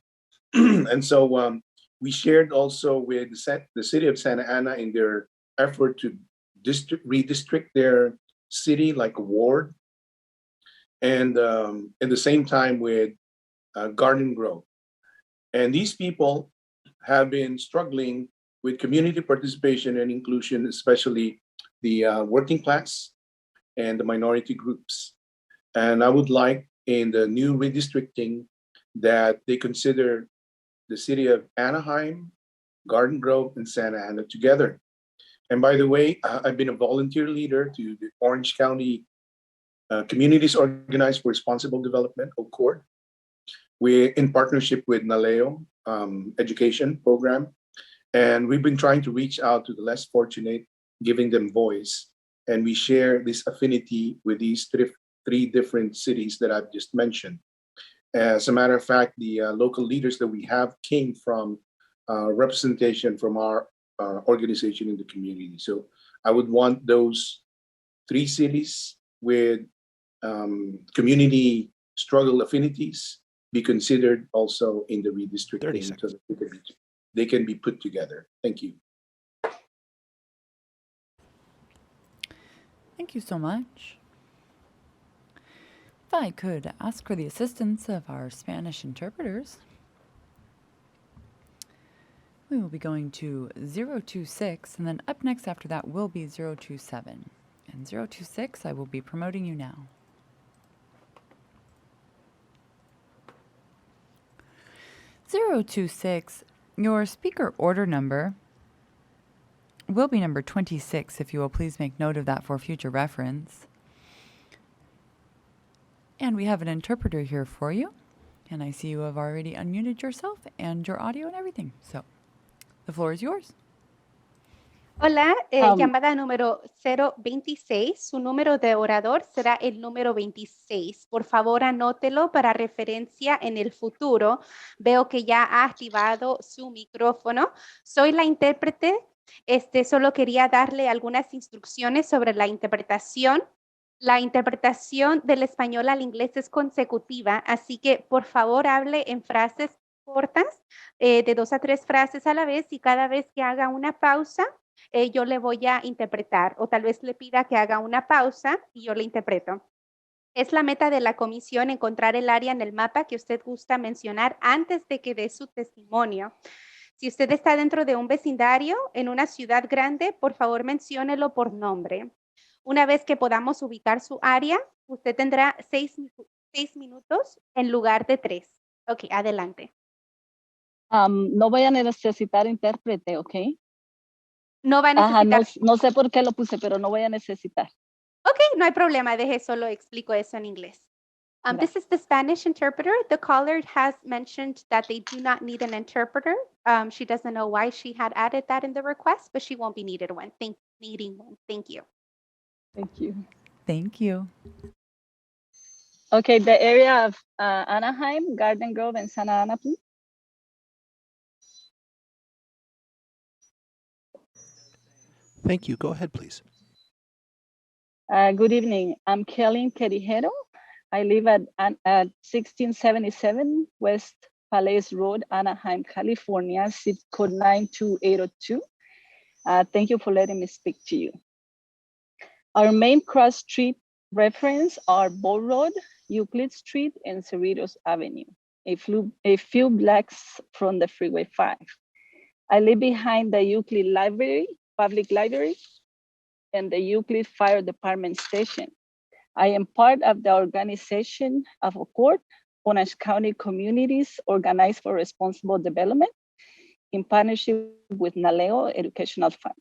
And so we shared also with the city of Santa Ana in their effort to redistrict their city like a ward. And at the same time with Garden Grove. And these people have been struggling with community participation and inclusion, especially the working class and the minority groups. And I would like in the new redistricting that they consider the city of Anaheim, Garden Grove, and Santa Ana together. And by the way, I've been a volunteer leader to the Orange County Communities Organized for Responsible Development, OCORD. We're in partnership with NALEO education program. And we've been trying to reach out to the less fortunate, giving them voice. And we share this affinity with these three different cities that I've just mentioned. As a matter of fact, the local leaders that we have came from representation from our organization in the community. So I would want those three cities with community struggle affinities be considered also in the redistricting so that they can be put together. Thank you. Thank you so much. If I could ask for the assistance of our Spanish interpreters, we will be going to 026, and then up next after that will be 027. And 026, I will be promoting you now. 026, your speaker order number will be number 26, if you will please make note of that for future reference. And we have an interpreter here for you. And I see you have already unmuted yourself and your audio and everything. So the floor is yours. Hola, llamada número 026. Su número de orador será el número 26. Por favor, anótelo para referencia en el futuro. Veo que ya ha activado su micrófono. Soy la intérprete. Solo quería darle algunas instrucciones sobre la interpretación. La interpretación del español al inglés es consecutiva, así que por favor hable en frases cortas, de 2 a 3 frases a la vez, y cada vez que haga una pausa, yo le voy a interpretar, o tal vez le pida que haga una pausa y yo le interpreto. Es la meta de la comisión encontrar el área en el mapa que usted gusta mencionar antes de que dé su testimonio. Si usted está dentro de un vecindario en una ciudad grande, por favor menciónelo por nombre. Una vez que podamos ubicar su área, usted tendrá 6 minutos en lugar de 3. Ok, adelante. No voy a necesitar intérprete, ¿ok? No va a necesitar. Ajá, no sé por qué lo puse, pero no voy a necesitar. Ok, no hay problema. Deje solo explico eso en inglés. This is the Spanish interpreter. The caller has mentioned that they do not need an interpreter. She doesn't know why she had added that in the request, but she won't be needing one. Thank you. Thank you. Thank you. Okay, the area of Anaheim, Garden Grove, and Santa Ana, please. Thank you. Go ahead, please. Good evening. I'm Kelly Querijero. I live at 1677 West Palace Road, Anaheim, California, zip code 92802. Thank you for letting me speak to you. Our main cross-street reference are Ball Road, Euclid Street, and Cerritos Avenue. a few blocks from the Freeway 5. I live behind the Euclid Library, Public Library, and the Euclid Fire Department Station. I am part of the organization of Accord, Orange County Communities Organized for Responsible Development, in partnership with NALEO Educational Fund.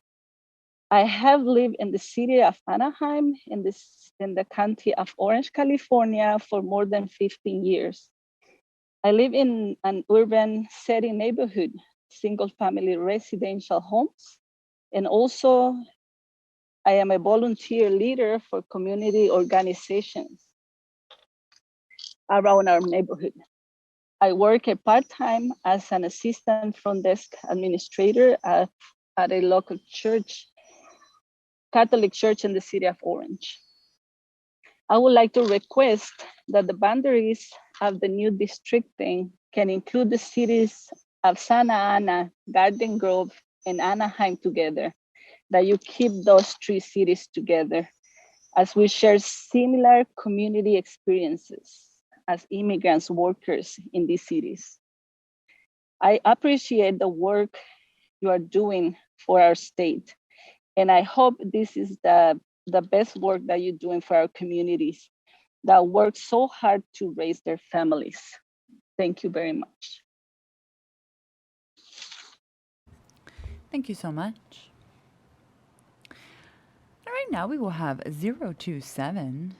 I have lived in the city of Anaheim in the county of Orange, California for more than 15 years. I live in an urban setting neighborhood, single family residential homes, and also I am a volunteer leader for community organizations around our neighborhood. I work part-time as an assistant front desk administrator at a local church, Catholic church in the city of Orange. I would like to request that the boundaries of the new districting can include the cities of Santa Ana, Garden Grove, and Anaheim together, that you keep those three cities together as we share similar community experiences as immigrants, workers in these cities. I appreciate the work you are doing for our state, and I hope this is the best work that you're doing for our communities that work so hard to raise their families. Thank you very much. Thank you so much. All right, now we will have 027.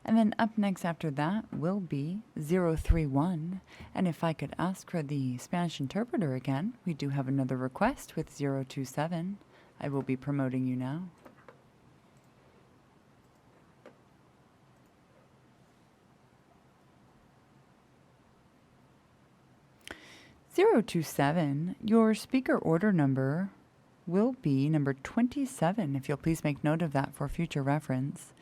And then up next after that will be 031. And if I could ask for the Spanish interpreter again, we do have another request with 027. I will be promoting you now. (027), your speaker order number will be number 27, if you'll please make note of that for future reference.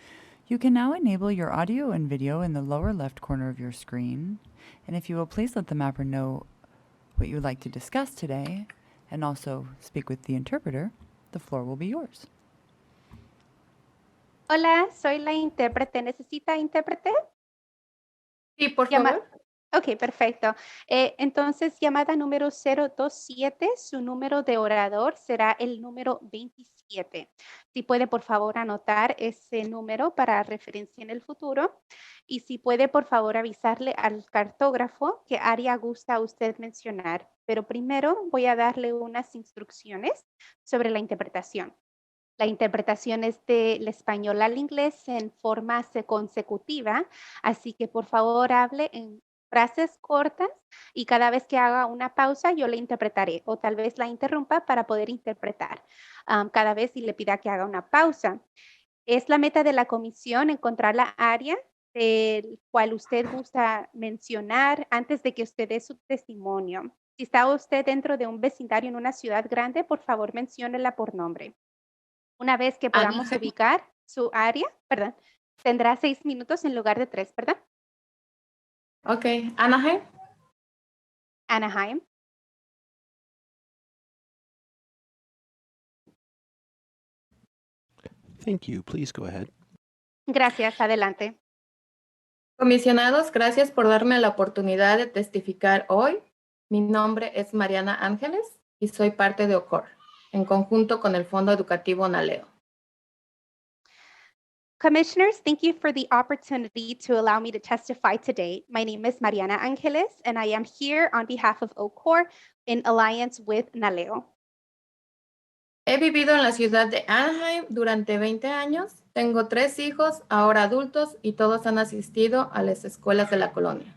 You can now enable your audio and video in the lower left corner of your screen. And if you will please let the mapper know what you would like to discuss today and also speak with the interpreter, the floor will be yours. Hola, soy la intérprete. ¿Necesita intérprete? Sí, por favor. Ok, perfecto. Entonces, llamada número 027, su número de orador será el número 27. Si puede, por favor, anotar ese número para referencia en el futuro. Y si puede, por favor, avisarle al cartógrafo qué área gusta usted mencionar. Pero primero voy a darle unas instrucciones sobre la interpretación. La interpretación es del español al inglés en forma consecutiva, así que por favor hable en frases cortas y cada vez que haga una pausa yo le interpretaré o tal vez la interrumpa para poder interpretar cada vez y le pida que haga una pausa. Es la meta de la comisión encontrar la área del cual usted gusta mencionar antes de que usted dé su testimonio. Si está usted dentro de un vecindario en una ciudad grande, por favor menciónela por nombre. Una vez que podamos ubicar su área, perdón, tendrá 6 minutos en lugar de 3, ¿verdad? Ok, Anaheim. Anaheim. Thank you. Please go ahead. Gracias, adelante. Comisionados, gracias por darme la oportunidad de testificar hoy. Mi nombre es Mariana Ángeles y soy parte de OCOR, en conjunto con el Fondo Educativo NALEO. Commissioners, thank you for the opportunity to allow me to testify today. My name is Mariana Angeles, and I am here on behalf of OCOR in alliance with NALEO. He vivido en la ciudad de Anaheim durante 20 años. Tengo 3 hijos, ahora adultos, y todos han asistido a las escuelas de la colonia.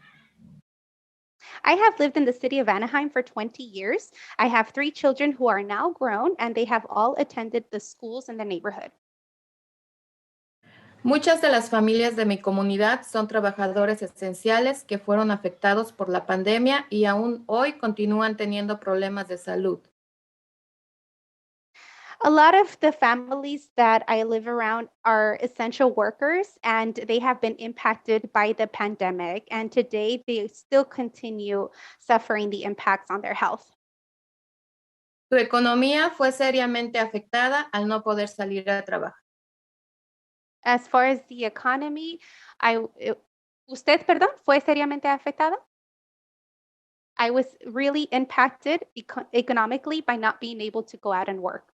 I have lived in the city of Anaheim for 20 years. I have 3 children who are now grown, and they have all attended the schools in the neighborhood. Muchas de las familias de mi comunidad son trabajadores esenciales que fueron afectados por la pandemia y aún hoy continúan teniendo problemas de salud. A lot of the families that I live around are essential workers, and they have been impacted by the pandemic. And today, they still continue suffering the impacts on their health. Su economía fue seriamente afectada al no poder salir a trabajar. As far as the economy, ¿usted, perdón, fue seriamente afectada? I was really impacted economically by not being able to go out and work.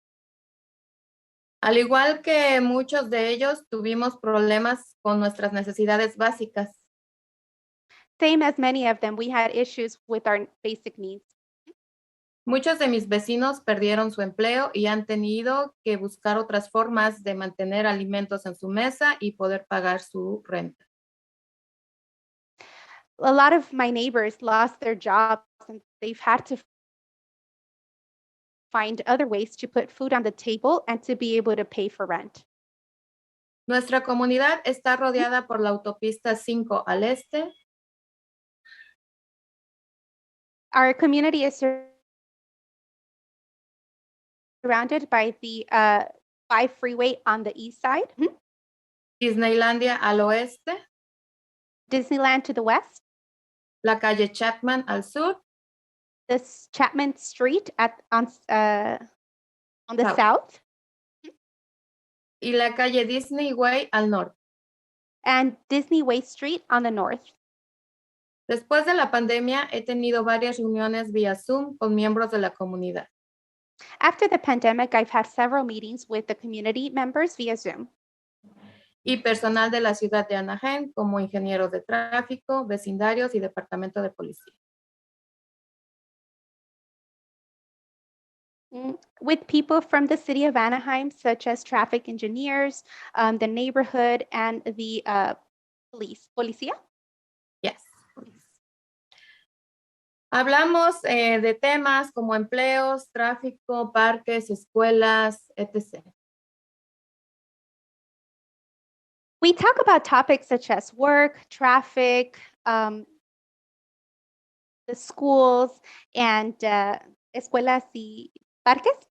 Al igual que muchos de ellos, tuvimos problemas con nuestras necesidades básicas. Same as many of them, we had issues with our basic needs. Muchos de mis vecinos perdieron su empleo y han tenido que buscar otras formas de mantener alimentos en su mesa y poder pagar su renta. A lot of my neighbors lost their jobs and they've had to find other ways to put food on the table and to be able to pay for rent. Nuestra comunidad está rodeada por la autopista 5 al este. Our community is surrounded by the 5 freeway on the east side. Disneylandia al oeste. Disneyland to the west. La calle Chapman al sur. This Chapman Street on the south. Y la calle Disney Way al norte. And Disney Way Street on the north. Después de la pandemia, he tenido varias reuniones vía Zoom con miembros de la comunidad. After the pandemic, I've had several meetings with the community members via Zoom. Y personal de la ciudad de Anaheim, como ingenieros de tráfico, vecindarios y departamento de policía. With people from the city of Anaheim, such as traffic engineers, the neighborhood, and the policía. Yes. Hablamos de temas como empleos, tráfico, parques, escuelas, etc. We talk about topics such as work, traffic, the schools, and escuelas y parques.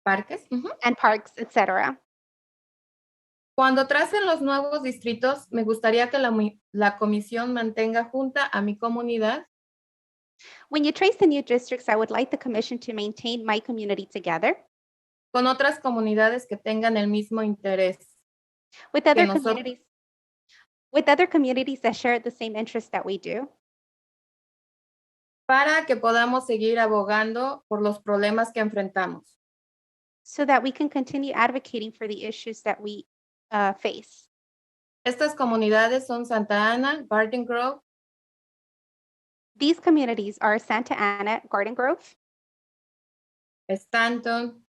Parques. And parks, etc. Cuando tracen los nuevos distritos, me gustaría que la comisión mantenga junta a mi comunidad. When you trace the new districts, I would like the commission to maintain my community together. Con otras comunidades que tengan el mismo interés. With other communities that share the same interests that we do. Para que podamos seguir abogando por los problemas que enfrentamos. So that we can continue advocating for the issues that we face. Estas comunidades son Santa Ana, Garden Grove. These communities are Santa Ana, Garden Grove, Stanton,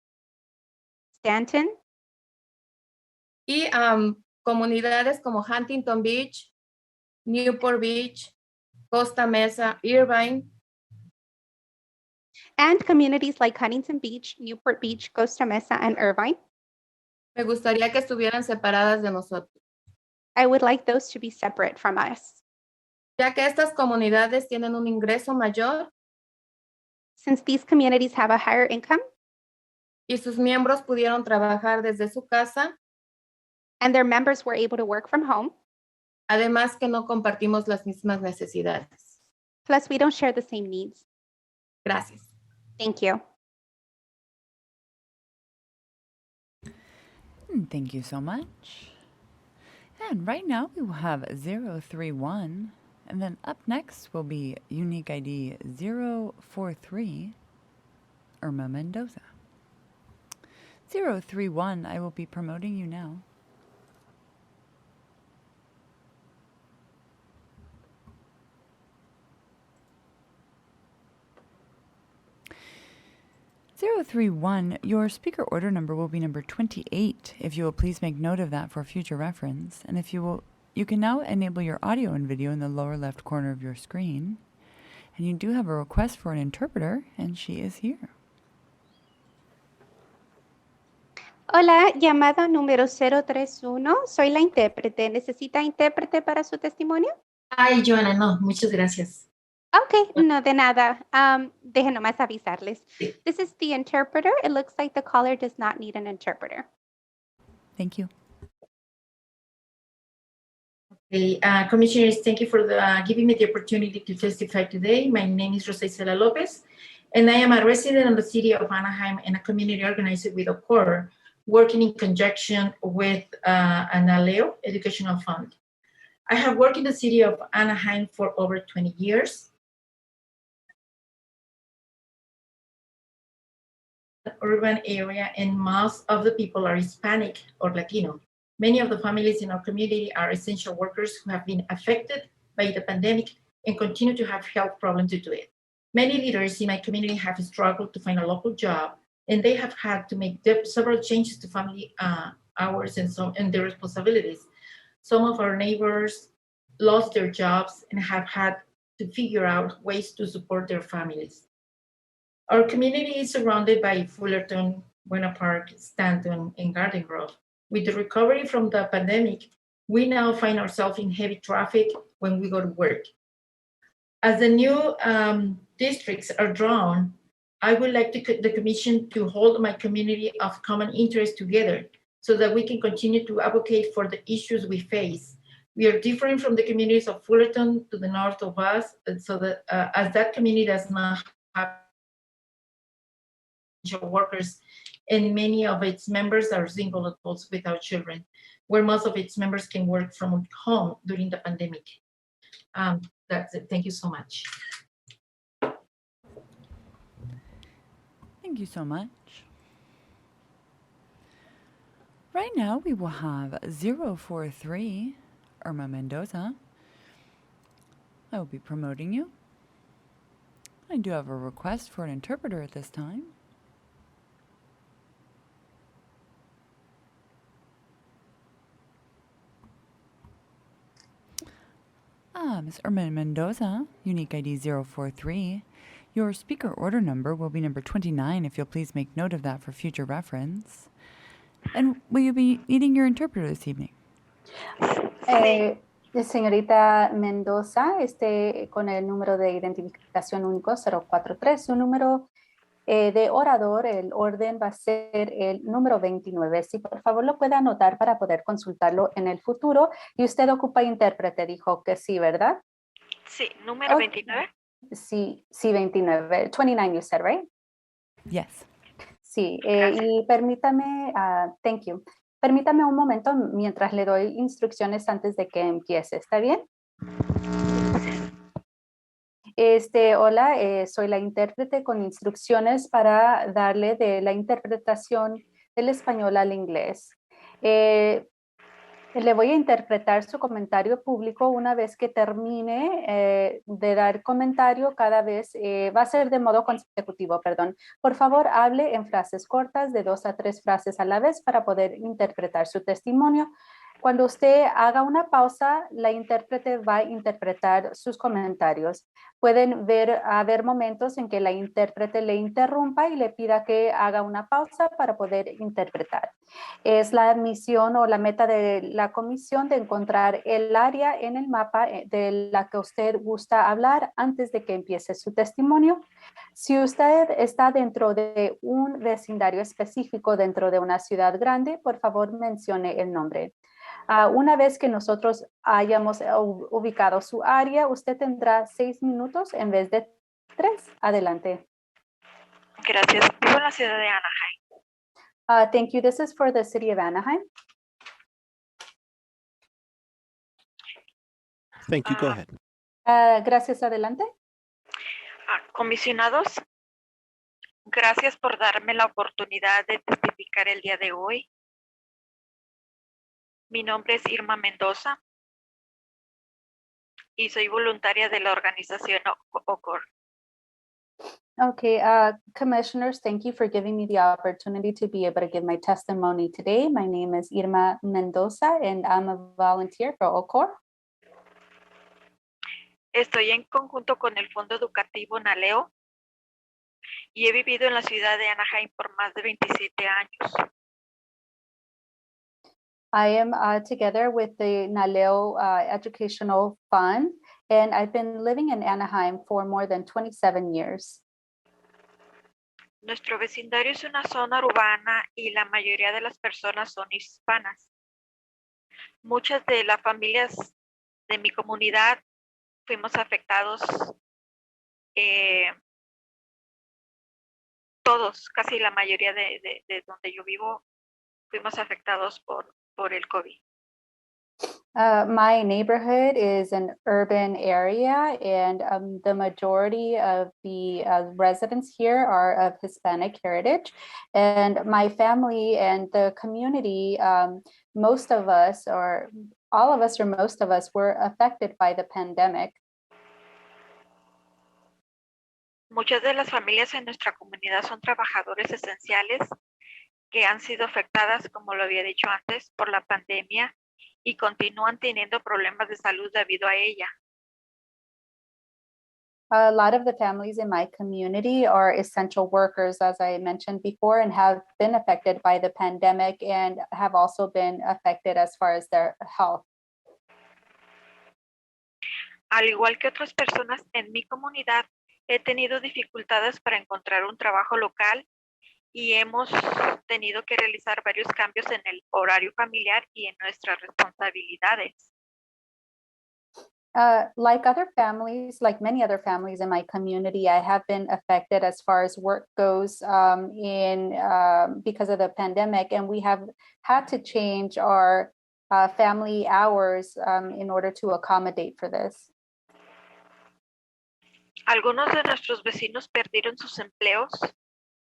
y comunidades como Huntington Beach, Newport Beach, Costa Mesa, Irvine. And communities like Huntington Beach, Newport Beach, Costa Mesa, and Irvine. Me gustaría que estuvieran separadas de nosotros. I would like those to be separate from us. Ya que estas comunidades tienen un ingreso mayor. Since these communities have a higher income. Y sus miembros pudieron trabajar desde su casa. And their members were able to work from home. Además que no compartimos las mismas necesidades. Plus, we don't share the same needs. Gracias. Thank you. Thank you so much. And right now we will have 031. And then up next will be unique ID 043, Irma Mendoza. 031, I will be promoting you now. (031), your speaker order number will be number 28. If you will please make note of that for future reference. And if you will, you can now enable your audio and video in the lower left corner of your screen. And you do have a request for an interpreter, and she is here. Hola, llamada número 031. Soy la intérprete. ¿Necesita intérprete para su testimonio? Ay, Joana, no, muchas gracias. Okay, no de nada. Dejen nomás avisarles. This is the interpreter. It looks like the caller does not need an interpreter. Thank you. Okay, Commissioners, thank you for giving me the opportunity to testify today. My name is Rosa Isela Lopez, and I am a resident of the city of Anaheim and a community organizer with OCOR, working in conjunction with an ALEO educational fund. I have worked in the city of Anaheim for over 20 years. urban area, and most of the people are Hispanic or Latino. Many of the families in our community are essential workers who have been affected by the pandemic and continue to have health problems due to it. Many leaders in my community have struggled to find a local job, and they have had to make several changes to family hours and their responsibilities. Some of our neighbors lost their jobs and have had to figure out ways to support their families. Our community is surrounded by Fullerton, Buena Park, Stanton, and Garden Grove. With the recovery from the pandemic, we now find ourselves in heavy traffic when we go to work. As the new districts are drawn, I would like the commission to hold my community of common interest together so that we can continue to advocate for the issues we face. We are different from the communities of Fullerton to the north of us, and so that as that community does not have workers, and many of its members are single adults without children, where most of its members can work from home during the pandemic. That's it. Thank you so much. Thank you so much. Right now we will have 043 Irma Mendoza. I will be promoting you. I do have a request for an interpreter at this time. Ms. Irma Mendoza, unique ID 043. Your speaker order number will be number 29 if you'll please make note of that for future reference. And will you be needing your interpreter this evening? Señorita Mendoza, con el número de identificación único 043, su número de orador, el orden va a ser el número 29. Si por favor lo puede anotar para poder consultarlo en el futuro. Y usted ocupa intérprete, dijo que sí, ¿verdad? Sí, número 29. Sí, 29. 29 you said, right? Yes. Sí, y permítame, thank you. Permítame un momento mientras le doy instrucciones antes de que empiece, ¿está bien? Hola, soy la intérprete con instrucciones para darle de la interpretación del español al inglés. Le voy a interpretar su comentario público una vez que termine de dar comentario cada vez, va a ser de modo consecutivo, perdón. Por favor, hable en frases cortas de 2 a 3 frases a la vez para poder interpretar su testimonio. Cuando usted haga una pausa, la intérprete va a interpretar sus comentarios. Pueden haber momentos en que la intérprete le interrumpa y le pida que haga una pausa para poder interpretar. Es la misión o la meta de la comisión de encontrar el área en el mapa de la que usted gusta hablar antes de que empiece su testimonio. Si usted está dentro de un vecindario específico dentro de una ciudad grande, por favor mencione el nombre. Una vez que nosotros hayamos ubicado su área, usted tendrá 6 minutos en vez de 3. Adelante. Gracias. Vivo en la ciudad de Anaheim. Thank you. This is for the city of Anaheim. Thank you. Go ahead. Gracias. Adelante. Comisionados, gracias por darme la oportunidad de testificar el día de hoy. Mi nombre es Irma Mendoza y soy voluntaria de la organización OCOR. Okay, commissioners, thank you for giving me the opportunity to be able to give my testimony today. My name is Irma Mendoza and I'm a volunteer for OCOR. Estoy en conjunto con el Fondo Educativo NALEO y he vivido en la ciudad de Anaheim por más de 27 años. I am together with the NALEO Educational Fund, and I've been living in Anaheim for more than 27 years. Nuestro vecindario es una zona urbana y la mayoría de las personas son hispanas. Muchas de las familias de mi comunidad fuimos afectados, todos, casi la mayoría de donde yo vivo, fuimos afectados por el COVID. My neighborhood is an urban area, and the majority of the residents here are of Hispanic heritage. And my family and the community, most of us, or all of us, or most of us, were affected by the pandemic. Muchas de las familias en nuestra comunidad son trabajadores esenciales que han sido afectadas, como lo había dicho antes, por la pandemia y continúan teniendo problemas de salud debido a ella. A lot of the families in my community are essential workers, as I mentioned before, and have been affected by the pandemic and have also been affected as far as their health. Al igual que otras personas en mi comunidad, he tenido dificultades para encontrar un trabajo local y hemos tenido que realizar varios cambios en el horario familiar y en nuestras responsabilidades. Like other families, like many other families in my community, I have been affected as far as work goes because of the pandemic, and we have had to change our family hours in order to accommodate for this. Algunos de nuestros vecinos perdieron sus empleos,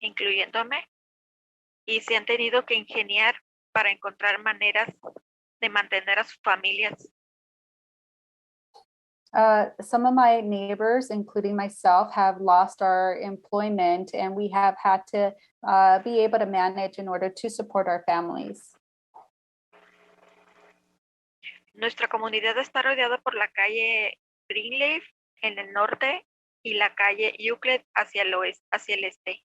incluyéndome, y se han tenido que ingeniar para encontrar maneras de mantener a sus familias. Some of my neighbors, including myself, have lost our employment, and we have had to be able to manage in order to support our families. Nuestra comunidad está rodeada por la calle Greenleaf en el norte y la calle Euclid hacia el este.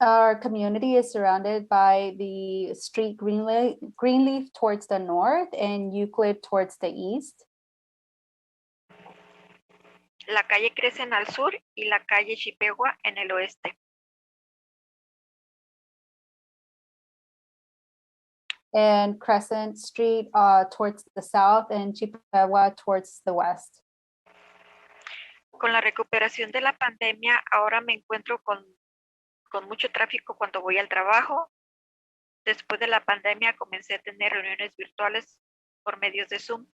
Our community is surrounded by the street Greenleaf towards the north and Euclid towards the east. La calle Crescent al sur y la calle Chippewa en el oeste. And Crescent Street towards the south and Chippewa towards the west. Con la recuperación de la pandemia, ahora me encuentro con mucho tráfico cuando voy al trabajo. Después de la pandemia comencé a tener reuniones virtuales por medios de Zoom.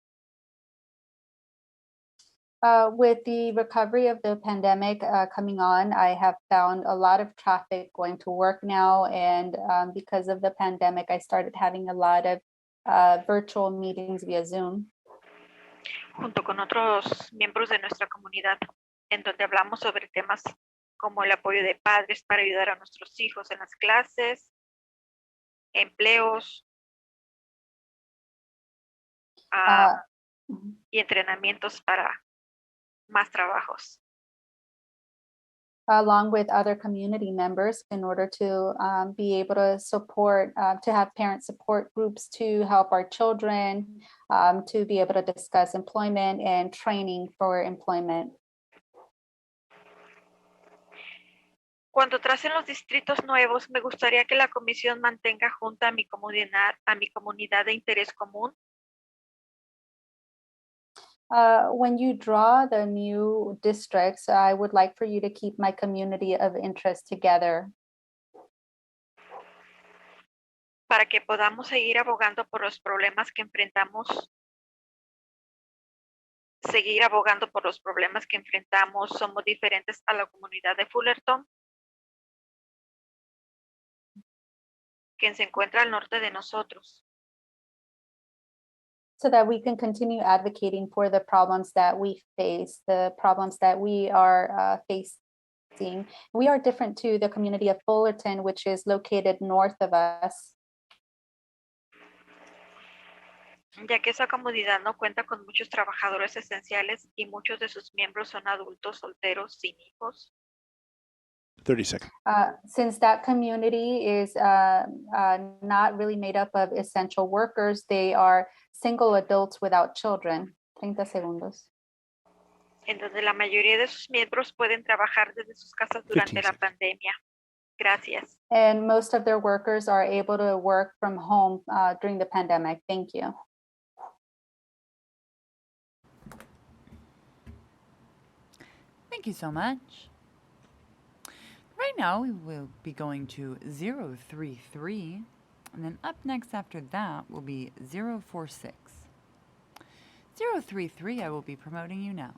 With the recovery of the pandemic coming on, I have found a lot of traffic going to work now. And because of the pandemic, I started having a lot of virtual meetings via Zoom. Junto con otros miembros de nuestra comunidad, en donde hablamos sobre temas como el apoyo de padres para ayudar a nuestros hijos en las clases, empleos y entrenamientos para más trabajos. Along with other community members in order to be able to support, to have parent support groups to help our children, to be able to discuss employment and training for employment. Cuando tracen los distritos nuevos, me gustaría que la comisión mantenga junta a mi comunidad de interés común. When you draw the new districts, I would like for you to keep my community of interest together. Para que podamos seguir abogando por los problemas que enfrentamos. Somos diferentes a la comunidad de Fullerton, que se encuentra al norte de nosotros. So that we can continue advocating for the problems that we face, the problems that we are facing. We are different to the community of Fullerton, which is located north of us. Ya que esa comunidad no cuenta con muchos trabajadores esenciales y muchos de sus miembros son adultos solteros sin hijos. 30 seconds. Since that community is not really made up of essential workers, they are single adults without children. 30 segundos. En donde la mayoría de sus miembros pueden trabajar desde sus casas durante la pandemia. Gracias. And most of their workers are able to work from home during the pandemic. Thank you. Thank you so much. Right now, we will be going to 033. And then up next after that will be 046. 033, I will be promoting you now.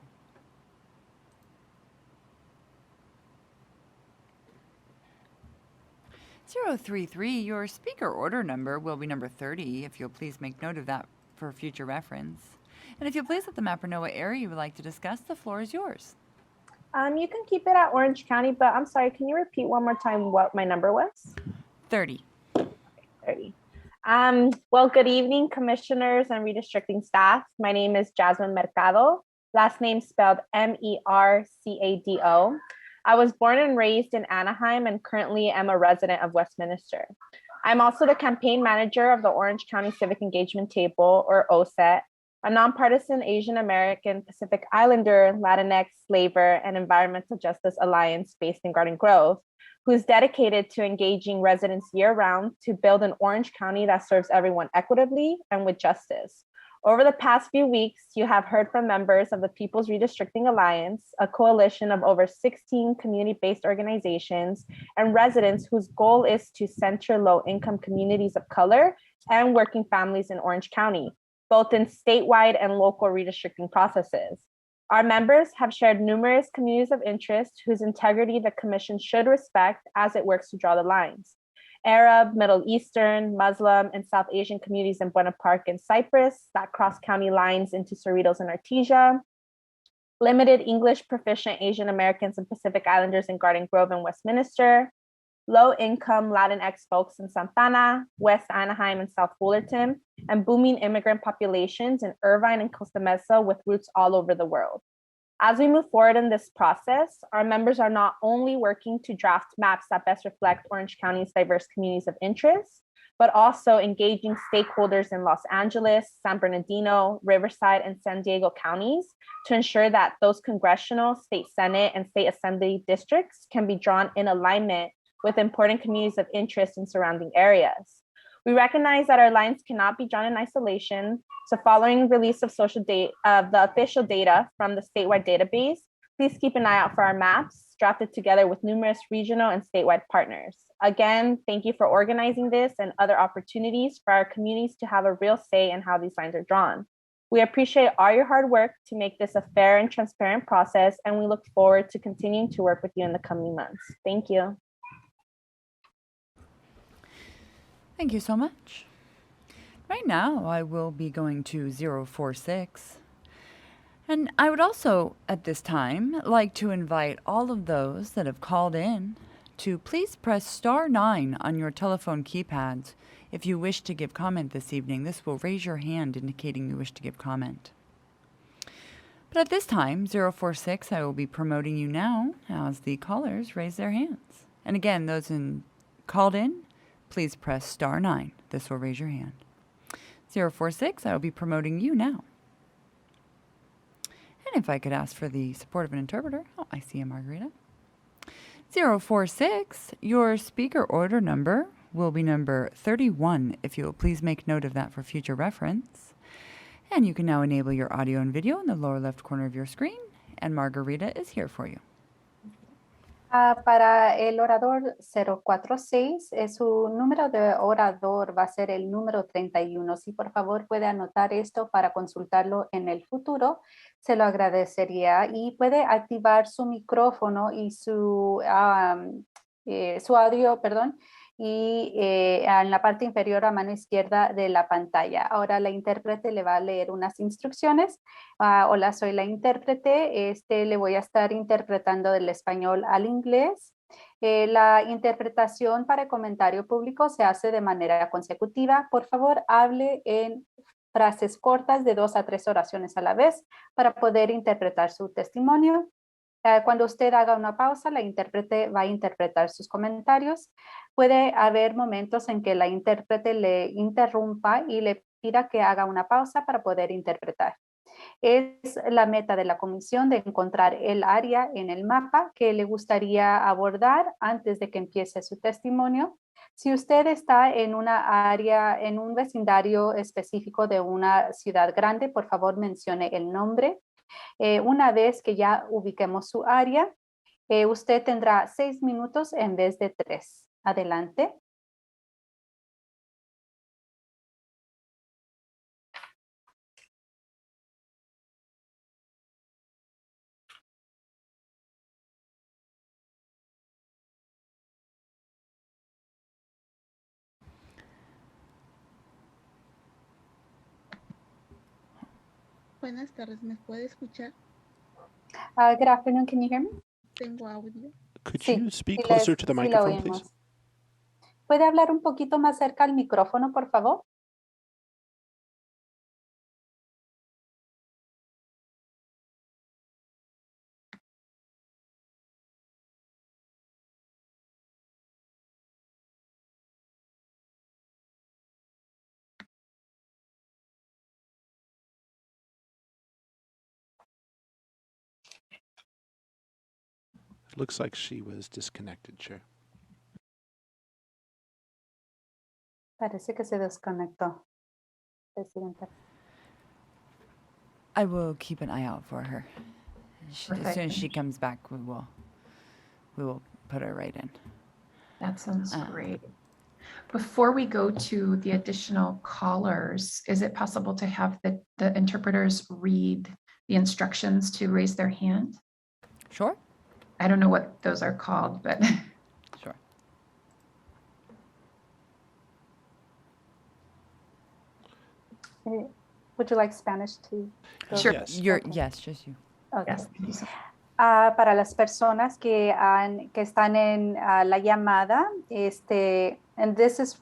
(033), your speaker order number will be number 30, if you'll please make note of that for future reference. And if you'll please let the mapper know what area you would like to discuss, the floor is yours. You can keep it at Orange County, but I'm sorry, can you repeat one more time what my number was? 30. 30. Well, good evening, commissioners and redistricting staff. My name is Jasmine Mercado, last name spelled Mercado. I was born and raised in Anaheim and currently am a resident of Westminster. I'm also the campaign manager of the Orange County Civic Engagement Table, or OSET, a nonpartisan Asian American, Pacific Islander, Latinx, Labor, and Environmental Justice Alliance based in Garden Grove, who's dedicated to engaging residents year-round to build an Orange County that serves everyone equitably and with justice. Over the past few weeks, you have heard from members of the People's Redistricting Alliance, a coalition of over 16 community-based organizations and residents whose goal is to center low-income communities of color and working families in Orange County, both in statewide and local redistricting processes. Our members have shared numerous communities of interest whose integrity the Commission should respect as it works to draw the lines. Arab, Middle Eastern, Muslim, and South Asian communities in Buena Park and Cypress that cross county lines into Cerritos and Artesia. Limited English proficient Asian Americans and Pacific Islanders in Garden Grove and Westminster. Low-income Latinx folks in Santana, West Anaheim, and South Fullerton, and booming immigrant populations in Irvine and Costa Mesa with roots all over the world. As we move forward in this process, our members are not only working to draft maps that best reflect Orange County's diverse communities of interest, but also engaging stakeholders in Los Angeles, San Bernardino, Riverside, and San Diego counties to ensure that those congressional, state Senate, and state assembly districts can be drawn in alignment with important communities of interest in surrounding areas. We recognize that our lines cannot be drawn in isolation, so following release of the official data from the statewide database, please keep an eye out for our maps drafted together with numerous regional and statewide partners. Again, thank you for organizing this and other opportunities for our communities to have a real say in how these lines are drawn. We appreciate all your hard work to make this a fair and transparent process, and we look forward to continuing to work with you in the coming months. Thank you. Thank you so much. Right now, I will be going to 046. And I would also, at this time, like to invite all of those that have called in to please press *9 on your telephone keypads if you wish to give comment this evening. This will raise your hand indicating you wish to give comment. But at this time, 046, I will be promoting you now as the callers raise their hands. And again, those called in, please press *9. This will raise your hand. 046, I will be promoting you now. And if I could ask for the support of an interpreter. Oh, I see a Margarita. 046, your speaker order number will be number 31, if you will please make note of that for future reference. And you can now enable your audio and video in the lower left corner of your screen, and Margarita is here for you. Para el orador 046, su número de orador va a ser el número 31. Si por favor puede anotar esto para consultarlo en el futuro, se lo agradecería. Y puede activar su micrófono y su audio, y en la parte inferior a mano izquierda de la pantalla. Ahora la intérprete le va a leer unas instrucciones. Hola, soy la intérprete. Le voy a estar interpretando del español al inglés. La interpretación para el comentario público se hace de manera consecutiva. Por favor, hable en frases cortas de 2 a 3 oraciones a la vez para poder interpretar su testimonio. Cuando usted haga una pausa, la intérprete va a interpretar sus comentarios. Puede haber momentos en que la intérprete le interrumpa y le pida que haga una pausa para poder interpretar. Es la meta de la comisión de encontrar el área en el mapa que le gustaría abordar antes de que empiece su testimonio. Si usted está en una área, en un vecindario específico de una ciudad grande, por favor mencione el nombre. Una vez que ya ubiquemos su área, usted tendrá 6 minutos en vez de 3. Adelante. Buenas tardes, ¿me puede escuchar? Good afternoon, can you hear me? Tengo audio. Could Sí, you speak sí, closer to the sí la microphone, please? oímos. ¿Puede hablar un poquito más cerca al micrófono, por favor? It looks like she was disconnected, Chair. Parece que se desconectó, Presidenta. I will keep an eye out for her. As soon as she comes back, we will put her right in. That sounds great. Before we go to the additional callers, is it possible to have the interpreters read the instructions to raise their hand? Sure. I don't know what those are called, but Sure. Would you like Spanish to go? Sure. Yes. Yes, just you. Okay. yes, thank you so much. Para las personas que están en la llamada, and this is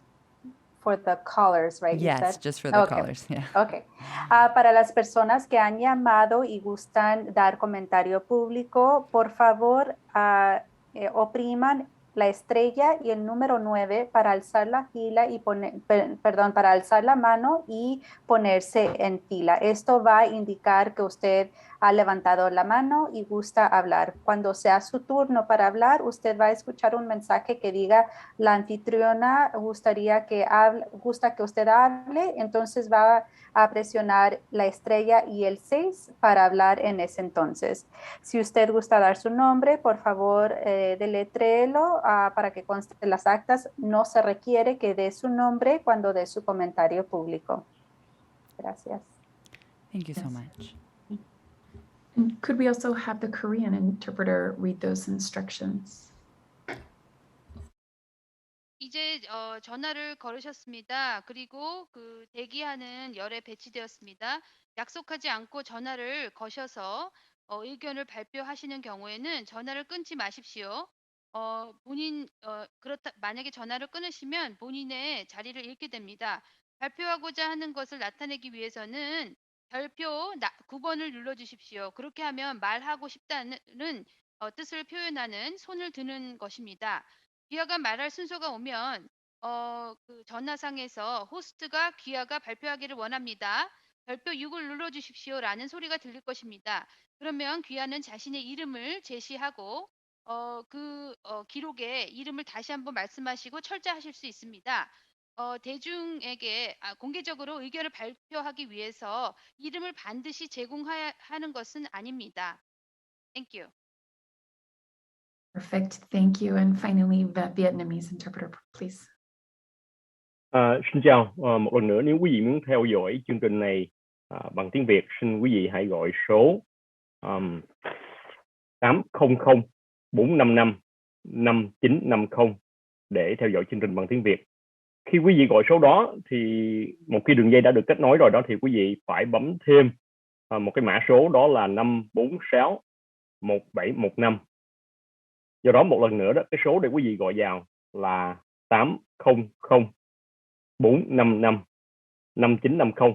for the callers, right? You Yes, said? just for the Okay. callers. Yeah. Okay. Para las personas que han llamado y gustan dar comentario público, por favor, opriman la estrella y el número 9 para alzar la fila y para alzar la mano y ponerse en fila. Esto va a indicar que usted ha levantado la mano y gusta hablar. Cuando sea su turno para hablar, usted va a escuchar un mensaje que diga: la anfitriona gusta que usted hable, entonces va a presionar la estrella y el 6 para hablar en ese entonces. Si usted gusta dar su nombre, por favor, deletréelo para que conste en las actas. No se requiere que dé su nombre cuando dé su comentario público. Gracias. Thank you so much. And could we also have the Korean interpreter read those instructions? 이제 전화를 걸으셨습니다. 그리고 그 대기하는 열에 배치되었습니다. 약속하지 않고 전화를 거셔서 의견을 발표하시는 경우에는 전화를 끊지 마십시오. 만약에 전화를 끊으시면 본인의 자리를 잃게 됩니다. 발표하고자 하는 것을 나타내기 위해서는 별표 9번을 눌러주십시오. 그렇게 하면 말하고 싶다는 뜻을 표현하는 손을 드는 것입니다. 귀하가 말할 순서가 오면 그 전화상에서 호스트가 귀하가 발표하기를 원합니다. 별표 6을 눌러주십시오라는 소리가 들릴 것입니다. 그러면 귀하는 자신의 이름을 제시하고 기록에 이름을 다시 한번 말씀하시고 철자하실 수 있습니다. 대중에게 공개적으로 의견을 발표하기 위해서 이름을 반드시 제공하는 것은 아닙니다. Thank you. Perfect, thank you. And finally, the Vietnamese interpreter, please. Xin chào, một lần nữa nếu quý vị muốn theo dõi chương trình này bằng tiếng Việt, xin quý vị hãy gọi số 800 455 5950 để theo dõi chương trình bằng tiếng Việt. Khi quý vị gọi số đó thì một khi đường dây đã được kết nối rồi đó thì quý vị phải bấm thêm một cái mã số, đó là 546 1715. Do đó một lần nữa đó, cái số để quý vị gọi vào là 800 455 5950.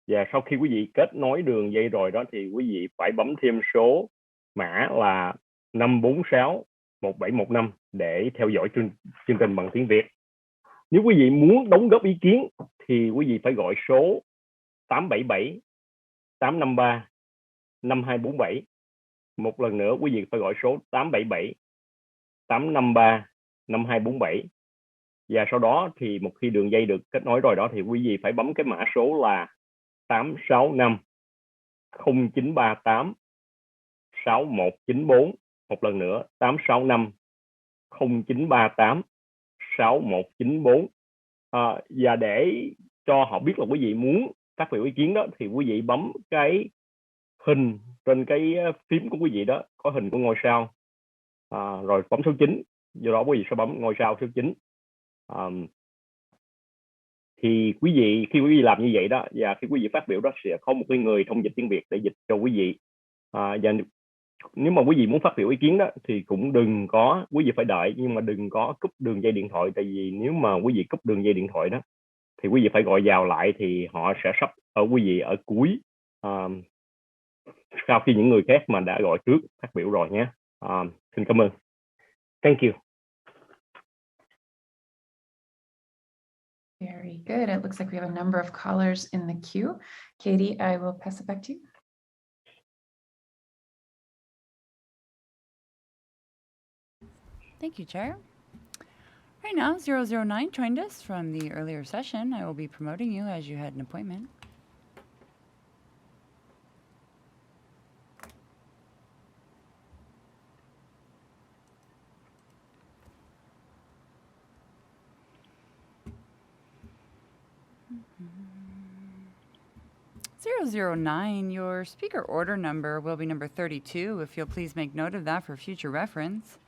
Và sau khi quý vị kết nối đường dây rồi đó thì quý vị phải bấm thêm số mã là 546 1715 để theo dõi chương trình bằng tiếng Việt. Nếu quý vị muốn đóng góp ý kiến thì quý vị phải gọi số 877 853 5247. Một lần nữa quý vị phải gọi số 877 853 5247. Và sau đó thì một khi đường dây được kết nối rồi đó thì quý vị phải bấm cái mã số là 865 0938 6194. Một lần nữa 865 0938 6194. Và để cho họ biết là quý vị muốn phát biểu ý kiến đó thì quý vị bấm cái hình trên cái phím của quý vị đó, có hình của ngôi sao, rồi bấm số 9. Do đó quý vị sẽ bấm ngôi sao số 9. Thì khi quý vị làm như vậy đó, và khi quý vị phát biểu đó, sẽ có một cái người thông dịch tiếng Việt để dịch cho quý vị. Và nếu mà quý vị muốn phát biểu ý kiến đó thì cũng đừng có, quý vị phải đợi, nhưng mà đừng có cúp đường dây điện thoại, tại vì nếu mà quý vị cúp đường dây điện thoại đó thì quý vị phải gọi vào lại, thì họ sẽ sắp ở quý vị ở cuối sau khi những người khác mà đã gọi trước phát biểu rồi nhé. Xin cảm ơn. Thank you. Very good. It looks like we have a number of callers in the queue. Katie, I will pass it back to you. Thank you, Chair. Right now, 009 joined us from the earlier session. I will be promoting you as you had an appointment. Mm-hmm. 009, your speaker order number will be number 32. If you'll please make note of that for future reference.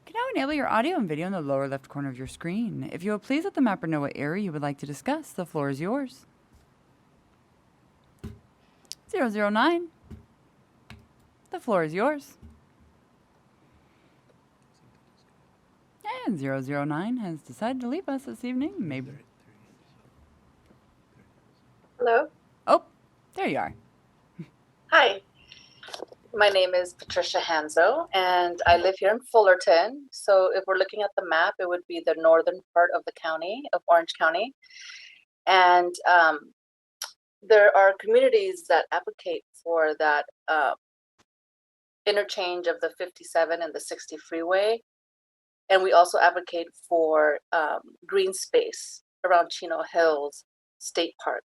You can now enable your audio and video in the lower left corner of your screen. If you will please let the mapper know what area you would like to discuss, the floor is yours. 009, the floor is yours. And 009 has decided to leave us this evening. Maybe. Hello. Oh, there you are. Hi. My name is Patricia Hanzo, and I live here in Fullerton. So if we're looking at the map, it would be the northern part of the county, of Orange County. And there are communities that advocate for that interchange of the 57 and the 60 freeway. And we also advocate for green space around Chino Hills State Park.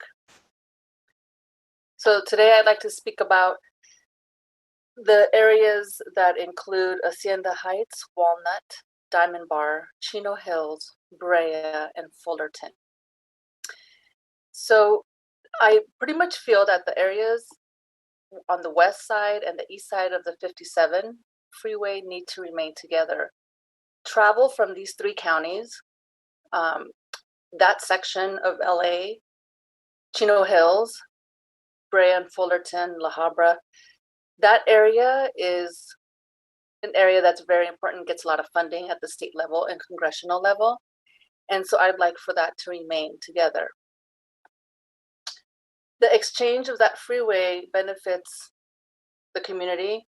So today I'd like to speak about the areas that include Hacienda Heights, Walnut, Diamond Bar, Chino Hills, Brea, and Fullerton. So I pretty much feel that the areas on the west side and the east side of the 57 freeway need to remain together. Travel from these three counties, that section of LA, Chino Hills, Brea and Fullerton, La Habra, that area is an area that's very important, gets a lot of funding at the state level and congressional level. And so I'd like for that to remain together. The exchange of that freeway benefits the community,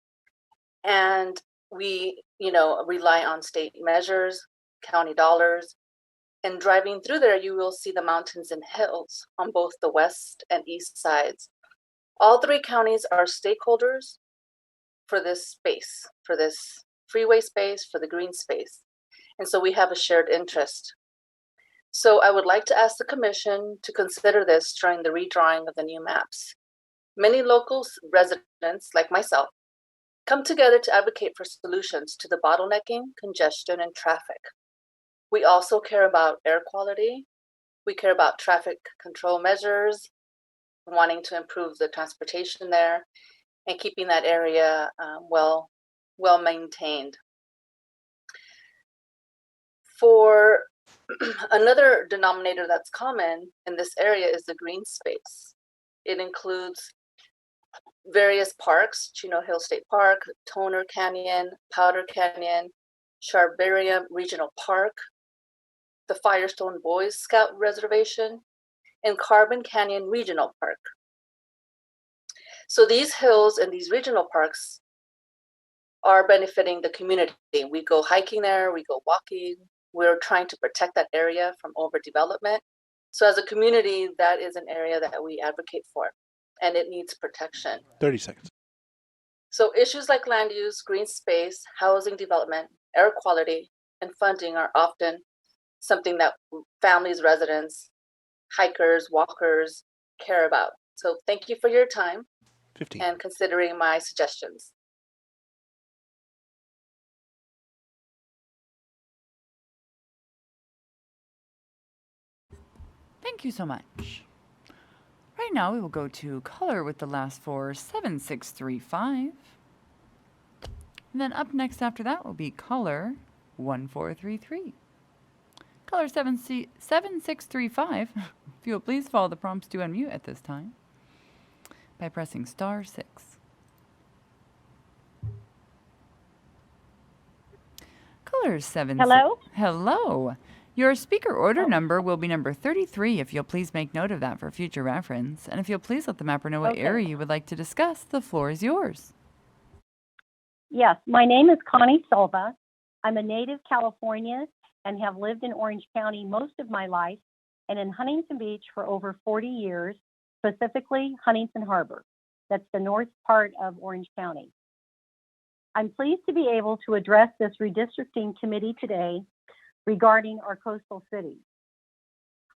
and we, rely on state measures, county dollars, and driving through there, you will see the mountains and hills on both the west and east sides. All three counties are stakeholders for this space, for this freeway space, for the green space. And so we have a shared interest. So I would like to ask the commission to consider this during the redrawing of the new maps. Many local residents, like myself, come together to advocate for solutions to the bottlenecking, congestion, and traffic. We also care about air quality. We care about traffic control measures, wanting to improve the transportation there, and keeping that area well maintained. For another denominator that's common in this area is the green space. It includes various parks, Chino Hill State Park, Toner Canyon, Powder Canyon, Sharbarium Regional Park, the Firestone Boys Scout Reservation, and Carbon Canyon Regional Park. So these hills and these regional parks are benefiting the community. We go hiking there, we go walking. We're trying to protect that area from overdevelopment. So as a community, that is an area that we advocate for, and it needs protection. 30 seconds. So issues like land use, green space, housing development, air quality, and funding are often something that families, residents, hikers, walkers care about. So thank you for your time 15. and considering my suggestions. Thank you so much. Right now we will go to color with the last four, 7635. And then up next after that will be color 1433. Caller 7635, if you will please follow the prompts to unmute at this time by pressing *6. Caller 7. Hello? Hello. Your speaker order number will be number 33, if you'll please make note of that for future reference. And if you'll please let the mapper know what Okay. area you would like to discuss, the floor is yours. Yes, my name is Connie Silva. I'm a native Californian and have lived in Orange County most of my life and in Huntington Beach for over 40 years, specifically Huntington Harbor. That's the north part of Orange County. I'm pleased to be able to address this redistricting committee today regarding our coastal cities.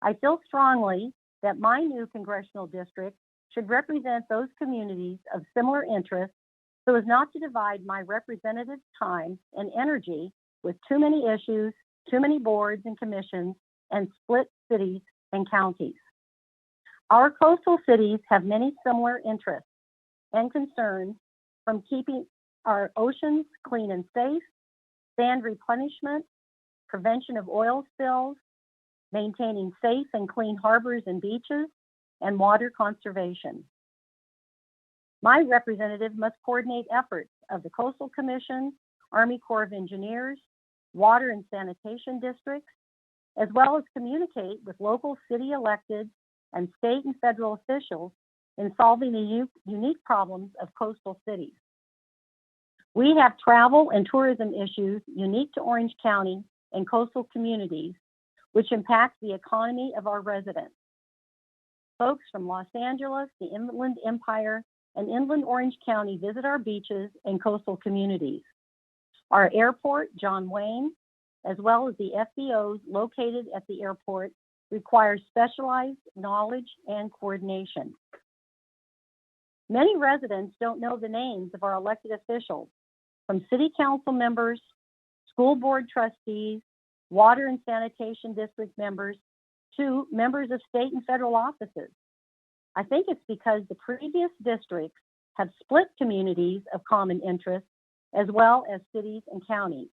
I feel strongly that my new congressional district should represent those communities of similar interests so as not to divide my representative's time and energy with too many issues, too many boards and commissions, and split cities and counties. Our coastal cities have many similar interests and concerns, from keeping our oceans clean and safe, sand replenishment, prevention of oil spills, maintaining safe and clean harbors and beaches, and water conservation. My representative must coordinate efforts of the Coastal Commission, Army Corps of Engineers, water and sanitation districts, as well as communicate with local city elected and state and federal officials in solving the unique problems of coastal cities. We have travel and tourism issues unique to Orange County and coastal communities, which impact the economy of our residents. Folks from Los Angeles, the Inland Empire, and Inland Orange County visit our beaches and coastal communities. Our airport, John Wayne, as well as the FBOs located at the airport, require specialized knowledge and coordination. Many residents don't know the names of our elected officials, from city council members, school board trustees, water and sanitation district members, to members of state and federal offices. I think it's because the previous districts have split communities of common interest as well as cities and counties.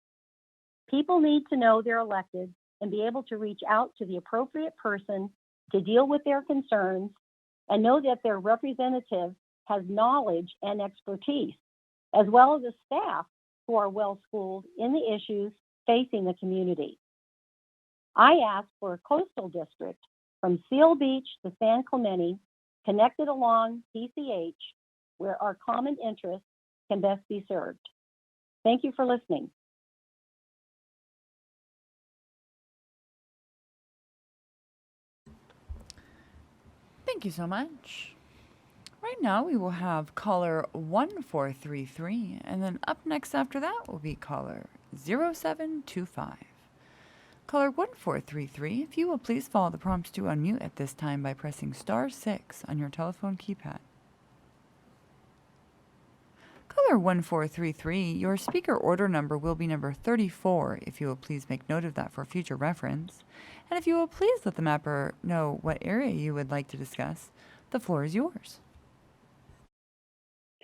People need to know they're elected and be able to reach out to the appropriate person to deal with their concerns and know that their representative has knowledge and expertise, as well as a staff who are well-schooled in the issues facing the community. I ask for a coastal district from Seal Beach to San Clemente, connected along PCH, where our common interests can best be served. Thank you for listening. Thank you so much. Right now, we will have caller 1433, and then up next after that will be caller 0725. Caller 1433, if you will please follow the prompts to unmute at this time by pressing *6 on your telephone keypad. Caller 1433, your speaker order number will be number 34, if you will please make note of that for future reference. And if you will please let the mapper know what area you would like to discuss, the floor is yours.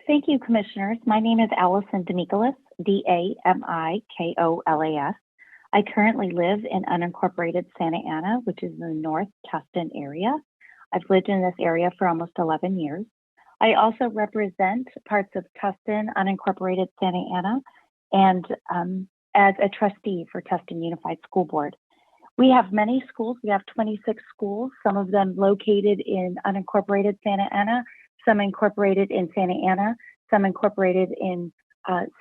Thank you, Commissioners. My name is Allison Damikolas, Damikolas. I currently live in unincorporated Santa Ana, which is in the North Tustin area. I've lived in this area for almost 11 years. I also represent parts of Tustin, unincorporated Santa Ana, and as a trustee for Tustin Unified School Board. We have many schools. We have 26 schools, some of them located in unincorporated Santa Ana, some incorporated in Santa Ana, some incorporated in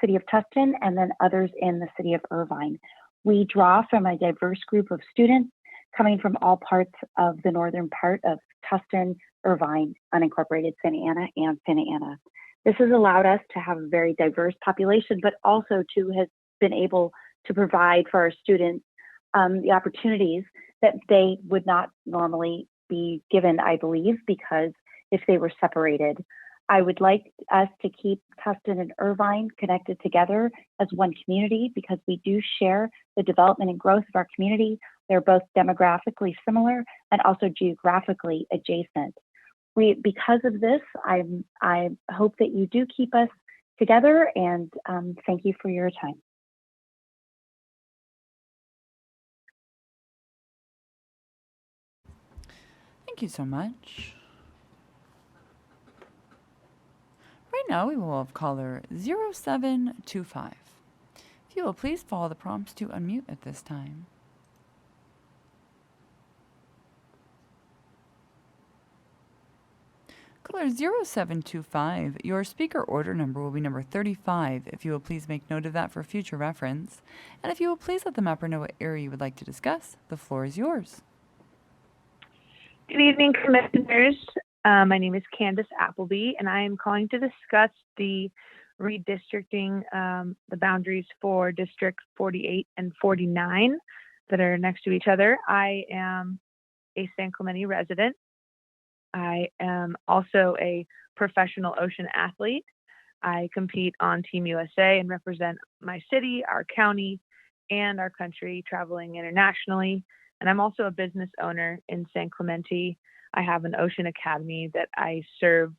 city of Tustin, and then others in the city of Irvine. We draw from a diverse group of students coming from all parts of the northern part of Tustin, Irvine, unincorporated Santa Ana, and Santa Ana. This has allowed us to have a very diverse population, but also to have been able to provide for our students the opportunities that they would not normally be given, I believe, because if they were separated. I would like us to keep Tustin and Irvine connected together as one community because we do share the development and growth of our community. They're both demographically similar and also geographically adjacent. Because of this, I hope that you do keep us together, and thank you for your time. Thank you so much. Right now, we will have caller 0725. If you will please follow the prompts to unmute at this time. Caller 0725, your speaker order number will be number 35. If you will please make note of that for future reference. And if you will please let the mapper know what area you would like to discuss, the floor is yours. Good evening, commissioners. My name is Candace Appleby, and I am calling to discuss the redistricting, the boundaries for District 48 and 49 that are next to each other. I am a San Clemente resident. I am also a professional ocean athlete. I compete on Team USA and represent my city, our county, and our country traveling internationally. And I'm also a business owner in San Clemente. I have an ocean academy that I serve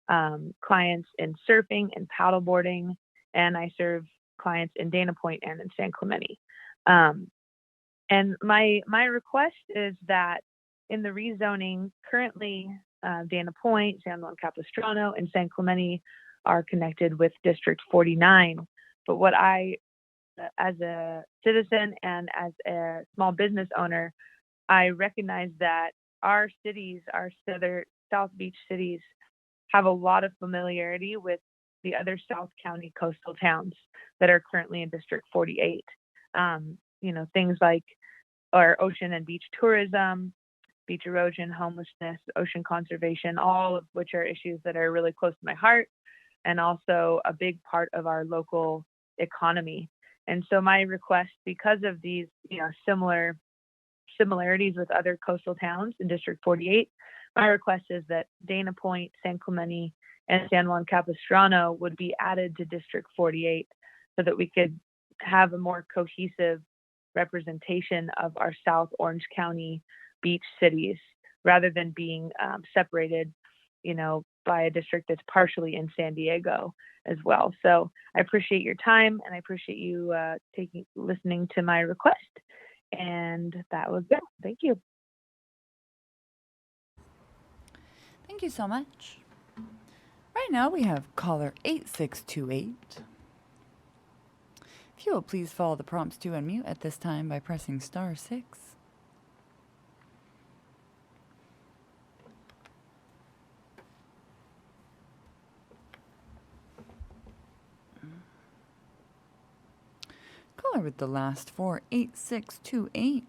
clients in surfing and paddleboarding, and I serve clients in Dana Point and in San Clemente. And my request is that in the rezoning, currently Dana Point, San Juan Capistrano, and San Clemente are connected with District 49. But what I, as a citizen and as a small business owner, I recognize that our cities, our South Beach cities, have a lot of familiarity with the other South County coastal towns that are currently in District 48. Things like our ocean and beach tourism, beach erosion, homelessness, ocean conservation, all of which are issues that are really close to my heart and also a big part of our local economy. And so my request, because of these similarities with other coastal towns in District 48, my request is that Dana Point, San Clemente, and San Juan Capistrano would be added to District 48 so that we could have a more cohesive representation of our South Orange County beach cities rather than being separated, by a district that's partially in San Diego as well. So I appreciate your time and I appreciate you listening to my request. And that was it. Thank you. Thank you so much. Right now we have caller 8628. If you will please follow the prompts to unmute at this time by pressing *6. Caller with the last 4, 8628.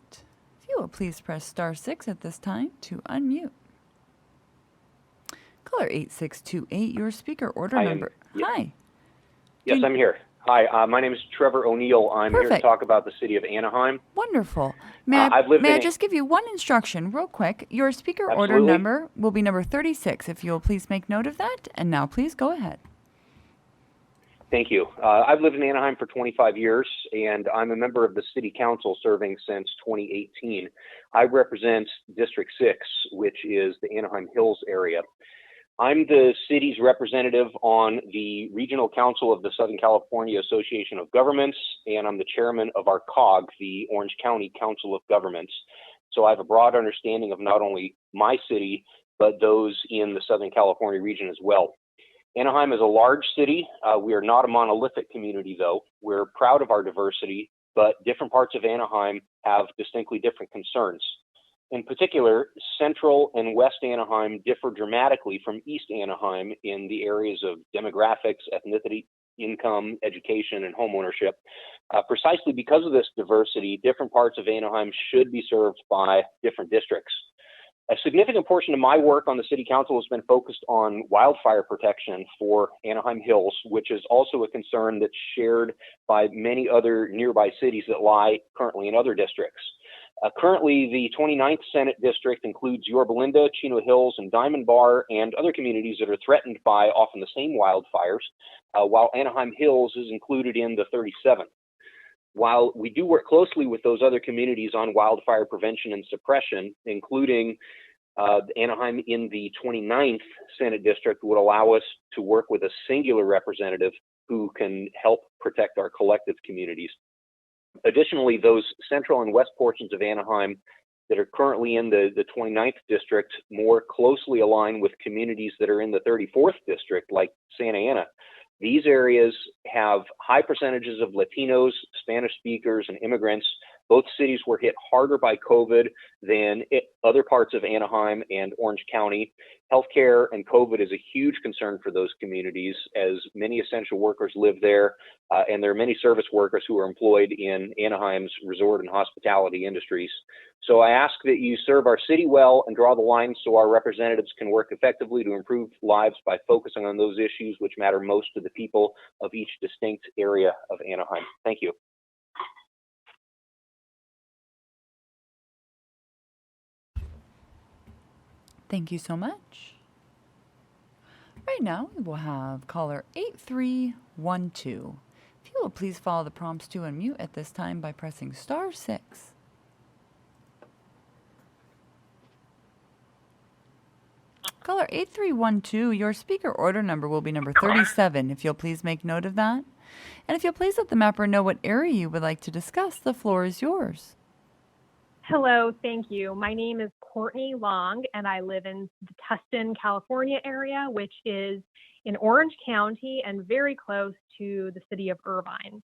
If you will please press *6 at this time to unmute. Caller 8628, your speaker order number. Hi. Yes, I'm here. Hi, my name is Trevor O'Neill. I'm here to talk about the city of Anaheim. Wonderful. May I just give you one instruction real quick? Your speaker order number will be number 36, if you'll please make note of that. And now please go ahead. Thank you. I've lived in Anaheim for 25 years, and I'm a member of the city council serving since 2018. I represent District 6, which is the Anaheim Hills area. I'm the city's representative on the Regional Council of the Southern California Association of Governments, and I'm the chairman of our COG, the Orange County Council of Governments. So I have a broad understanding of not only my city, but those in the Southern California region as well. Anaheim is a large city. We are not a monolithic community, though. We're proud of our diversity, but different parts of Anaheim have distinctly different concerns. In particular, Central and West Anaheim differ dramatically from East Anaheim in the areas of demographics, ethnicity, income, education, and homeownership. Precisely because of this diversity, different parts of Anaheim should be served by different districts. A significant portion of my work on the city council has been focused on wildfire protection for Anaheim Hills, which is also a concern that's shared by many other nearby cities that lie currently in other districts. Currently, the 29th Senate District includes Yorba Linda, Chino Hills, and Diamond Bar, and other communities that are threatened by often the same wildfires, while Anaheim Hills is included in the 37th. While we do work closely with those other communities on wildfire prevention and suppression, including Anaheim in the 29th Senate District would allow us to work with a singular representative who can help protect our collective communities. Additionally, those central and west portions of Anaheim that are currently in the 29th district more closely align with communities that are in the 34th district, like Santa Ana. These areas have high percentages of Latinos, Spanish speakers, and immigrants. Both cities were hit harder by COVID than other parts of Anaheim and Orange County. Healthcare and COVID is a huge concern for those communities, as many essential workers live there, and there are many service workers who are employed in Anaheim's resort and hospitality industries. So I ask that you serve our city well and draw the lines so our representatives can work effectively to improve lives by focusing on those issues which matter most to the people of each distinct area of Anaheim. Thank you. Thank you so much. Right now, we will have caller 8312. If you will please follow the prompts to unmute at this time by pressing *6. Caller 8312, your speaker order number will be number 37, if you'll please make note of that. And if you'll please let the mapper know what area you would like to discuss, the floor is yours. Hello, thank you. My name is Courtney Long, and I live in the Tustin, California area, which is in Orange County and very close to the city of Irvine.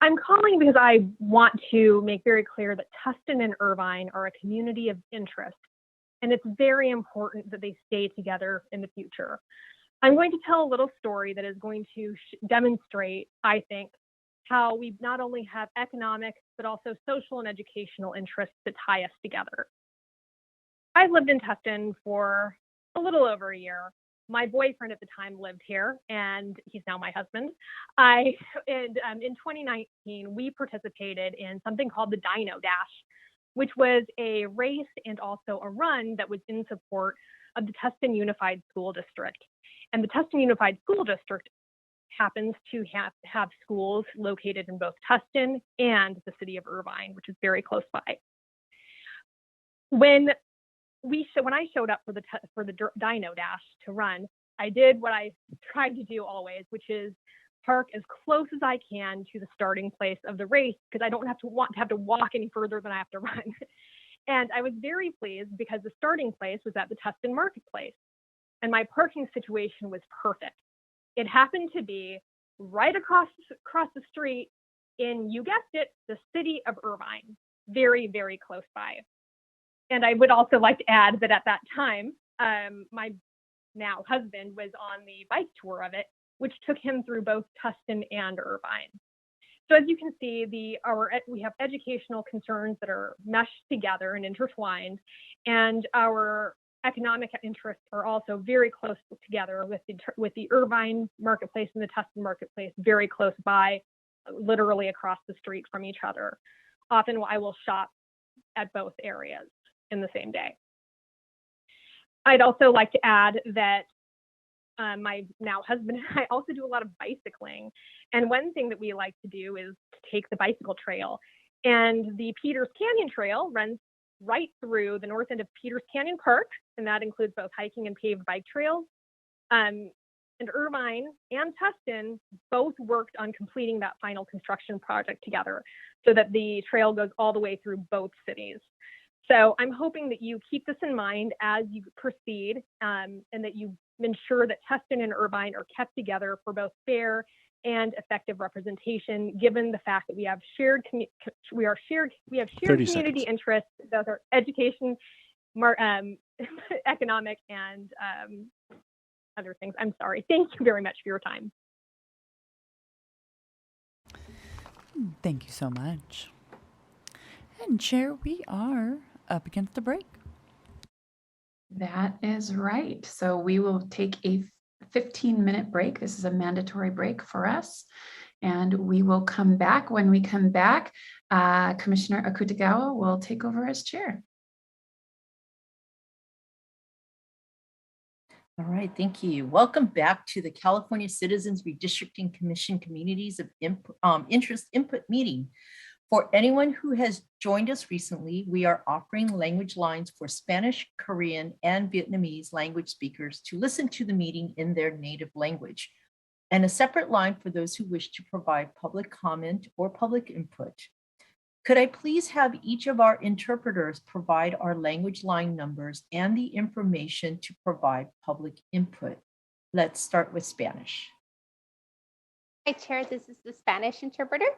I'm calling because I want to make very clear that Tustin and Irvine are a community of interest, and it's very important that they stay together in the future. I'm going to tell a little story that is going to demonstrate, I think, how we not only have economic, but also social and educational interests that tie us together. I've lived in Tustin for a little over a year. My boyfriend at the time lived here, and he's now my husband. In 2019, we participated in something called the Dino Dash, which was a race and also a run that was in support of the Tustin Unified School District. And the Tustin Unified School District happens to have schools located in both Tustin and the city of Irvine, which is very close by. When I showed up for the Dino Dash to run, I did what I tried to do always, which is park as close as I can to the starting place of the race, because I don't have to walk any further than I have to run. And I was very pleased because the starting place was at the Tustin Marketplace, and my parking situation was perfect. It happened to be right across the street in, you guessed it, the city of Irvine, very, very close by. And I would also like to add that at that time, my now husband was on the bike tour of it, which took him through both Tustin and Irvine. So as you can see, we have educational concerns that are meshed together and intertwined, and our economic interests are also very close together with the Irvine Marketplace and the Tustin Marketplace very close by, literally across the street from each other. Often I will shop at both areas in the same day. I'd also like to add that my now husband and I also do a lot of bicycling. And one thing that we like to do is to take the bicycle trail. And the Peters Canyon Trail runs right through the north end of Peters Canyon Park, and that includes both hiking and paved bike trails. And Irvine and Tustin both worked on completing that final construction project together so that the trail goes all the way through both cities. So I'm hoping that you keep this in mind as you proceed, and that you ensure that Tustin and Irvine are kept together for both fair and effective representation, given the fact that we have shared community interests, those are education, economic, and other things. I'm sorry. Thank you very much for your time. Thank you so much. And Chair, we are up against the break. That is right. So we will take a 15-minute break. This is a mandatory break for us. And we will come back. When we come back, Commissioner Akutagawa will take over as chair. All right, thank you. Welcome back to the California Citizens Redistricting Commission Communities of Interest Input meeting. For anyone who has joined us recently, we are offering language lines for Spanish, Korean, and Vietnamese language speakers to listen to the meeting in their native language, and a separate line for those who wish to provide public comment or public input. Could I please have each of our interpreters provide our language line numbers and the information to provide public input? Let's start with Spanish. Hi, Chair. This is the Spanish interpreter.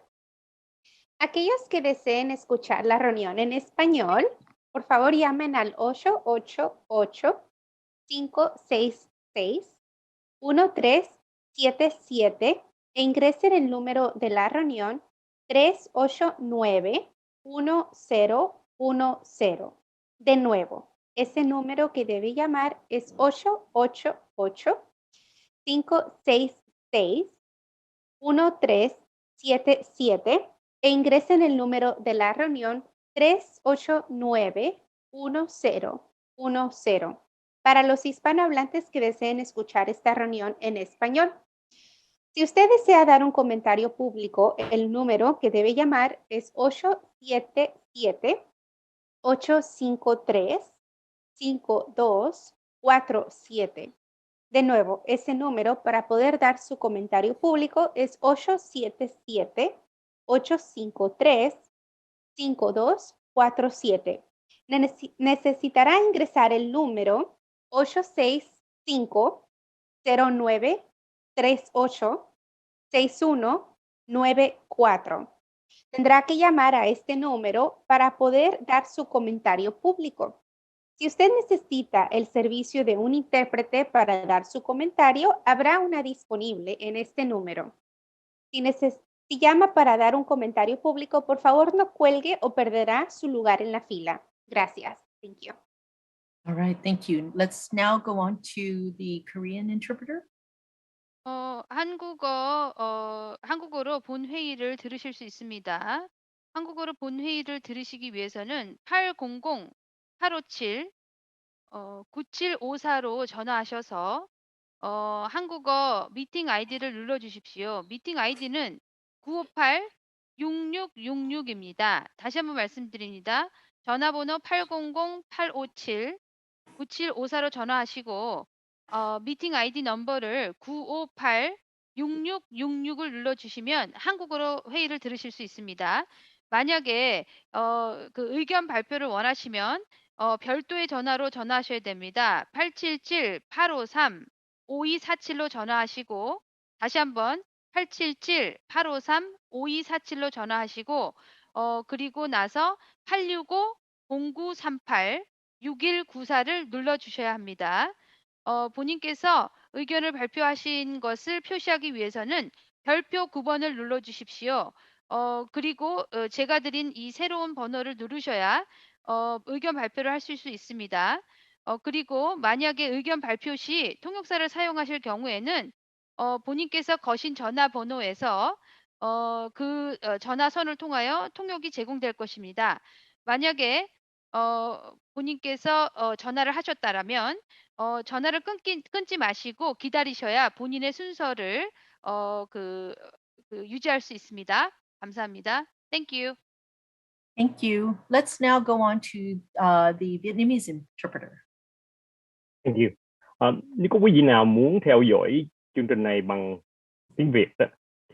Aquellos que deseen escuchar la reunión en español, por favor llamen al 888-566-1377 e ingresen el número de la reunión 389-1010. De nuevo, ese número que debe llamar es 888-566-1377 e ingresen el número de la reunión 389-1010. Para los hispanohablantes que deseen escuchar esta reunión en español, si usted desea dar un comentario público, el número que debe llamar es 877-853-5247. De nuevo, ese número para poder dar su comentario público es 877-853-5247. Necesitará ingresar el número 865-0938-6194. Tendrá que llamar a este número para poder dar su comentario público. Si usted necesita el servicio de un intérprete para dar su comentario, habrá una disponible en este número. Si llama para dar un comentario público, por favor no cuelgue o perderá su lugar en la fila. Gracias. Thank you. All right, thank you. Let's now go on to the Korean interpreter. 한국어로 본 회의를 들으실 수 있습니다. 한국어로 본 회의를 들으시기 위해서는 800-857-9754로 전화하셔서 한국어 미팅 아이디를 눌러주십시오. 미팅 아이디는 958-6666입니다. 다시 한번 말씀드립니다. 전화번호 800-857-9754로 전화하시고 미팅 아이디 넘버를 958-6666을 눌러주시면 한국어로 회의를 들으실 수 있습니다. 만약에 그 의견 발표를 원하시면 별도의 전화로 전화하셔야 됩니다. 877-853-5247로 전화하시고 다시 한번 877-853-5247로 전화하시고 그리고 나서 865-0938-6194를 눌러주셔야 합니다. 본인께서 의견을 발표하신 것을 표시하기 위해서는 별표 9번을 눌러주십시오. 그리고 제가 드린 이 새로운 번호를 누르셔야 의견 발표를 하실 수 있습니다. 그리고 만약에 의견 발표 시 통역사를 사용하실 경우에는 본인께서 거신 전화번호에서 전화선을 통하여 통역이 제공될 것입니다. 만약에 본인께서 전화를 하셨다라면 전화를 끊지 마시고 기다리셔야 본인의 순서를 유지할 수 있습니다. 감사합니다. Thank you. Thank you. Let's now go on to the Vietnamese interpreter. Thank you. Nếu có quý vị nào muốn theo dõi chương trình này bằng tiếng Việt đó,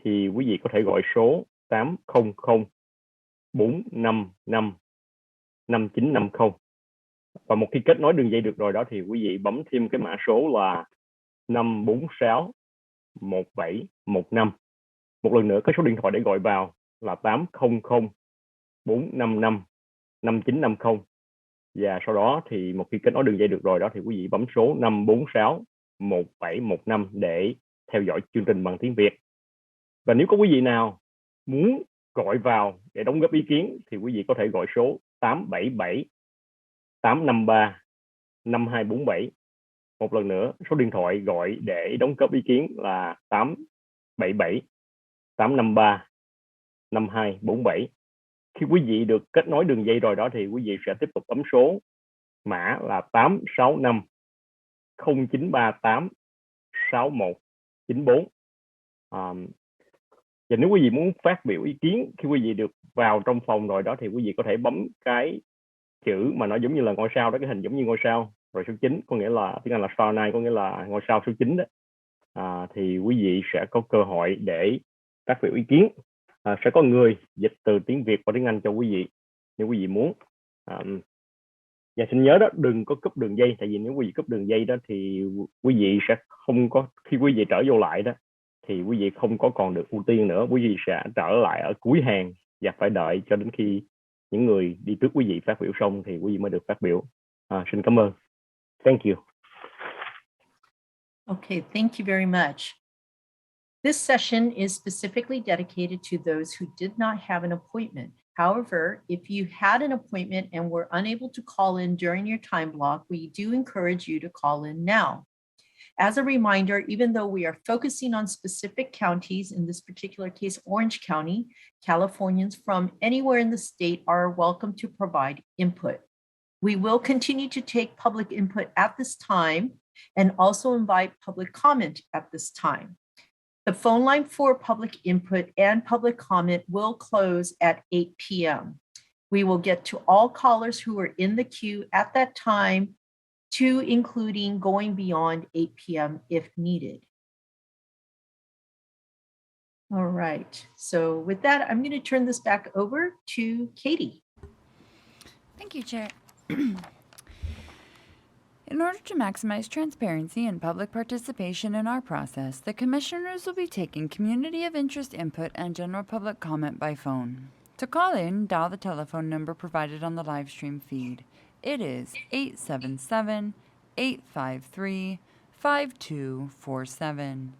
thì quý vị có thể gọi số 800-455-5950. Và một khi kết nối đường dây được rồi đó thì quý vị bấm thêm cái mã số là 546-1715. Một lần nữa, cái số điện thoại để gọi vào là 800-455-5950. Và sau đó thì một khi kết nối đường dây được rồi đó thì quý vị bấm số 546-1715 để theo dõi chương trình bằng tiếng Việt. Và nếu có quý vị nào muốn gọi vào để đóng góp ý kiến thì quý vị có thể gọi số 877-853-5247. Một lần nữa, số điện thoại gọi để đóng góp ý kiến là 877-853-5247. Khi quý vị được kết nối đường dây rồi đó thì quý vị sẽ tiếp tục bấm số mã là 865-0938-6194. Và nếu quý vị muốn phát biểu ý kiến khi quý vị được vào trong phòng rồi đó thì quý vị có thể bấm cái chữ mà nó giống như là ngôi sao đó, cái hình giống như ngôi sao rồi số 9, có nghĩa là tiếng Anh là star 9, có nghĩa là ngôi sao số 9 đó. Thì quý vị sẽ có cơ hội để phát biểu ý kiến. sẽ có người dịch từ tiếng Việt qua tiếng Anh cho quý vị nếu quý vị muốn. Và xin nhớ đó, đừng có cúp đường dây, tại vì nếu quý vị cúp đường dây đó thì quý vị sẽ không có, khi quý vị trở vô lại đó thì quý vị không có còn được ưu tiên nữa, quý vị sẽ trở lại ở cuối hàng và phải đợi cho đến khi những người đi trước quý vị phát biểu xong thì quý vị mới được phát biểu. Xin cảm ơn. Thank you. Okay, thank you very much. This session is specifically dedicated to those who did not have an appointment. However, if you had an appointment and were unable to call in during your time block, we do encourage you to call in now. As a reminder, even though we are focusing on specific counties, in this particular case, Orange County, Californians from anywhere in the state are welcome to provide input. We will continue to take public input at this time and also invite public comment at this time. The phone line for public input and public comment will close at 8 p.m. We will get to all callers who are in the queue at that time, to including going beyond 8 p.m. if needed. All right, so with that, I'm going to turn this back over to Katie. Thank you, Chair. In order to maximize transparency and public participation in our process, the commissioners will be taking community of interest input and general public comment by phone. To call in, dial the telephone number provided on the live stream feed. It is 877-853-5247.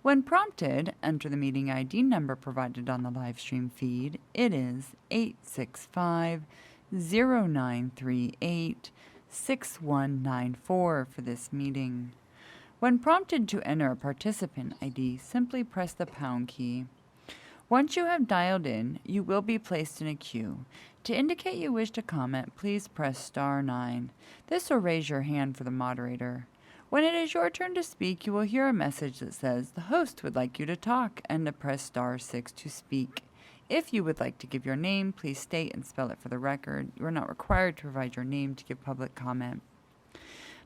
When prompted, enter the meeting ID number provided on the live stream feed. It is 865-0938. 6194 for this meeting. When prompted to enter a participant ID, simply press the pound key. Once you have dialed in, you will be placed in a queue. To indicate you wish to comment, please press star 9. This will raise your hand for the moderator. When it is your turn to speak, you will hear a message that says the host would like you to talk and to press star 6 to speak. If you would like to give your name, please state and spell it for the record. You are not required to provide your name to give public comment.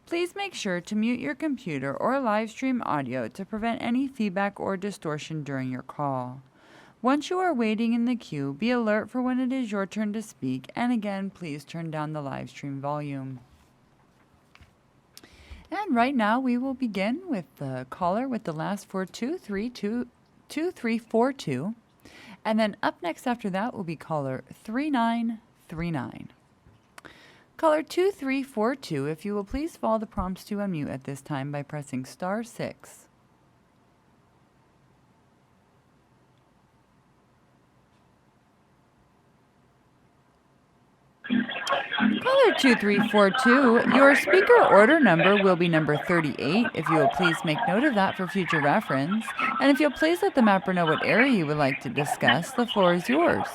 Please make sure to mute your computer or live stream audio to prevent any feedback or distortion during your call. Once you are waiting in the queue, be alert for when it is your turn to speak, and again, please turn down the live stream volume. And right now, we will begin with the caller with the last four 2342. And then up next after that will be caller 3939. Caller 2342, if you will please follow the prompts to unmute at this time by pressing star 6. Caller 2342, your speaker order number will be number 38. If you will please make note of that for future reference. And if you'll please let the mapper know what area you would like to discuss, the floor is yours.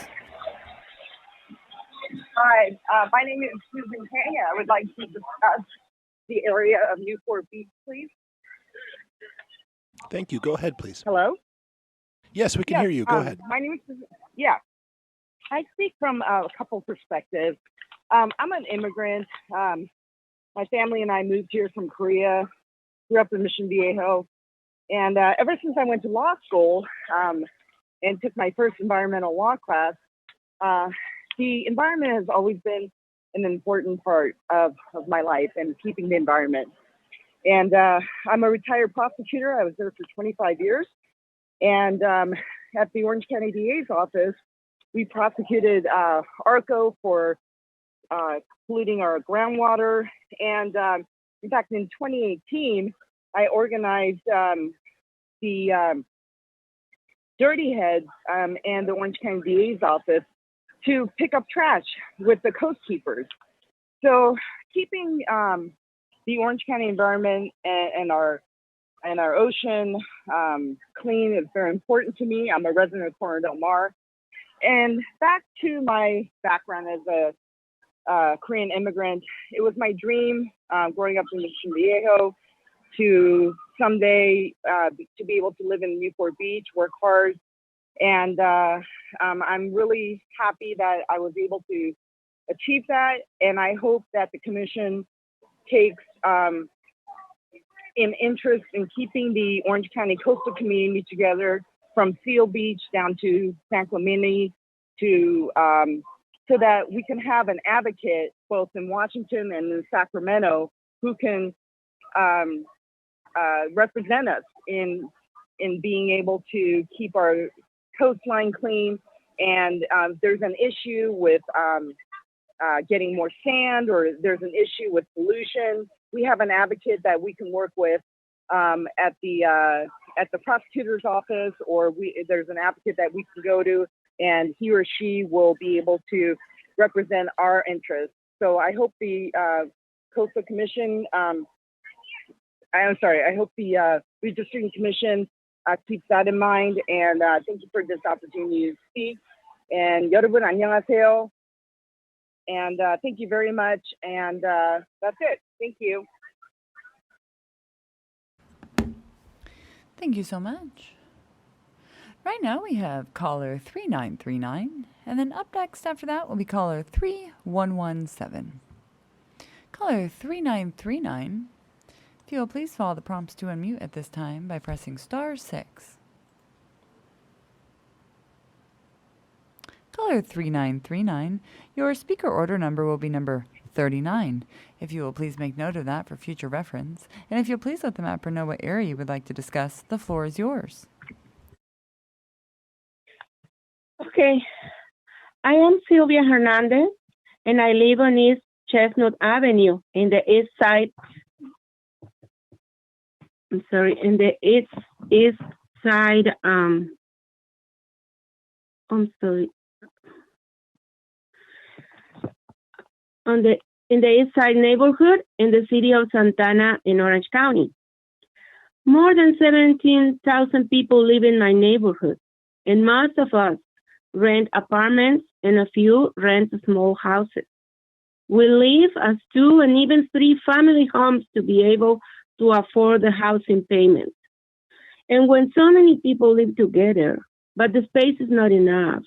Hi, my name is Susan Kang. I would like to discuss the area of Newport Beach, please. Thank you. Go ahead, please. Hello? Yes, we can hear you. Go ahead. My name is Susan. Yeah. I speak from a couple perspectives. I'm an immigrant. My family and I moved here from Korea, grew up in Mission Viejo. And ever since I went to law school and took my first environmental law class, the environment has always been an important part of my life and keeping the environment. And I'm a retired prosecutor. I was there for 25 years. And at the Orange County DA's office, we prosecuted ARCO for polluting our groundwater. And in fact, in 2018, I organized the Dirty Heads and the Orange County DA's office to pick up trash with the coast keepers. So keeping the Orange County environment and our ocean clean is very important to me. I'm a resident of Corona Del Mar. And back to my background as a Korean immigrant, it was my dream growing up in Mission Viejo to someday to be able to live in Newport Beach, work hard. And I'm really happy that I was able to achieve that. And I hope that the commission takes an interest in keeping the Orange County coastal community together from Seal Beach down to San Clemente to so that we can have an advocate both in Washington and in Sacramento who can represent us in being able to keep our coastline clean. And there's an issue with getting more sand, or there's an issue with pollution. We have an advocate that we can work with at the prosecutor's office, or there's an advocate that we can go to, and he or she will be able to represent our interests. So I hope the Coastal Commission, I hope the Redistricting Commission keeps that in mind. And thank you for this opportunity to speak. And 여러분 안녕하세요. And thank you very much. And that's it. Thank you. Thank you so much. Right now we have caller 3939, and then up next after that will be caller 3117. Caller 3939, if you will please follow the prompts to unmute at this time by pressing *6. Caller 3939, your speaker order number will be number 39. If you will please make note of that for future reference, and if you'll please let the mapper know what area you would like to discuss, the floor is yours. Okay, I am Sylvia Hernandez, and I live on East Chestnut Avenue in the east side. In the east side. In the east side neighborhood in the city of Santana in Orange County. More than 17,000 people live in my neighborhood, and most of us rent apartments and a few rent small houses. We live as 2 and even 3 family homes to be able to afford the housing payments. And when so many people live together, but the space is not enough,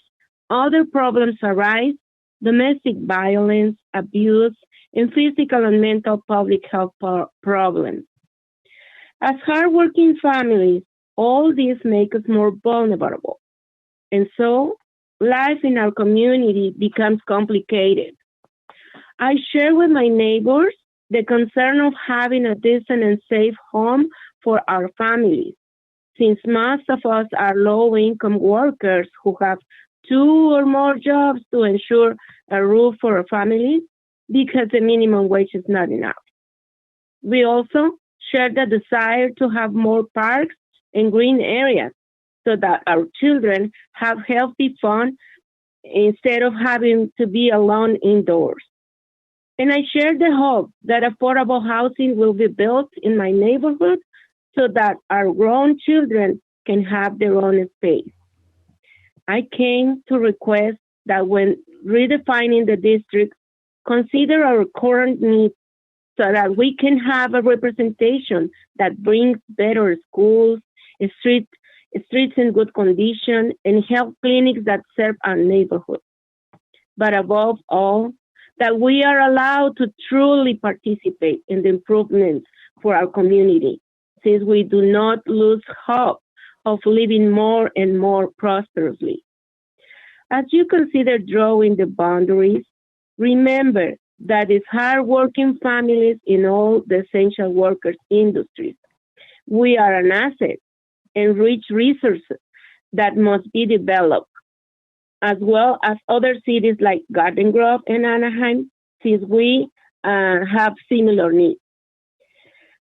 other problems arise: domestic violence, abuse, and physical and mental public health problems. As hardworking families, all these make us more vulnerable. And so, life in our community becomes complicated. I share with my neighbors the concern of having a decent and safe home for our families, since most of us are low-income workers who have 2 or more jobs to ensure a roof for our families because the minimum wage is not enough. We also share the desire to have more parks and green areas so that our children have healthy fun instead of having to be alone indoors. And I share the hope that affordable housing will be built in my neighborhood so that our grown children can have their own space. I came to request that when redefining the district, consider our current needs so that we can have a representation that brings better schools, streets in good condition, and health clinics that serve our neighborhood. But above all, that we are allowed to truly participate in the improvements for our community, since we do not lose hope of living more and more prosperously. As you consider drawing the boundaries, remember that it's hardworking families in all the essential workers industries. We are an asset and rich resources that must be developed, as well as other cities like Garden Grove and Anaheim, since we have similar needs.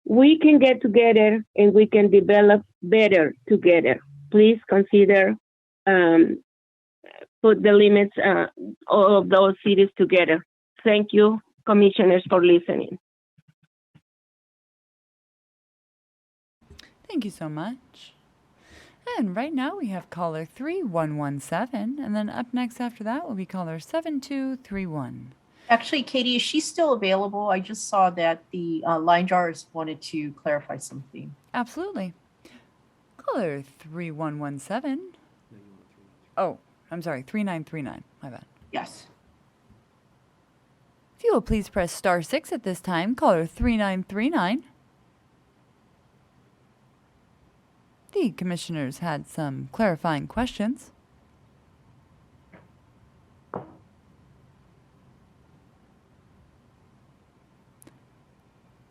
We can get together and we can develop better together. Please consider put the limits of those cities together. Thank you, commissioners, for listening. Thank you so much. And right now we have caller 3117, and then up next after that will be caller 7231. Actually, Katie, is she still available? I just saw that the line jars wanted to clarify something. Absolutely. Caller 3117. Oh, I'm sorry, 3939. My bad. Yes. If you will please press *6 at this time, caller 3939. The commissioners had some clarifying questions.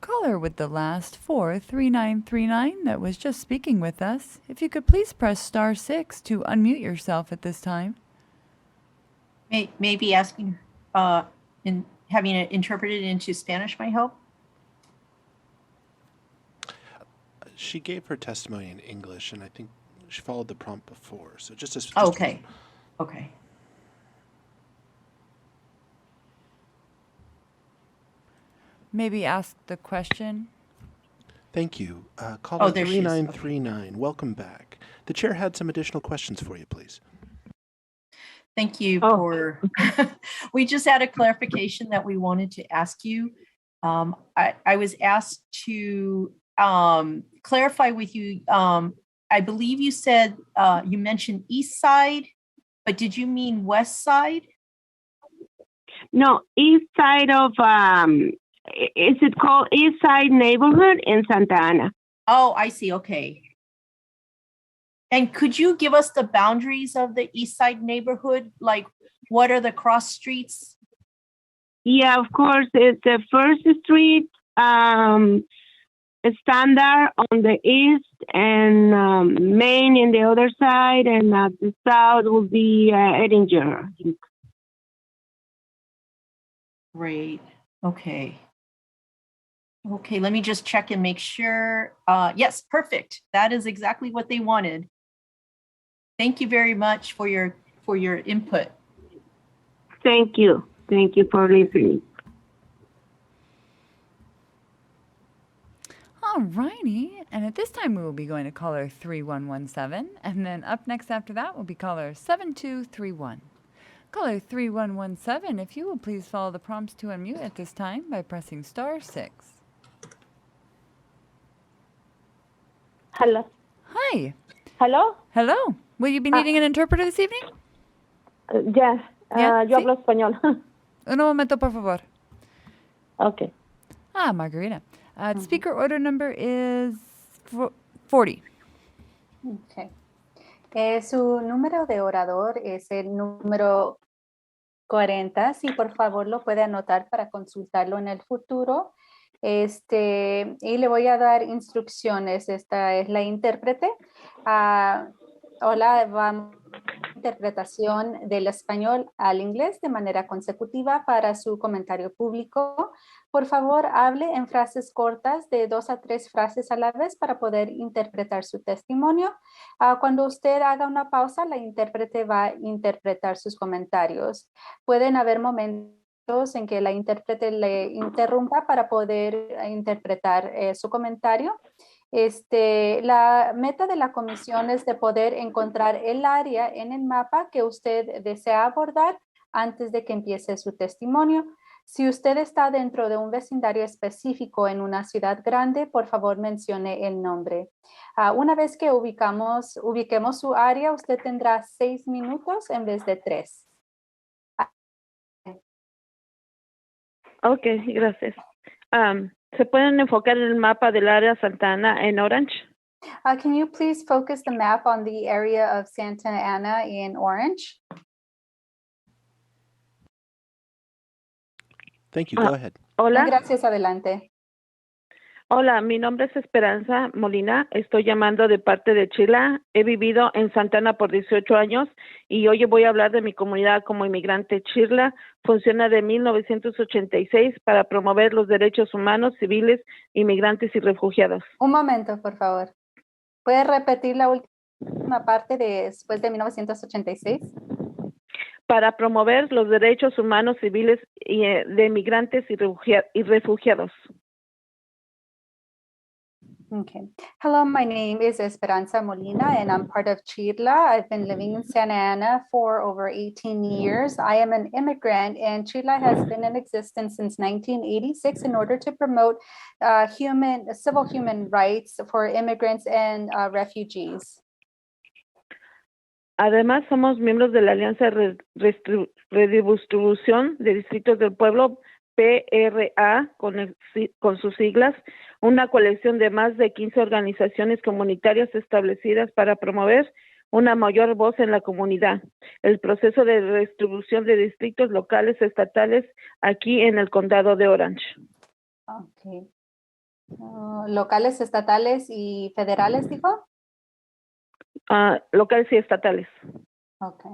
Caller with the last 43939 that was just speaking with us, if you could please press *6 to unmute yourself at this time. Maybe asking, having it interpreted into Spanish might help. She gave her testimony in English, and I think she followed the prompt before. So just as Okay. Okay. Maybe ask the question. Thank you. Caller there she is. 3939, welcome back. The chair had some additional questions for you, please. Thank you for, we just had a clarification that we wanted to ask you. I was asked to clarify with you. I believe you said, you mentioned east side, but did you mean west side? No, east side of, is it called East Side Neighborhood in Santa Ana? Oh, I see. Okay. And could you give us the boundaries of the east side neighborhood? Like, what are the cross streets? Yeah, of course. It's the First Street, Standard on the east, and Main in the other side, and at the south will be Edinger. Great. Okay. Okay, let me just check and make sure. Yes, perfect. That is exactly what they wanted. Thank you very much for your input. Thank you. Thank you for listening. All righty. And at this time, we will be going to caller 3117. And then up next after that will be caller 7231. Caller 3117, if you will please follow the prompts to unmute at this time by pressing *6. Hello. Hi. Hello. Hello. Will you be needing an interpreter this evening? Yes. Yo hablo español. Un momento, por favor. Okay. Margarita. Speaker order number is 40. Okay. Su número de orador es el número 40. Si por favor lo puede anotar para consultarlo en el futuro. Y le voy a dar instrucciones. Esta es la intérprete. Hola, vamos a interpretación del español al inglés de manera consecutiva para su comentario público. Por favor, hable en frases cortas de 2 a 3 frases a la vez para poder interpretar su testimonio. Cuando usted haga una pausa, la intérprete va a interpretar sus comentarios. Pueden haber momentos en que la intérprete le interrumpa para poder interpretar su comentario. La meta de la comisión es de poder encontrar el área en el mapa que usted desea abordar antes de que empiece su testimonio. Si usted está dentro de un vecindario específico en una ciudad grande, por favor mencione el nombre. Una vez que ubiquemos su área, usted tendrá 6 minutos en vez de 3. Ok, gracias. ¿Se pueden enfocar en el mapa del área Santa Ana en orange? Can you please focus the map on the area of Santa Ana in orange? Thank you. Go ahead. Hola. Gracias, adelante. Hola, mi nombre es Esperanza Molina. Estoy llamando de parte de Chile. He vivido en Santa Ana por 18 años y hoy voy a hablar de mi comunidad como inmigrante chirla. Funciona de 1986 para promover los derechos humanos, civiles, inmigrantes y refugiados. Un momento, por favor. ¿Puede repetir la última parte después de 1986? Para promover los derechos humanos, civiles y de inmigrantes y refugiados. Okay. Hello, my name is Esperanza Molina and I'm part of Chirla. I've been living in Santa Ana for over 18 years. I am an immigrant and Chirla has been in existence since 1986 in order to promote civil human rights for immigrants and refugees. Además, somos miembros de la Alianza de Redistribución de Distritos del Pueblo PRA con sus siglas, una colección de más de 15 organizaciones comunitarias establecidas para promover una mayor voz en la comunidad. El proceso de redistribución de distritos locales estatales aquí en el condado de Orange. Okay. Locales, estatales y federales, dijo? Locales y estatales. Okay.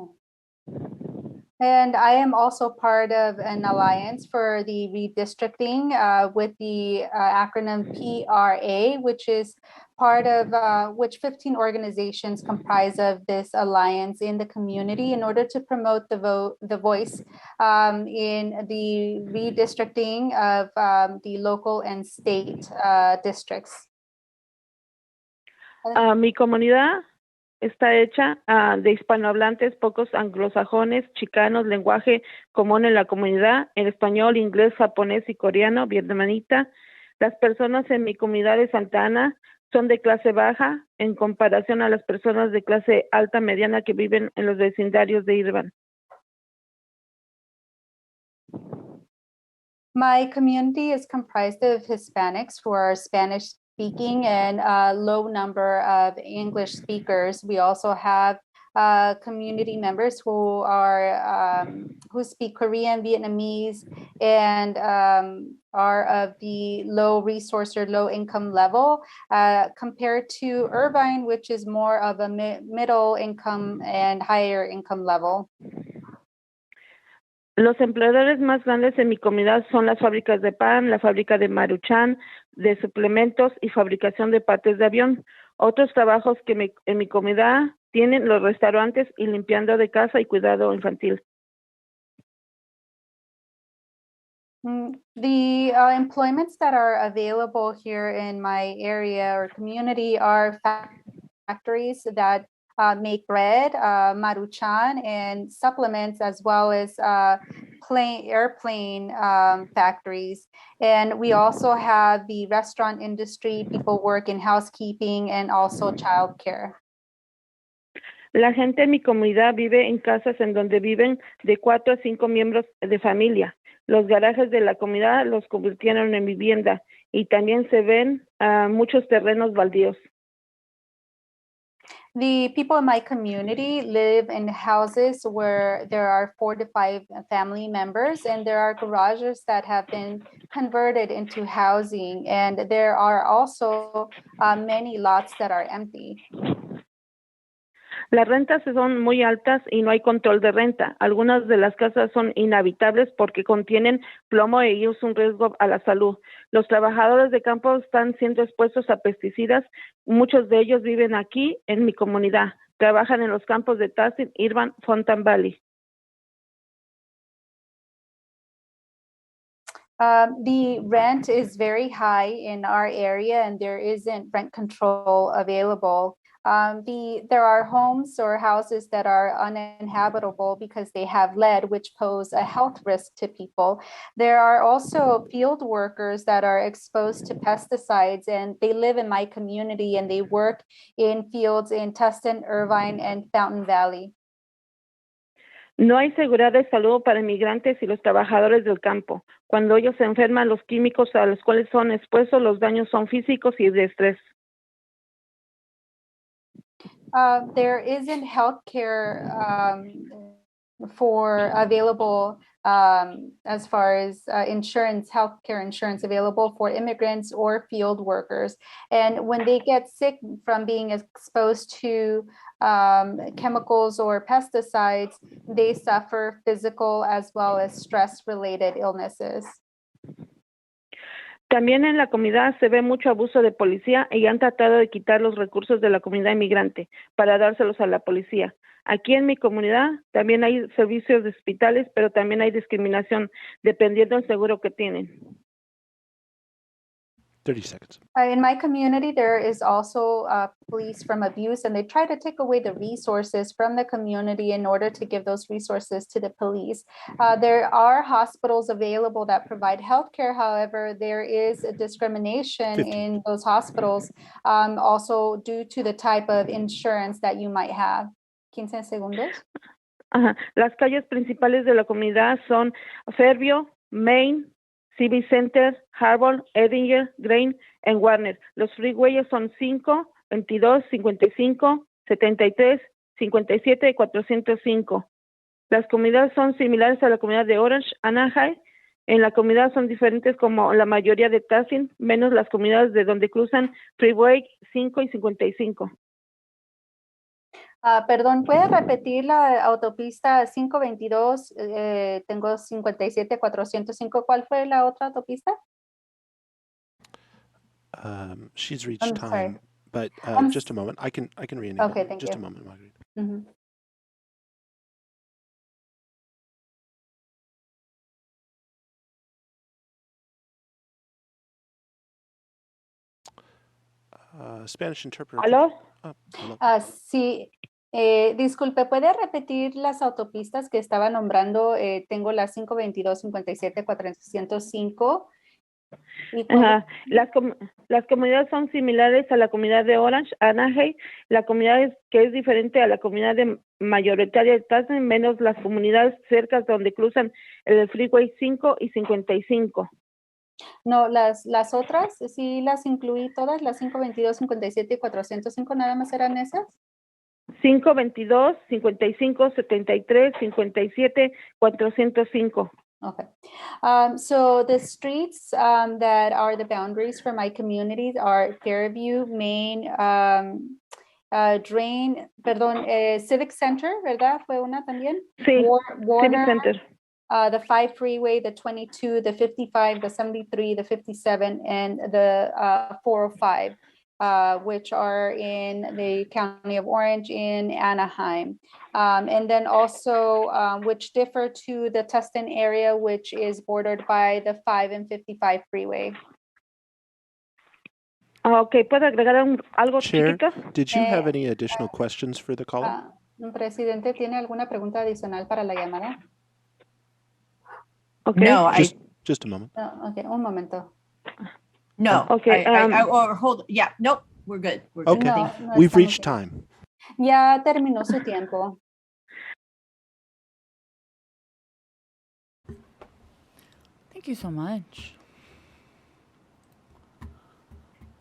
And I am also part of an alliance for the redistricting with the acronym PRA, which is part of which 15 organizations comprise of this alliance in the community in order to promote the voice in the redistricting of the local and state districts. Mi comunidad está hecha de hispanohablantes, pocos anglosajones, chicanos, lenguaje común en la comunidad, en español, inglés, japonés y coreano, vietnamita. Las personas en mi comunidad de Santa Ana son de clase baja en comparación a las personas de clase alta mediana que viven en los vecindarios de Irvine. My community is comprised of Hispanics who are Spanish speaking and a low number of English speakers. We also have community members who are who speak Korean, Vietnamese, and are of the low resource or low income level compared to Irvine, which is more of a middle income and higher income level. Los empleadores más grandes en mi comunidad son las fábricas de pan, la fábrica de Maruchan, de suplementos y fabricación de partes de avión. Otros trabajos que en mi comunidad tienen los restaurantes y limpiando de casa y cuidado infantil. The employments that are available here in my area or community are factories that make bread, Maruchan, and supplements, as well as airplane factories. And we also have the restaurant industry. People work in housekeeping and also childcare. La gente en mi comunidad vive en casas en donde viven de 4 a 5 miembros de familia. Los garajes de la comunidad los convirtieron en vivienda y también se ven muchos terrenos baldíos. The people in my community live in houses where there are 4 to 5 family members, and there are garages that have been converted into housing, and there are also many lots that are empty. Las rentas son muy altas y no hay control de renta. Algunas de las casas son inhabitables porque contienen plomo y es un riesgo a la salud. Los trabajadores de campo están siendo expuestos a pesticidas. Muchos de ellos viven aquí en mi comunidad. Trabajan en los campos de Tassin, Irvine, Fountain Valley. The rent is very high in our area, and there isn't rent control available. There are homes or houses that are uninhabitable because they have lead, which pose a health risk to people. There are also field workers that are exposed to pesticides, and they live in my community and they work in fields in Tustin, Irvine, and Fountain Valley. No hay seguridad de salud para inmigrantes y los trabajadores del campo. Cuando ellos se enferman, los químicos a los cuales son expuestos, los daños son físicos y de estrés. There isn't healthcare for available as far as healthcare insurance available for immigrants or field workers. And when they get sick from being exposed to chemicals or pesticides, they suffer physical as well as stress-related illnesses. También en la comunidad se ve mucho abuso de policía y han tratado de quitar los recursos de la comunidad inmigrante para dárselos a la policía. Aquí en mi comunidad también hay servicios de hospitales, pero también hay discriminación dependiendo del seguro que tienen. 30 seconds. In my community, there is also police from abuse, and they try to take away the resources from the community in order to give those resources to the police. There are hospitals available that provide healthcare. However, there is a discrimination 50. in those hospitals, also due to the type of insurance that you might have. 15 segundos. Las calles principales de la comunidad son Fairview, Main, Civic Center, Harbor, Edinger, Grain, and Warner. Los freeways son 5, 22, 55, 73, 57 y 405. Las comunidades son similares a la comunidad de Orange, Anaheim. En la comunidad son diferentes como la mayoría de Tassin, menos las comunidades de donde cruzan Freeway 5 y 55. Perdón, ¿puede repetir la autopista 522? Tengo 57,405. ¿Cuál fue la otra autopista? She's reached I'm time, sorry. but just a moment. I can re-enable. Okay, thank just you. a moment, Margarita. Mhm. Spanish interpreter. ¿Aló? Hello. Sí, disculpe, ¿puede repetir las autopistas que estaba nombrando? Tengo la 522, 57, 405. ¿Y cuál? Ajá. Las comunidades son similares a la comunidad de Orange, Anaheim. La comunidad que es diferente a la comunidad mayoritaria de Tassin, menos las comunidades cercas donde cruzan el Freeway 5 y 55. No, las otras, sí las incluí todas, las 522, 57 y 405, ¿nada más eran esas? 5, 22, 55, 73, 57, 405. Okay. So the streets that are the boundaries for my communities are Fairview, Main, Civic Center, ¿verdad? Fue una también. Sí, Warner, Civic Center. The 5 freeway, the 22, the 55, the 73, the 57, and the 405, which are in the County of Orange in Anaheim. And then also, which differ to the Tustin area, which is bordered by the 5 and 55 freeway. Okay, ¿puedo agregar algo Chair, chiquito? did you have any additional questions for the caller? Presidente, ¿tiene alguna pregunta adicional para la llamada? Okay. No, just a moment. Okay, un momento. No. Okay. Or hold. Yeah. Nope. We're good. We're good. Okay. No We've estamos reached bien. time. Ya terminó su tiempo. Thank you so much.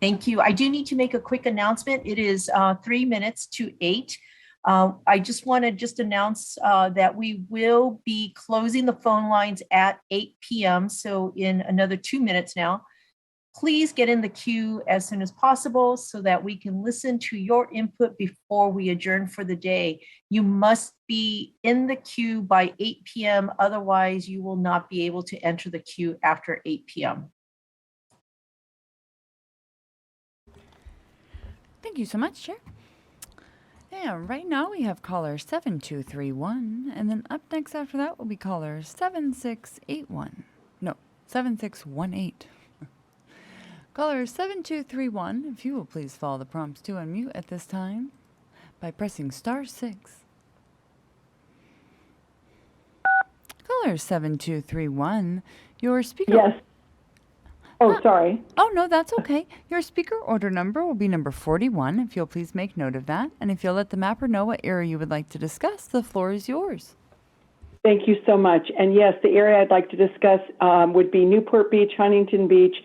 Thank you. I do need to make a quick announcement. It is 3 minutes to 8. I just want to announce that we will be closing the phone lines at 8 p.m. So in another 2 minutes now. Please get in the queue as soon as possible so that we can listen to your input before we adjourn for the day. You must be in the queue by 8 p.m. Otherwise, you will not be able to enter the queue after 8 p.m. Thank you so much, Chair. And right now we have caller 7231, and then up next after that will be caller 7681. No, 7618. Caller 7231, if you will please follow the prompts to unmute at this time by pressing *6. Caller 7231, your speaker. Yes. Oh, sorry. Oh, no, that's okay. Your speaker order number will be number 41, if you'll please make note of that. And if you'll let the mapper know what area you would like to discuss, the floor is yours. Thank you so much. And yes, the area I'd like to discuss would be Newport Beach, Huntington Beach,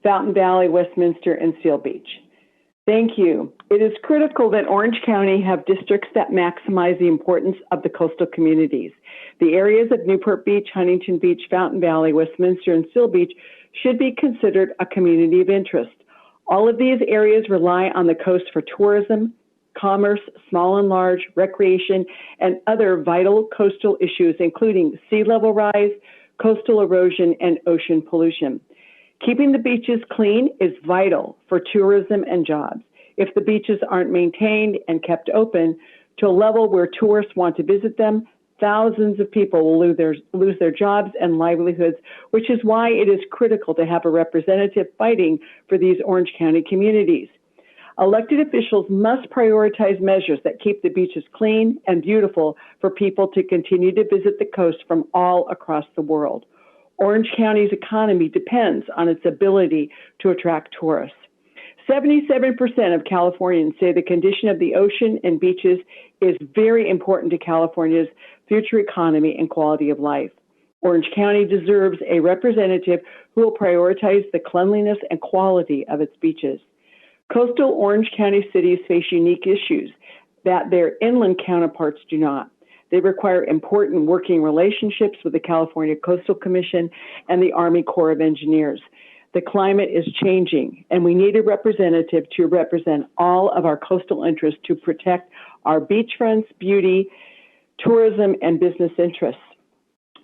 Fountain Valley, Westminster, and Seal Beach. Thank you. It is critical that Orange County have districts that maximize the importance of the coastal communities. The areas of Newport Beach, Huntington Beach, Fountain Valley, Westminster, and Seal Beach should be considered a community of interest. All of these areas rely on the coast for tourism, commerce, small and large, recreation, and other vital coastal issues, including sea level rise, coastal erosion, and ocean pollution. Keeping the beaches clean is vital for tourism and jobs. If the beaches aren't maintained and kept open to a level where tourists want to visit them, thousands of people will lose their jobs and livelihoods, which is why it is critical to have a representative fighting for these Orange County communities. Elected officials must prioritize measures that keep the beaches clean and beautiful for people to continue to visit the coast from all across the world. Orange County's economy depends on its ability to attract tourists. 77% of Californians say the condition of the ocean and beaches is very important to California's future economy and quality of life. Orange County deserves a representative who will prioritize the cleanliness and quality of its beaches. Coastal Orange County cities face unique issues that their inland counterparts do not. They require important working relationships with the California Coastal Commission and the Army Corps of Engineers. The climate is changing, and we need a representative to represent all of our coastal interests to protect our beachfronts, beauty, tourism, and business interests.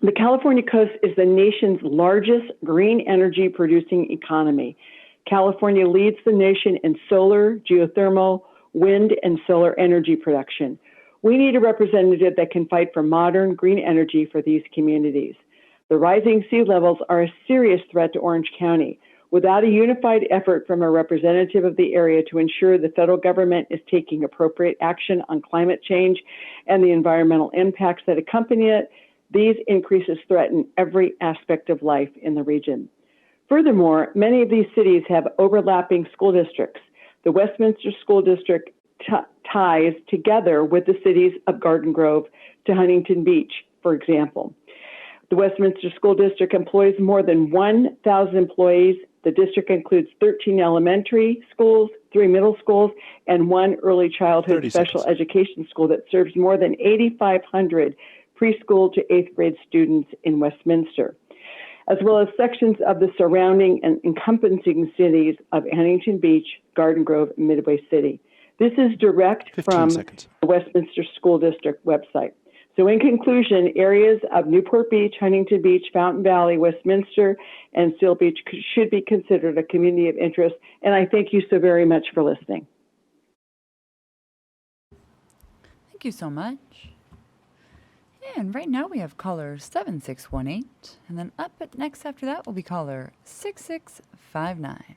The California coast is the nation's largest green energy producing economy. California leads the nation in solar, geothermal, wind, and solar energy production. We need a representative that can fight for modern green energy for these communities. The rising sea levels are a serious threat to Orange County. Without a unified effort from a representative of the area to ensure the federal government is taking appropriate action on climate change and the environmental impacts that accompany it, these increases threaten every aspect of life in the region. Furthermore, many of these cities have overlapping school districts. The Westminster School District ties together with the cities of Garden Grove to Huntington Beach, for example. The Westminster School District employs more than 1,000 employees. The district includes 13 elementary schools, 3 middle schools, and 1 early childhood special education school that serves more than 8,500 preschool to 8th grade students in Westminster, as well as sections of the surrounding and encompassing cities of Huntington Beach, Garden Grove, and Midway City. This is direct from the Westminster School District website. So in conclusion, areas of Newport Beach, Huntington Beach, Fountain Valley, Westminster, and Seal Beach should be considered a community of interest. And I thank you so very much for listening. Thank you so much. And right now we have caller 7618, and then up next after that will be caller 6659.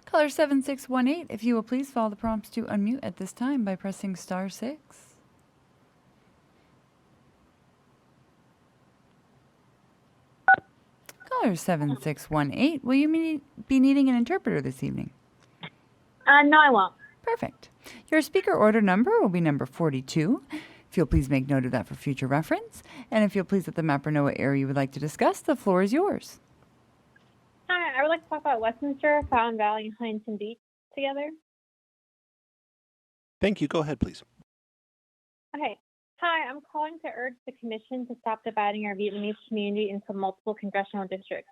Caller 7618, if you will please follow the prompts to unmute at this time by pressing *6. Caller 7618, will you be needing an interpreter this evening? No, I won't. Perfect. Your speaker order number will be number 42. If you'll please make note of that for future reference. And if you'll please let the mapper know what area you would like to discuss, the floor is yours. Hi, I would like to talk about Westminster, Fountain Valley, and Huntington Beach together. Thank you. Go ahead, please. Okay. Hi, I'm calling to urge the Commission to stop dividing our Vietnamese community into multiple congressional districts.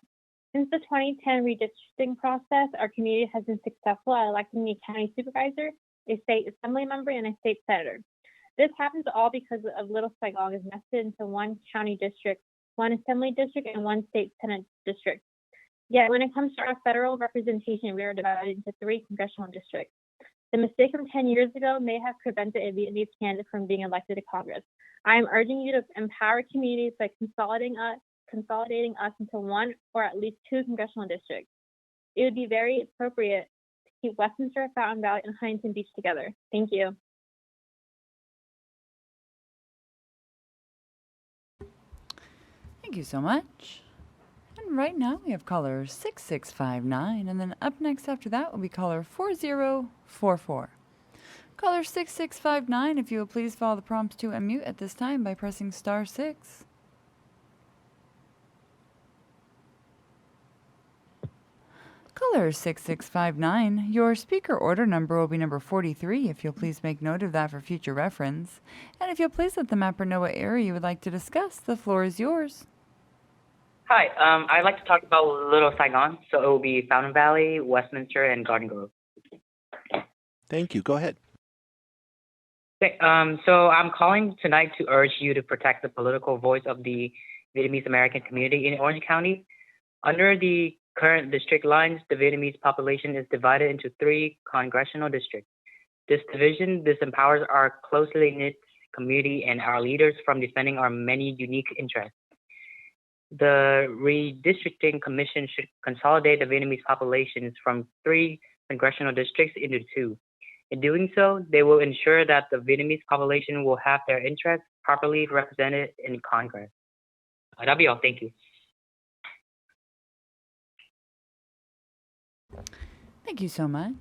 Since the 2010 redistricting process, our community has been successful at electing a county supervisor, a state assembly member, and a state senator. This happens all because of Little Saigon is nested into 1 county district, 1 assembly district, and 1 state senate district. Yet when it comes to our federal representation, we are divided into 3 congressional districts. The mistake from 10 years ago may have prevented a Vietnamese candidate from being elected to Congress. I am urging you to empower communities by consolidating us into 1 or at least 2 congressional districts. It would be very appropriate to keep Westminster, Fountain Valley, and Huntington Beach together. Thank you. Thank you so much. And right now we have caller 6659, and then up next after that will be caller 4044. Caller 6659, if you will please follow the prompts to unmute at this time by pressing *6. Caller 6659, your speaker order number will be number 43, if you'll please make note of that for future reference. And if you'll please let the mapper know what area you would like to discuss, the floor is yours. Hi, I'd like to talk about Little Saigon, so it will be Fountain Valley, Westminster, and Garden Grove. Thank you. Go ahead. Okay, so I'm calling tonight to urge you to protect the political voice of the Vietnamese American community in Orange County. Under the current district lines, the Vietnamese population is divided into 3 congressional districts. This division disempowers our closely knit community and our leaders from defending our many unique interests. The Redistricting Commission should consolidate the Vietnamese populations from 3 congressional districts into 2. In doing so, they will ensure that the Vietnamese population will have their interests properly represented in Congress. That'll be all. Thank you. Thank you so much.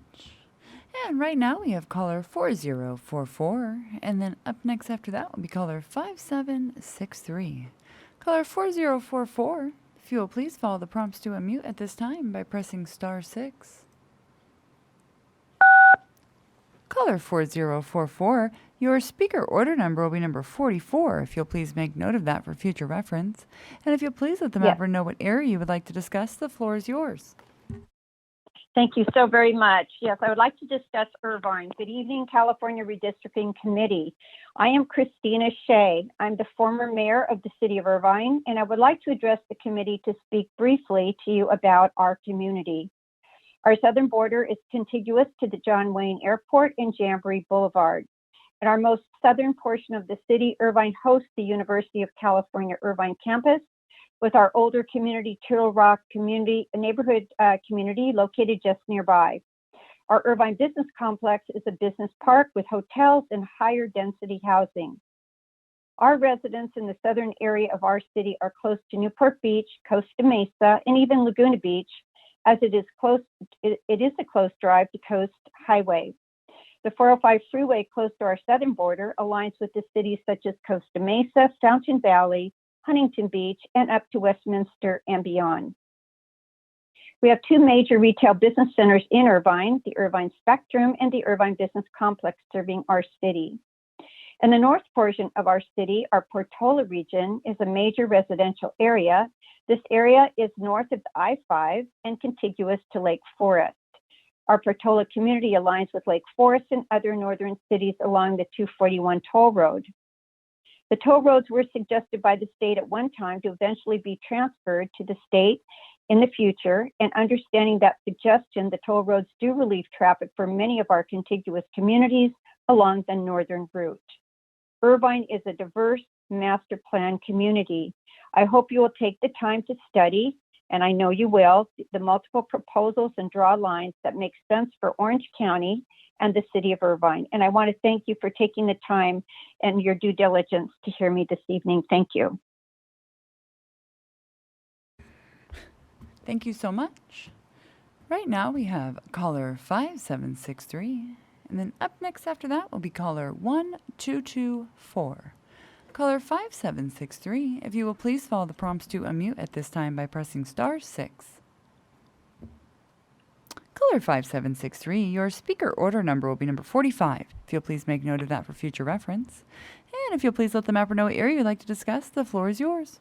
And right now we have caller 4044, and then up next after that will be caller 5763. Caller 4044, if you will please follow the prompts to unmute at this time by pressing *6. Caller 4044, your speaker order number will be number 44, if you'll please make note of that for future reference. And if you'll please let the mapper know what area you would like to discuss, the floor is yours. Thank you so very much. Yes, I would like to discuss Irvine. Good evening, California Redistricting Committee. I am Christina Shea. I'm the former mayor of the city of Irvine, and I would like to address the committee to speak briefly to you about our community. Our southern border is contiguous to the John Wayne Airport and Jamboree Boulevard. In our most southern portion of the city, Irvine hosts the University of California Irvine campus, with our older community, Turtle Rock community, a neighborhood community located just nearby. Our Irvine Business Complex is a business park with hotels and higher density housing. Our residents in the southern area of our city are close to Newport Beach, Costa Mesa, and even Laguna Beach, as it is a close drive to Coast Highway. The 405 freeway close to our southern border aligns with the cities such as Costa Mesa, Fountain Valley, Huntington Beach, and up to Westminster and beyond. We have two major retail business centers in Irvine, the Irvine Spectrum and the Irvine Business Complex, serving our city. In the north portion of our city, our Portola region is a major residential area. This area is north of the I-5 and contiguous to Lake Forest. Our Portola community aligns with Lake Forest and other northern cities along the 241 toll road. The toll roads were suggested by the state at one time to eventually be transferred to the state in the future, and understanding that suggestion, the toll roads do relieve traffic for many of our contiguous communities along the northern route. Irvine is a diverse master plan community. I hope you will take the time to study, and I know you will, the multiple proposals and draw lines that make sense for Orange County and the city of Irvine. And I want to thank you for taking the time and your due diligence to hear me this evening. Thank you. Thank you so much. Right now we have caller 5763, and then up next after that will be caller 1224. Caller 5763, if you will please follow the prompts to unmute at this time by pressing *6. Caller 5763, your speaker order number will be number 45. If you'll please make note of that for future reference. And if you'll please let the mapper know what area you'd like to discuss, the floor is yours.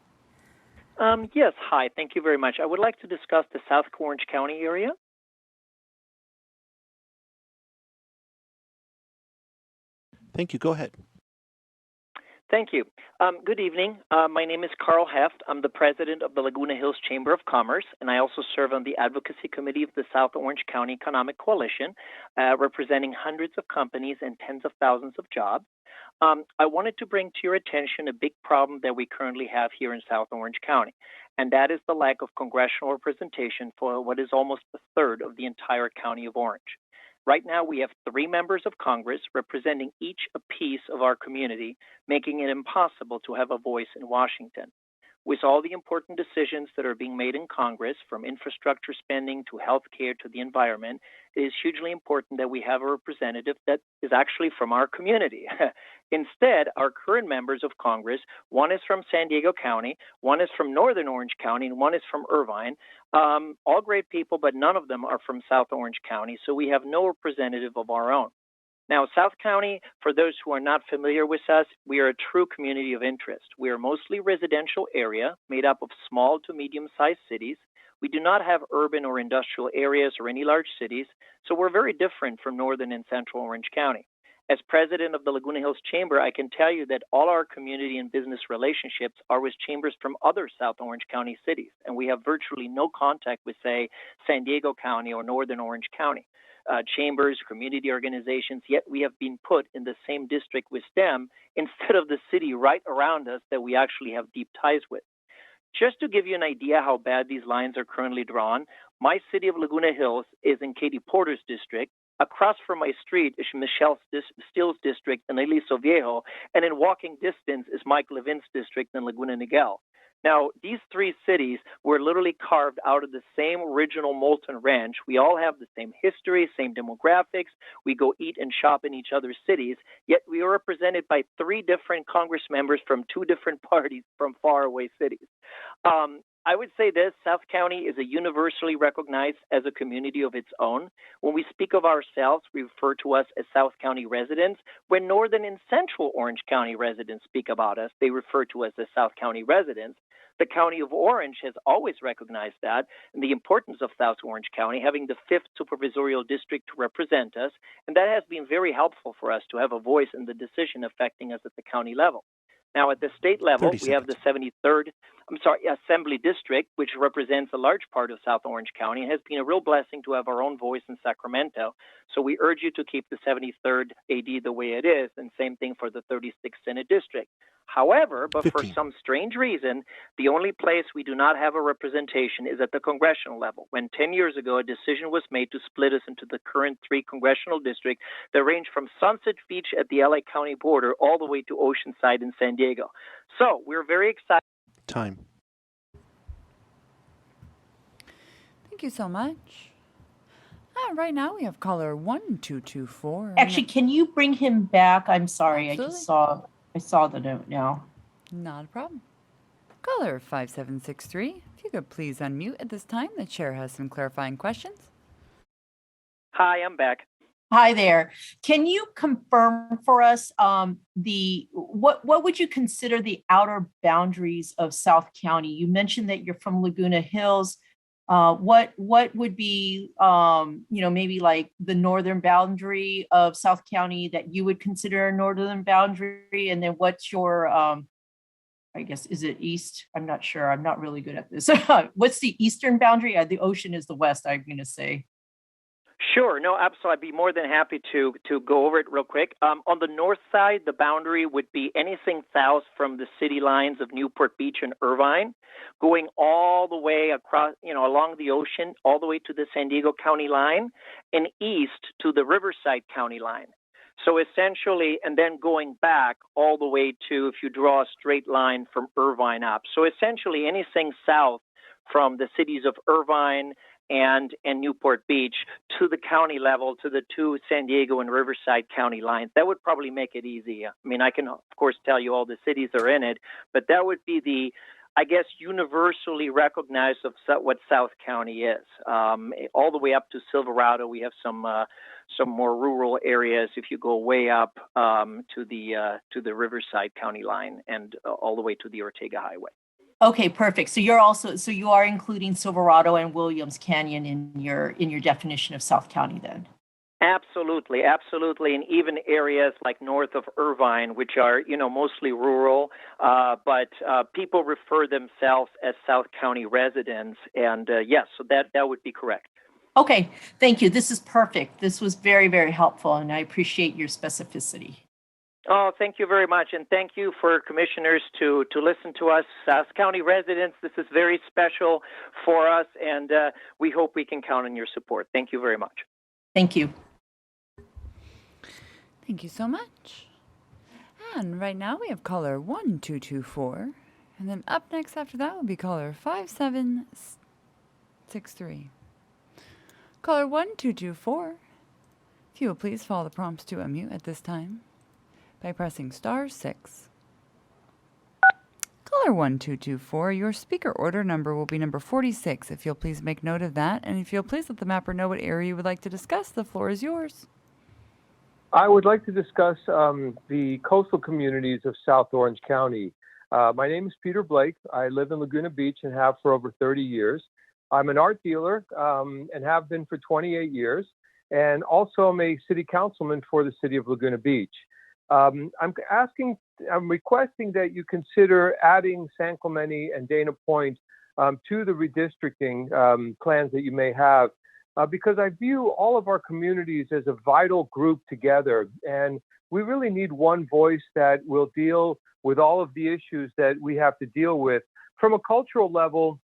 Yes, hi, thank you very much. I would like to discuss the South Orange County area. Thank you. Go ahead. Thank you. Good evening. My name is Carl Heft. I'm the president of the Laguna Hills Chamber of Commerce, and I also serve on the advocacy committee of the South Orange County Economic Coalition, representing hundreds of companies and tens of thousands of jobs. I wanted to bring to your attention a big problem that we currently have here in South Orange County, and that is the lack of congressional representation for what is almost a third of the entire county of Orange. Right now, we have 3 members of Congress representing each a piece of our community, making it impossible to have a voice in Washington. With all the important decisions that are being made in Congress, from infrastructure spending to health care to the environment, it is hugely important that we have a representative that is actually from our community. Instead, our current members of Congress, one is from San Diego County, one is from Northern Orange County, and one is from Irvine. All great people, but none of them are from South Orange County, so we have no representative of our own. Now, South County, for those who are not familiar with us, we are a true community of interest. We are mostly residential area made up of small to medium-sized cities. We do not have urban or industrial areas or any large cities, so we're very different from Northern and Central Orange County. As president of the Laguna Hills Chamber, I can tell you that all our community and business relationships are with chambers from other South Orange County cities, and we have virtually no contact with, say, San Diego County or Northern Orange County. Chambers, community organizations, yet we have been put in the same district with them instead of the city right around us that we actually have deep ties with. Just to give you an idea how bad these lines are currently drawn, my city of Laguna Hills is in Katie Porter's district. Across from my street is Michelle Steele's district in Aliso Viejo, and in walking distance is Mike Levin's district in Laguna Niguel. Now, these three cities were literally carved out of the same original Molten Ranch. We all have the same history, same demographics. We go eat and shop in each other's cities, yet we are represented by three different Congress members from two different parties from faraway cities. I would say this, South County is a universally recognized as a community of its own. When we speak of ourselves, we refer to us as South County residents. When Northern and Central Orange County residents speak about us, they refer to us as South County residents. The County of Orange has always recognized that and the importance of South Orange County having the 5th supervisorial district to represent us, and that has been very helpful for us to have a voice in the decision affecting us at the county level. Now, at the state level, we have the 73rd Assembly District, which represents a large part of South Orange County and has been a real blessing to have our own voice in Sacramento. So we urge you to keep the 73rd AD the way it is, and same thing for the 36th Senate District. However, but 15. For some strange reason, the only place we do not have a representation is at the congressional level. When 10 years ago, a decision was made to split us into the current 3 congressional districts that range from Sunset Beach at the LA County border all the way to Oceanside in San Diego. So we're very excited. Time. Thank you so much. Right now we have caller 1224. Actually, can you bring him back? I'm sorry, Absolutely. I saw the note now. Not a problem. Caller 5763, if you could please unmute at this time. The chair has some clarifying questions. Hi, I'm back. Hi there. Can you confirm for us what would you consider the outer boundaries of South County? You mentioned that you're from Laguna Hills. What would be maybe like the northern boundary of South County that you would consider a northern boundary, and then what's your I guess, is it east? I'm not sure. I'm not really good at this. What's the eastern boundary? The ocean is the west, I'm going to say. Sure. No, absolutely. I'd be more than happy to go over it real quick. On the north side, the boundary would be anything south from the city lines of Newport Beach and Irvine, going all the way across, along the ocean, all the way to the San Diego County line, and east to the Riverside County line. So essentially, and then going back all the way to, if you draw a straight line from Irvine up. So essentially anything south from the cities of Irvine and Newport Beach to the county level, to the 2 San Diego and Riverside County lines. That would probably make it easy. I mean, I can, of course, tell you all the cities are in it, but that would be the, I guess, universally recognized of what South County is. All the way up to Silverado, we have some more rural areas. If you go way up to the Riverside County line and all the way to the Ortega Highway. Okay, perfect. So you are including Silverado and Williams Canyon in your definition of South County then? Absolutely, absolutely, and even areas like north of Irvine, which are mostly rural, but people refer themselves as South County residents, and yes, so that would be correct. Okay, thank you. This is perfect. This was very, very helpful, and I appreciate your specificity. Oh, thank you very much, and thank you for commissioners to listen to us, South County residents. This is very special for us, and we hope we can count on your support. Thank you very much. Thank you. Thank you so much. And right now we have caller 1224, and then up next after that will be caller 5763. Caller 1224, if you will please follow the prompts to unmute at this time by pressing *6. Caller 1224, your speaker order number will be number 46. If you'll please make note of that, and if you'll please let the mapper know what area you would like to discuss, the floor is yours. I would like to discuss the coastal communities of South Orange County. My name is Peter Blake. I live in Laguna Beach and have for over 30 years. I'm an art dealer and have been for 28 years, and also I'm a city councilman for the city of Laguna Beach. I'm requesting that you consider adding San Clemente and Dana Point to the redistricting plans that you may have, because I view all of our communities as a vital group together, and we really need one voice that will deal with all of the issues that we have to deal with. From a cultural level,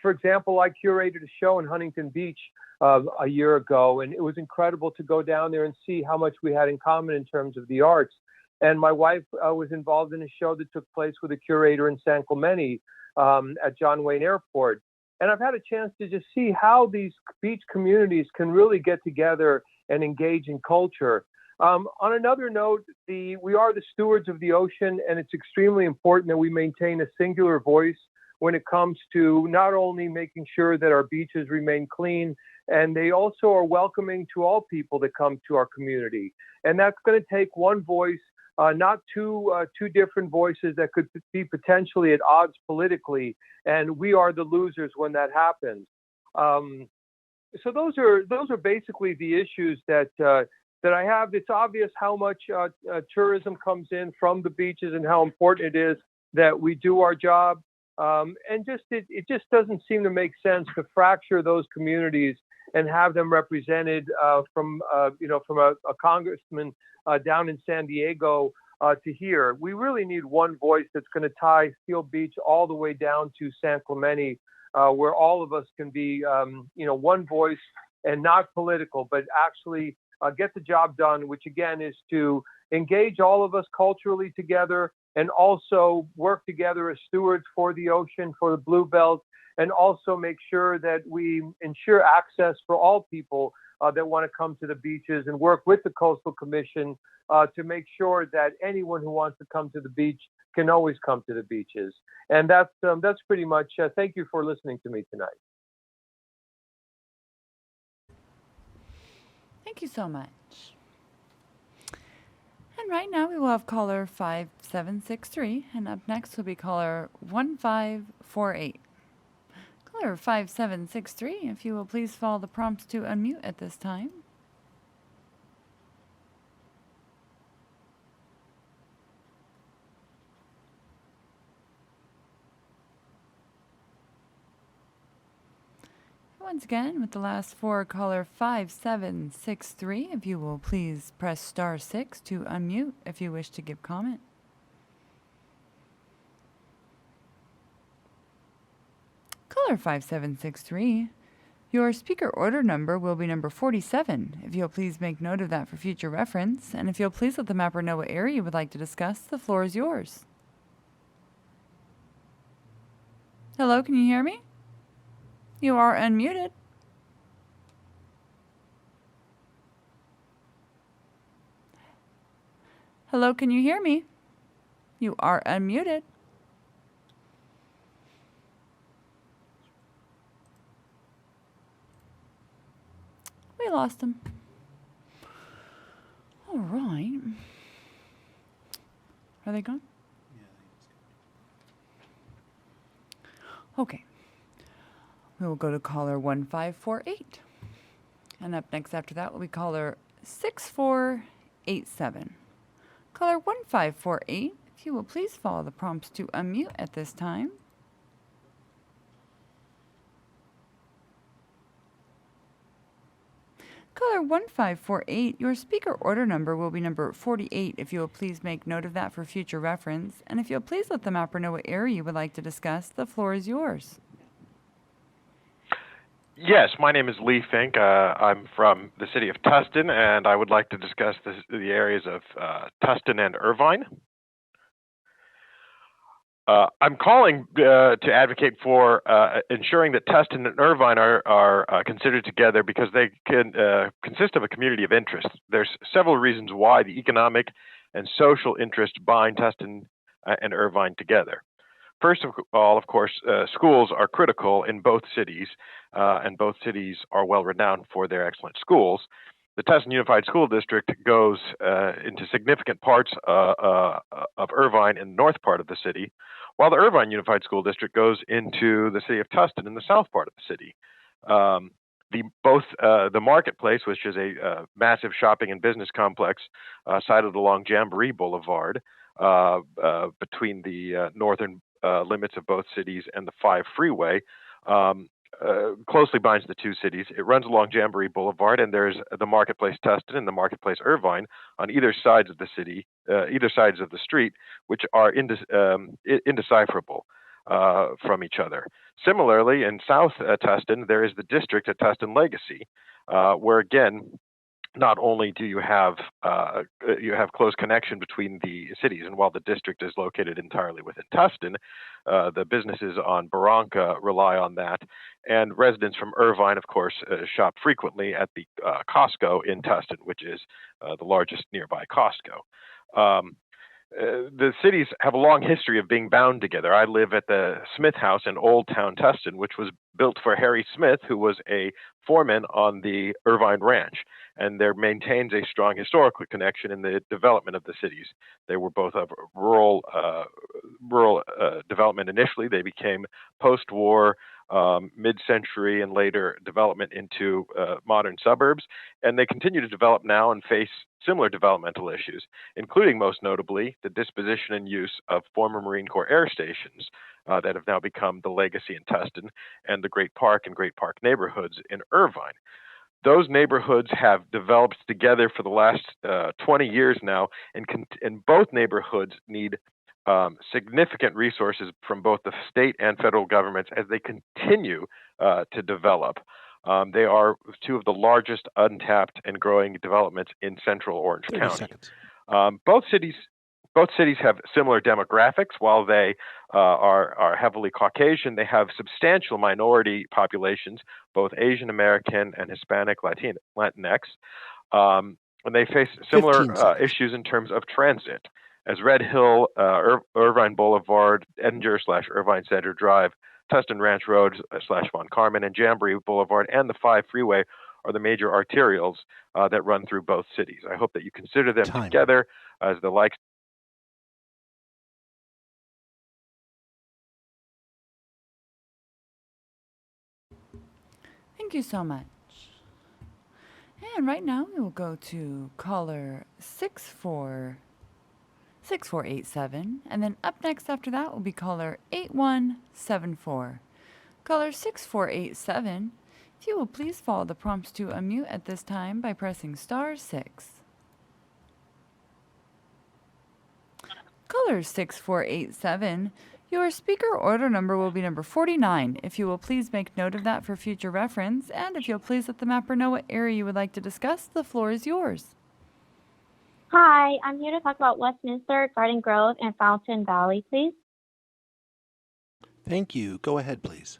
for example, I curated a show in Huntington Beach a year ago, and it was incredible to go down there and see how much we had in common in terms of the arts. And my wife was involved in a show that took place with a curator in San Clemente. at John Wayne Airport. And I've had a chance to just see how these beach communities can really get together and engage in culture. On another note, we are the stewards of the ocean, and it's extremely important that we maintain a singular voice when it comes to not only making sure that our beaches remain clean, and they also are welcoming to all people that come to our community. And that's going to take one voice, not two different voices that could be potentially at odds politically, and we are the losers when that happens. So those are basically the issues that I have. It's obvious how much tourism comes in from the beaches and how important it is that we do our job. And it just doesn't seem to make sense to fracture those communities and have them represented from a congressman down in San Diego to here. We really need one voice that's going to tie Seal Beach all the way down to San Clemente, where all of us can be, one voice and not political, but actually get the job done, which again is to engage all of us culturally together and also work together as stewards for the ocean, for the Blue Belt, and also make sure that we ensure access for all people that want to come to the beaches, and work with the Coastal Commission to make sure that anyone who wants to come to the beach can always come to the beaches. And that's pretty much, thank you for listening to me tonight. Thank you so much. And right now we will have caller 5763, and up next will be caller 1548. Caller 5763, if you will please follow the prompts to unmute at this time. Once again, with the last four, caller 5763, if you will please press *6 to unmute if you wish to give comment. Caller 5763, your speaker order number will be number 47. If you'll please make note of that for future reference, and if you'll please let the mapper know what area you would like to discuss, the floor is yours. Hello, can you hear me? You are unmuted. Hello, can you hear me? You are unmuted. We lost him. All right. Are they gone? Okay. We will go to caller 1548. And up next after that will be caller 6487. Caller 1548, if you will please follow the prompts to unmute at this time. Caller 1548, your speaker order number will be number 48. If you will please make note of that for future reference. And if you'll please let the mapper know what area you would like to discuss, the floor is yours. Yes, my name is Lee Fink. I'm from the city of Tustin, and I would like to discuss the areas of Tustin and Irvine. I'm calling to advocate for ensuring that Tustin and Irvine are considered together because they can consist of a community of interest. There's several reasons why the economic and social interest bind Tustin and Irvine together. First of all, of course, schools are critical in both cities, and both cities are well renowned for their excellent schools. The Tustin Unified School District goes into significant parts of Irvine in the north part of the city, while the Irvine Unified School District goes into the city of Tustin in the south part of the city. The marketplace, which is a massive shopping and business complex sited along Jamboree Boulevard between the northern limits of both cities and the 5 freeway, closely binds the two cities. It runs along Jamboree Boulevard, and there's the Marketplace Tustin and the Marketplace Irvine on either sides of the city, either sides of the street, which are indecipherable from each other. Similarly, in South Tustin, there is the district at Tustin Legacy, where again, not only do you have close connection between the cities, and while the district is located entirely within Tustin, the businesses on Barranca rely on that, and residents from Irvine, of course, shop frequently at the Costco in Tustin, which is the largest nearby Costco. The cities have a long history of being bound together. I live at the Smith House in Old Town Tustin, which was built for Harry Smith, who was a foreman on the Irvine Ranch, and there maintains a strong historical connection in the development of the cities. They were both of rural development initially. They became post-war, mid-century, and later development into modern suburbs, and they continue to develop now and face similar developmental issues, including most notably the disposition and use of former Marine Corps air stations that have now become the legacy in Tustin, and the Great Park and Great Park neighborhoods in Irvine. Those neighborhoods have developed together for the last 20 years now, and both neighborhoods need significant resources from both the state and federal governments as they continue to develop. They are two of the largest untapped and growing developments in central Orange 30 County. seconds. Both cities have similar demographics. While they are heavily Caucasian, they have substantial minority populations, both Asian American and Hispanic, Latinx, and they face similar issues in terms of transit. As Red Hill, Irvine Boulevard, Edinger/Irvine Center Drive, Tustin Ranch Road /Von Carmen, and Jamboree Boulevard, and the 5 freeway are the major arterials that run through both cities. I hope that you consider them together as the like. Thank you so much. And right now we will go to caller 6487, and then up next after that will be caller 8174. Caller 6487, if you will please follow the prompts to unmute at this time by pressing *6. Caller 6487, your speaker order number will be number 49. If you will please make note of that for future reference, and if you'll please let the mapper know what area you would like to discuss, the floor is yours. Hi, I'm here to talk about Westminster, Garden Grove, and Fountain Valley, please. Thank you. Go ahead, please.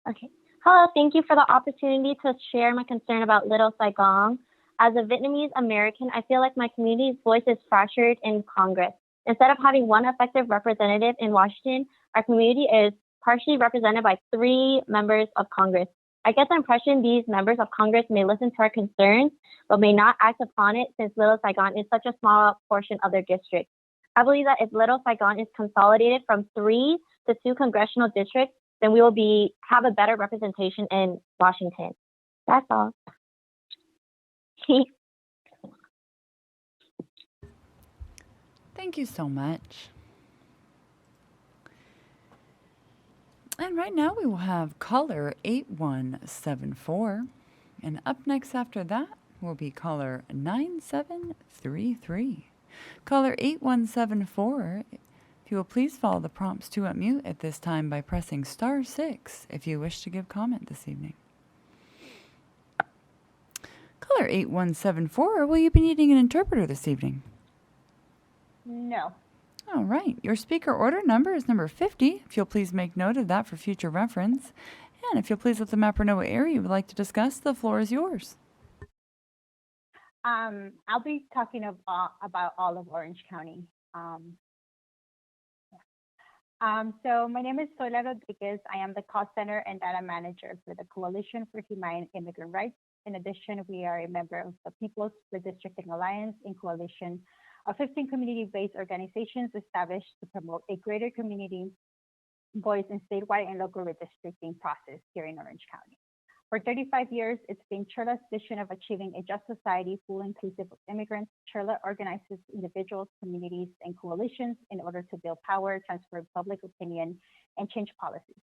Okay. Hello, thank you for the opportunity to share my concern about Little Saigon. As a Vietnamese American, I feel like my community's voice is fractured in Congress. Instead of having one effective representative in Washington, our community is partially represented by 3 members of Congress. I get the impression these members of Congress may listen to our concerns, but may not act upon it since Little Saigon is such a small portion of their district. I believe that if Little Saigon is consolidated from 3 to 2 congressional districts, then we will have a better representation in Washington. That's all. Thank you so much. And right now we will have caller 8174. And up next after that will be caller 9733. Caller 8174, if you will please follow the prompts to unmute at this time by pressing *6 if you wish to give comment this evening. Caller 8174, will you be needing an interpreter this evening? No. All right. Your speaker order number is number 50. If you'll please make note of that for future reference. And if you'll please let the mapper know what area you would like to discuss, the floor is yours. I'll be talking about all of Orange County. So my name is Soila Rodriguez. I am the call center and data manager for the Coalition for Humane Immigrant Rights. In addition, we are a member of the People's Redistricting Alliance in coalition of 15 community-based organizations established to promote a greater community voice in statewide and local redistricting process here in Orange County. For 35 years, it's been CHIRLA's vision of achieving a just society fully inclusive of immigrants. CHIRLA organizes individuals, communities, and coalitions in order to build power, transfer public opinion, and change policies.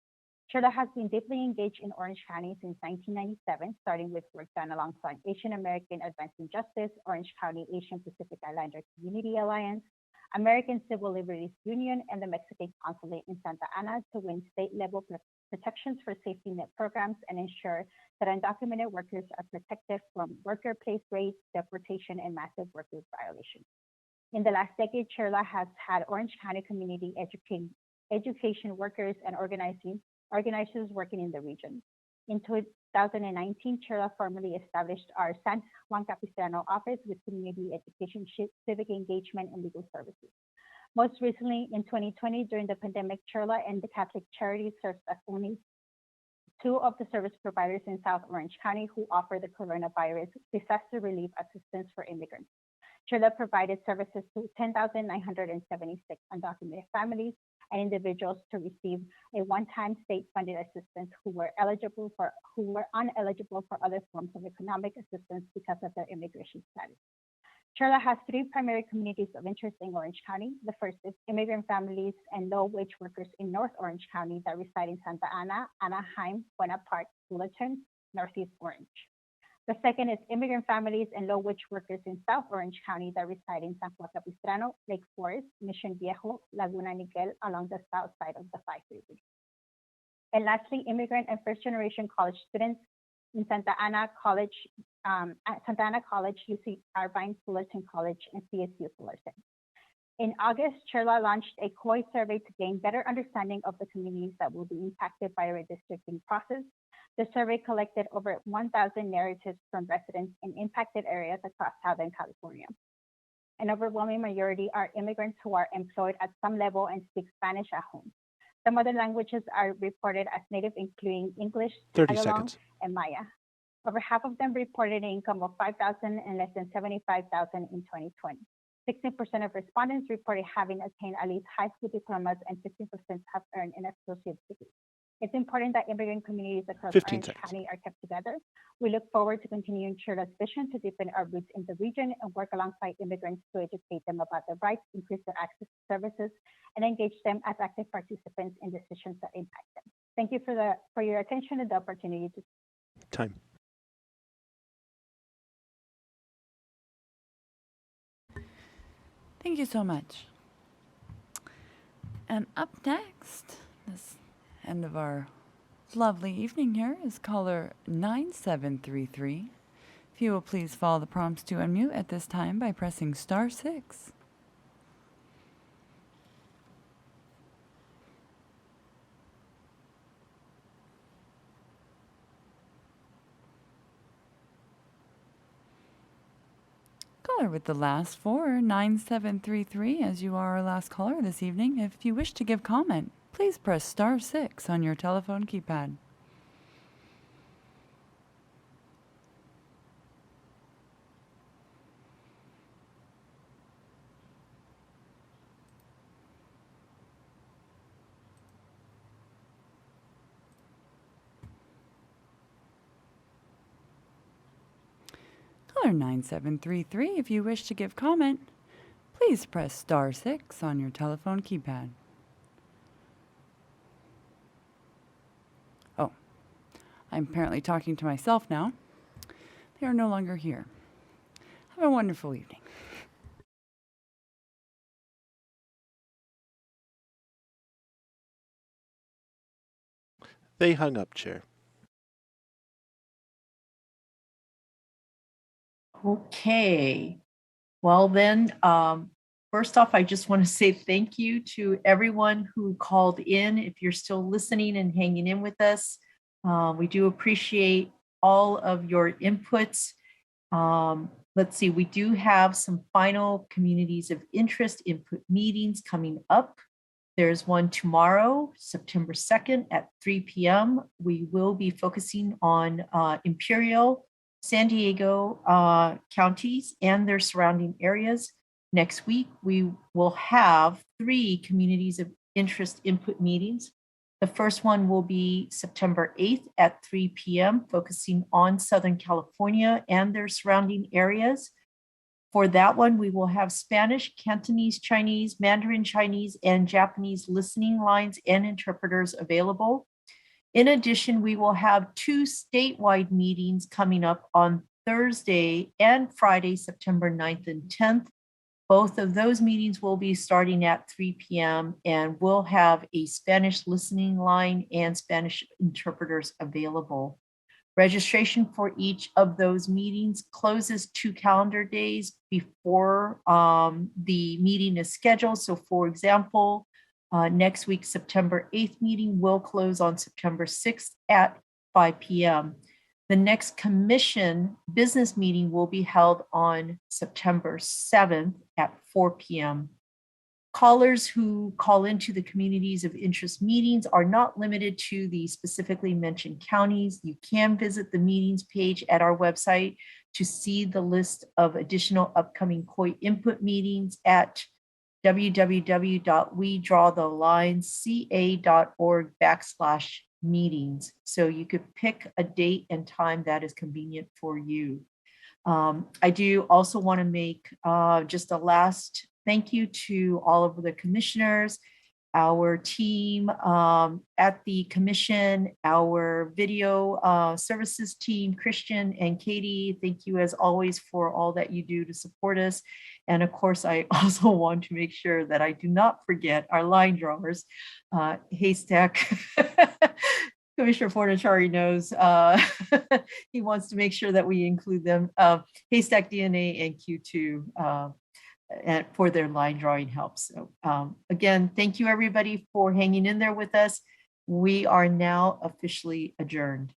CHIRLA has been deeply engaged in Orange County since 1997, starting with work done alongside Asian American Advancing Justice, Orange County Asian Pacific Islander Community Alliance, American Civil Liberties Union, and the Mexican Consulate in Santa Ana to win state-level protections for safety net programs, and ensure that undocumented workers are protected from worker-placed raids, deportation, and massive worker violations. In the last decade, CHIRLA has had Orange County community education workers and organizers working in the region. In 2019, CHIRLA formally established our San Juan Capistrano office with community education, civic engagement, and legal services. Most recently, in 2020, during the pandemic, CHIRLA and the Catholic Charities served as only two of the service providers in South Orange County who offer the coronavirus disaster relief assistance for immigrants. CHIRLA provided services to 10,976 undocumented families and individuals to receive a one-time state-funded assistance who were ineligible for other forms of economic assistance because of their immigration status. CHIRLA has three primary communities of interest in Orange County. The first is immigrant families and low-wage workers in North Orange County that reside in Santa Ana, Anaheim, Buena Park, Fullerton, Northeast Orange. The second is immigrant families and low-wage workers in South Orange County that reside in San Juan Capistrano, Lake Forest, Mission Viejo, Laguna Niguel, along the south side of the 5 freeway. And lastly, immigrant and first-generation college students in Santa Ana College, UC Irvine, Fullerton College, and CSU Fullerton. In August, CHIRLA launched a COI survey to gain better understanding of the communities that will be impacted by a redistricting process. The survey collected over 1,000 narratives from residents in impacted areas across Southern California. An overwhelming majority are immigrants who are employed at some level and speak Spanish at home. Some other languages are reported as native, including English, 30 Tagalog, seconds. and Maya. Over half of them reported an income of $5,000 and less than $75,000 in 2020. 16% of respondents reported having attained at least high school diplomas, and 15% have earned an associate's degree. It's important that immigrant communities across Orange County are kept together. We look forward to continuing CHIRLA's vision to deepen our roots in the region and work alongside immigrants to educate them about their rights, increase their access to services, and engage them as active participants in decisions that impact them. Thank you for your attention and the opportunity to. Time. Thank you so much. And up next, this end of our lovely evening here, is caller 9733. If you will please follow the prompts to unmute at this time by pressing *6. Caller with the last four, 9733, as you are our last caller this evening. If you wish to give comment, please press *6 on your telephone keypad. Caller 9733, if you wish to give comment, please press *6 on your telephone keypad. Oh, I'm apparently talking to myself now. They are no longer here. Have a wonderful evening. They hung up, Chair. Okay. Well then, first off, I just want to say thank you to everyone who called in. If you're still listening and hanging in with us, we do appreciate all of your inputs. Let's see, we do have some final communities of interest input meetings coming up. There's one tomorrow, September 2nd at 3 p.m. We will be focusing on Imperial, San Diego counties and their surrounding areas. Next week, we will have 3 communities of interest input meetings. The first one will be September 8th at 3 p.m., focusing on Southern California and their surrounding areas. For that one, we will have Spanish, Cantonese, Chinese, Mandarin Chinese, and Japanese listening lines and interpreters available. In addition, we will have 2 statewide meetings coming up on Thursday and Friday, September 9th and 10th, Both of those meetings will be starting at 3 p.m. and we'll have a Spanish listening line and Spanish interpreters available. Registration for each of those meetings closes 2 calendar days before the meeting is scheduled. So for example, next week, September 8th meeting will close on September 6th at 5 p.m. The next commission business meeting will be held on September 7th at 4 p.m. Callers who call into the communities of interest meetings are not limited to the specifically mentioned counties. You can visit the meetings page at our website to see the list of additional upcoming COI input meetings at www.wedrawthelinesca.org/meetings. So you could pick a date and time that is convenient for you. I do also want to make just a last thank you to all of the commissioners, our team at the commission, our video services team, Christian and Katie. Thank you as always for all that you do to support us. And of course, I also want to make sure that I do not forget our line drawers, Haystack. Commissioner Fornachari knows he wants to make sure that we include them, Haystack DNA and Q2 for their line drawing help. So again, thank you everybody for hanging in there with us. We are now officially adjourned.